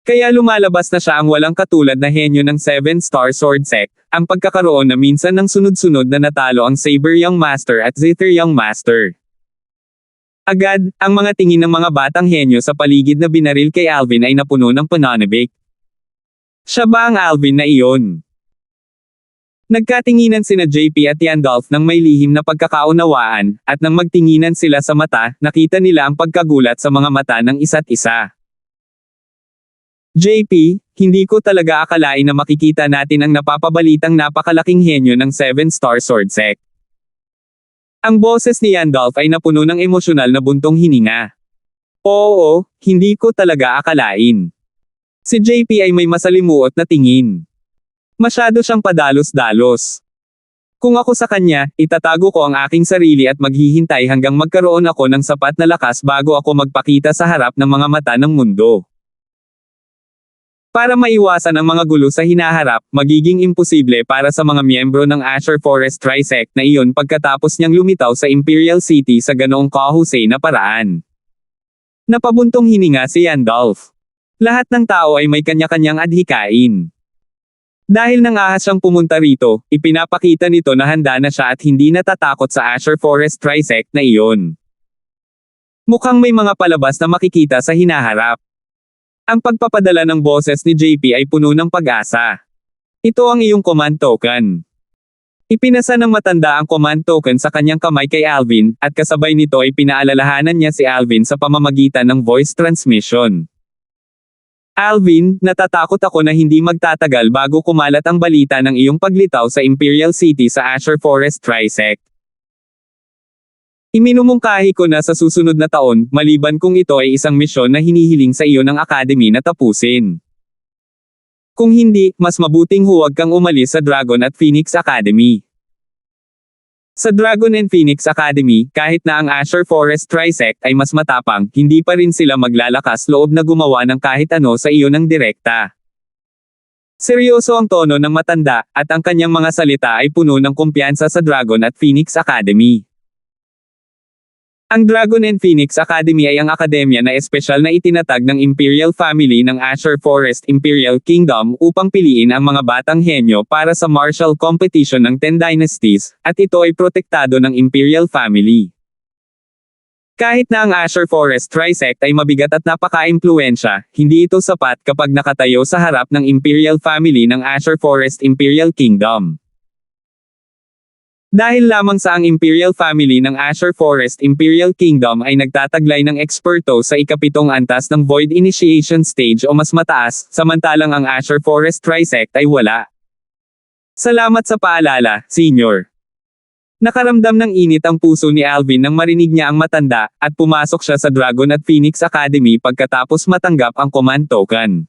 Kaya lumalabas na siya ang walang katulad na henyo ng 7-Star Sword Sect, ang pagkakaroon na minsan ng sunod-sunod na natalo ang Saber Young Master at Zither Young Master. Agad, ang mga tingin ng mga batang henyo sa paligid na binaril kay Alvin ay napuno ng pananabik. Siya ba ang Alvin na iyon? Nagkatinginan sina JP at Yandolph ng may lihim na pagkakaunawaan, at nang magtinginan sila sa mata, nakita nila ang pagkagulat sa mga mata ng isa't isa. JP, hindi ko talaga akalain na makikita natin ang napapabalitang napakalaking henyo ng 7-Star Sword Sect. Ang boses ni Yandolph ay napuno ng emosyonal na buntong hininga. Oo, hindi ko talaga akalain. Si JP ay may masalimuot na tingin. Masyado siyang padalos-dalos. Kung ako sa kanya, itatago ko ang aking sarili at maghihintay hanggang magkaroon ako ng sapat na lakas bago ako magpakita sa harap ng mga mata ng mundo. Para maiwasan ang mga gulo sa hinaharap, magiging imposible para sa mga miyembro ng Azure Forest Trisect na iyon pagkatapos niyang lumitaw sa Imperial City sa ganoong kahusay na paraan. Napabuntong hininga si Yandolph. Lahat ng tao ay may kanya-kanyang adhikain. Dahil nang ahas siyang pumunta rito, ipinapakita nito na handa na siya at hindi natatakot sa Azure Forest Trisect na iyon. Mukhang may mga palabas na makikita sa hinaharap. Ang pagpapadala ng boses ni JP ay puno ng pag-asa. Ito ang iyong command token. Ipinasa ng matanda ang command token sa kanyang kamay kay Alvin, at kasabay nito ay pinaalalahanan niya si Alvin sa pamamagitan ng voice transmission. Alvin, natatakot ako na hindi magtatagal bago kumalat ang balita ng iyong paglitaw sa Imperial City sa Azure Forest Trisect. Iminumungkahi ko na sa susunod na taon, maliban kung ito ay isang misyon na hinihiling sa iyo ng Academy na tapusin. Kung hindi, mas mabuting huwag kang umalis sa Dragon at Phoenix Academy. Sa Dragon and Phoenix Academy, kahit na ang Azure Forest Trisect ay mas matapang, hindi pa rin sila maglalakas loob na gumawa ng kahit ano sa iyo ng direkta. Seryoso ang tono ng matanda, at ang kanyang mga salita ay puno ng kumpiyansa sa Dragon at Phoenix Academy. Ang Dragon and Phoenix Academy ay ang akademya na espesyal na itinatag ng Imperial Family ng Azure Forest Imperial Kingdom upang piliin ang mga batang henyo para sa martial competition ng 10 Dynasties, at ito ay protektado ng Imperial Family. Kahit na ang Azure Forest Trisect ay mabigat at napaka-impluwensya, hindi ito sapat kapag nakatayo sa harap ng Imperial Family ng Azure Forest Imperial Kingdom. Dahil lamang sa ang Imperial Family ng Azure Forest Imperial Kingdom ay nagtataglay ng eksperto sa ikapitong antas ng Void Initiation Stage o mas mataas, samantalang ang Azure Forest Trisect ay wala. Salamat sa paalala, Senior. Nakaramdam ng init ang puso ni Alvin nang marinig niya ang matanda, at pumasok siya sa Dragon at Phoenix Academy pagkatapos matanggap ang command token.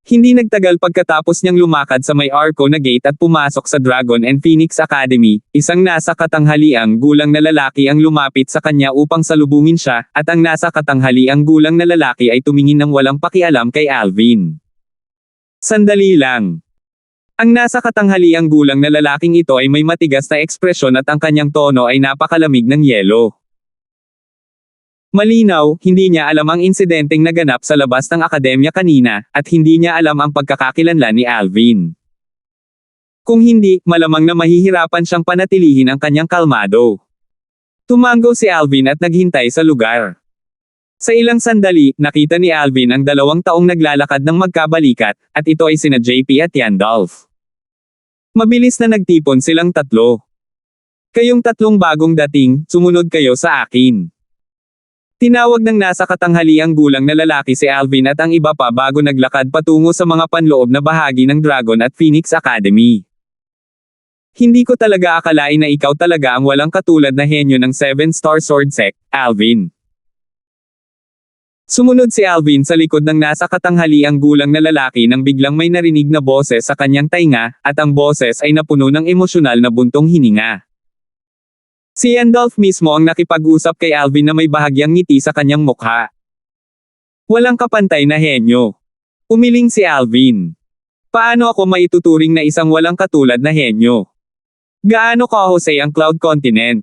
Hindi nagtagal pagkatapos niyang lumakad sa may arko na gate at pumasok sa Dragon and Phoenix Academy, isang nasa katanghaliang gulang na lalaki ang lumapit sa kanya upang salubungin siya, at ang nasa katanghaliang gulang na lalaki ay tumingin ng walang pakialam kay Alvin. Sandali lang. Ang nasa katanghaliang gulang na lalaking ito ay may matigas na ekspresyon at ang kanyang tono ay napakalamig ng yelo. Malinaw, hindi niya alam ang insidenteng naganap sa labas ng akademya kanina, at hindi niya alam ang pagkakakilanlan ni Alvin. Kung hindi, malamang na mahihirapan siyang panatilihin ang kanyang kalmado. Tumango si Alvin at naghintay sa lugar. Sa ilang sandali, nakita ni Alvin ang 2 taong naglalakad ng magkabalikat, at ito ay sina JP at Yandolph. Mabilis na nagtipon silang tatlo. Kayong 3 bagong dating, sumunod kayo sa akin. Tinawag ng nasa katanghaliang gulang na lalaki si Alvin at ang iba pa bago naglakad patungo sa mga panloob na bahagi ng Dragon at Phoenix Academy. Hindi ko talaga akalain na ikaw talaga ang walang katulad na henyo ng 7-star sword sect, Alvin. Sumunod si Alvin sa likod ng nasa katanghaliang gulang na lalaki nang biglang may narinig na boses sa kanyang tainga, at ang boses ay napuno ng emosyonal na buntong hininga. Si Yandolph mismo ang nakipag-usap kay Alvin na may bahagyang ngiti sa kanyang mukha. Walang kapantay na henyo. Umiling si Alvin. Paano ako maituturing na isang walang katulad na henyo? Gaano kahusay ang Cloud Continent?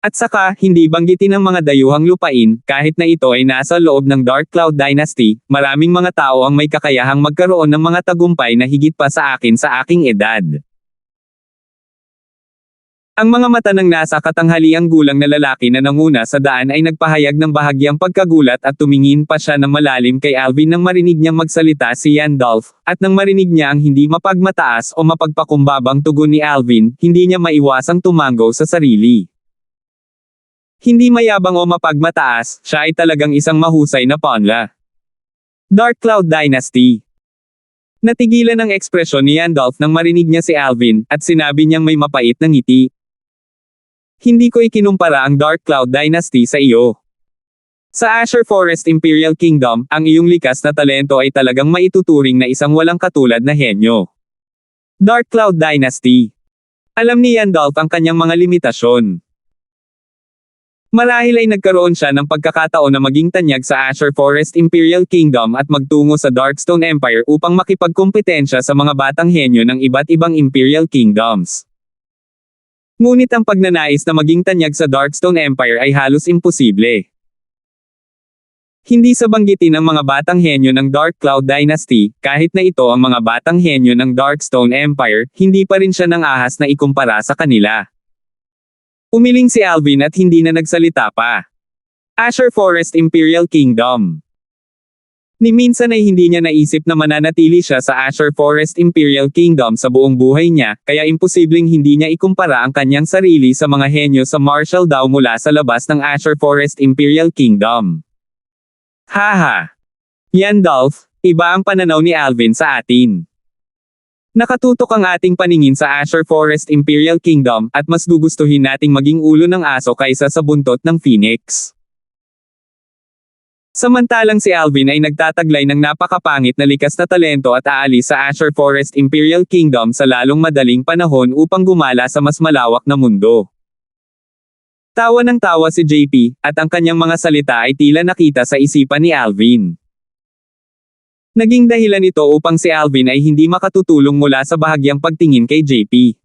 At saka, hindi banggitin ng mga dayuhang lupain, kahit na ito ay nasa loob ng Dark Cloud Dynasty, maraming mga tao ang may kakayahang magkaroon ng mga tagumpay na higit pa sa akin sa aking edad. Ang mga mata ng nasa katanghaliang gulang na lalaki na nanguna sa daan ay nagpahayag ng bahagyang pagkagulat at tumingin pa siya ng malalim kay Alvin nang marinig niyang magsalita si Yandolph, at nang marinig niya ang hindi mapagmataas o mapagpakumbabang tugon ni Alvin, hindi niya maiwasang tumango sa sarili. Hindi mayabang o mapagmataas, siya ay talagang isang mahusay na pawnla. Dark Cloud Dynasty. Natigilan ang ekspresyon ni Yandolph nang marinig niya si Alvin, at sinabi niyang may mapait na ngiti. Hindi ko ikinumpara ang Dark Cloud Dynasty sa iyo. Sa Azure Forest Imperial Kingdom, ang iyong likas na talento ay talagang maituturing na isang walang katulad na henyo. Dark Cloud Dynasty. Alam ni Yandolph ang kanyang mga limitasyon. Marahil ay nagkaroon siya ng pagkakataon na maging tanyag sa Azure Forest Imperial Kingdom at magtungo sa Darkstone Empire upang makipagkompetensya sa mga batang henyo ng iba't ibang Imperial Kingdoms. Ngunit ang pagnanais na maging tanyag sa Darkstone Empire ay halos imposible. Hindi sa banggitin ang mga batang henyo ng Dark Cloud Dynasty, kahit na ito ang mga batang henyo ng Darkstone Empire, hindi pa rin siya nang ahas na ikumpara sa kanila. Umiling si Alvin at hindi na nagsalita pa. Azure Forest Imperial Kingdom. Ni minsan ay hindi niya naisip na mananatili siya sa Azure Forest Imperial Kingdom sa buong buhay niya, kaya imposibleng hindi niya ikumpara ang kanyang sarili sa mga henyo sa Martial Daw mula sa labas ng Azure Forest Imperial Kingdom. Haha! Yandolph, iba ang pananaw ni Alvin sa atin. Nakatutok ang ating paningin sa Azure Forest Imperial Kingdom, at mas gugustuhin nating maging ulo ng aso kaysa sa buntot ng Phoenix. Samantalang si Alvin ay nagtataglay ng napakapangit na likas na talento at aalis sa Azure Forest Imperial Kingdom sa lalong madaling panahon upang gumala sa mas malawak na mundo. Tawa ng tawa si JP, at ang kanyang mga salita ay tila nakita sa isipan ni Alvin. Naging dahilan ito upang si Alvin ay hindi makatutulong mula sa bahagyang pagtingin kay JP.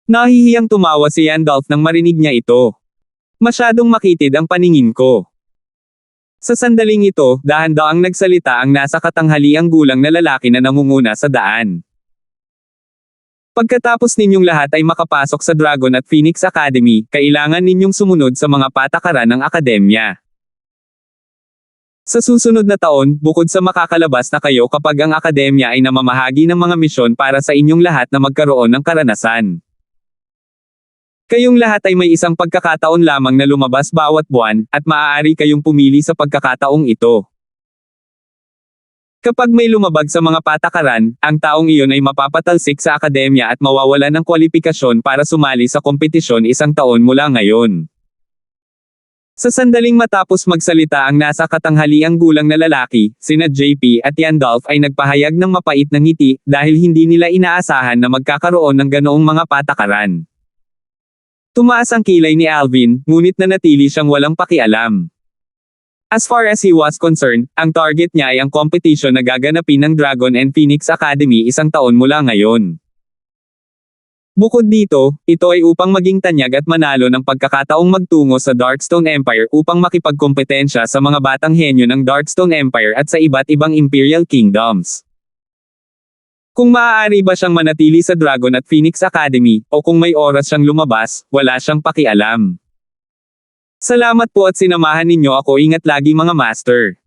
Nahihiyang tumawa si Yandolph nang marinig niya ito. Masyadong makitid ang paningin ko. Sa sandaling ito, dahan-daang nagsalita ang nasa katanghaliang gulang na lalaki na nangunguna sa daan. Pagkatapos ninyong lahat ay makapasok sa Dragon at Phoenix Academy, kailangan ninyong sumunod sa mga patakaran ng akademya. Sa susunod na taon, bukod sa makakalabas na kayo kapag ang akademya ay namamahagi ng mga misyon para sa inyong lahat na magkaroon ng karanasan. Kayong lahat ay may isang pagkakataon lamang na lumabas bawat buwan, at maaari kayong pumili sa pagkakataong ito. Kapag may lumabag sa mga patakaran, ang taong iyon ay mapapatalsik sa akademya at mawawalan ng kwalifikasyon para sumali sa kompetisyon isang taon mula ngayon. Sa sandaling matapos magsalita ang nasa katanghaliang gulang na lalaki, sina JP at Yandolph ay nagpahayag ng mapait na ngiti dahil hindi nila inaasahan na magkakaroon ng ganoong mga patakaran. Tumaas ang kilay ni Alvin, ngunit nanatili siyang walang pakialam. As far as he was concerned, ang target niya ay ang competition na gaganapin ng Dragon and Phoenix Academy isang taon mula ngayon. Bukod dito, ito ay upang maging tanyag at manalo ng pagkakataong magtungo sa Darkstone Empire upang makipagkompetensya sa mga batang henyo ng Darkstone Empire at sa iba't ibang Imperial Kingdoms. Kung maaari ba siyang manatili sa Dragon at Phoenix Academy, o kung may oras siyang lumabas, wala siyang pakialam. Salamat po at sinamahan ninyo ako, ingat lagi mga master.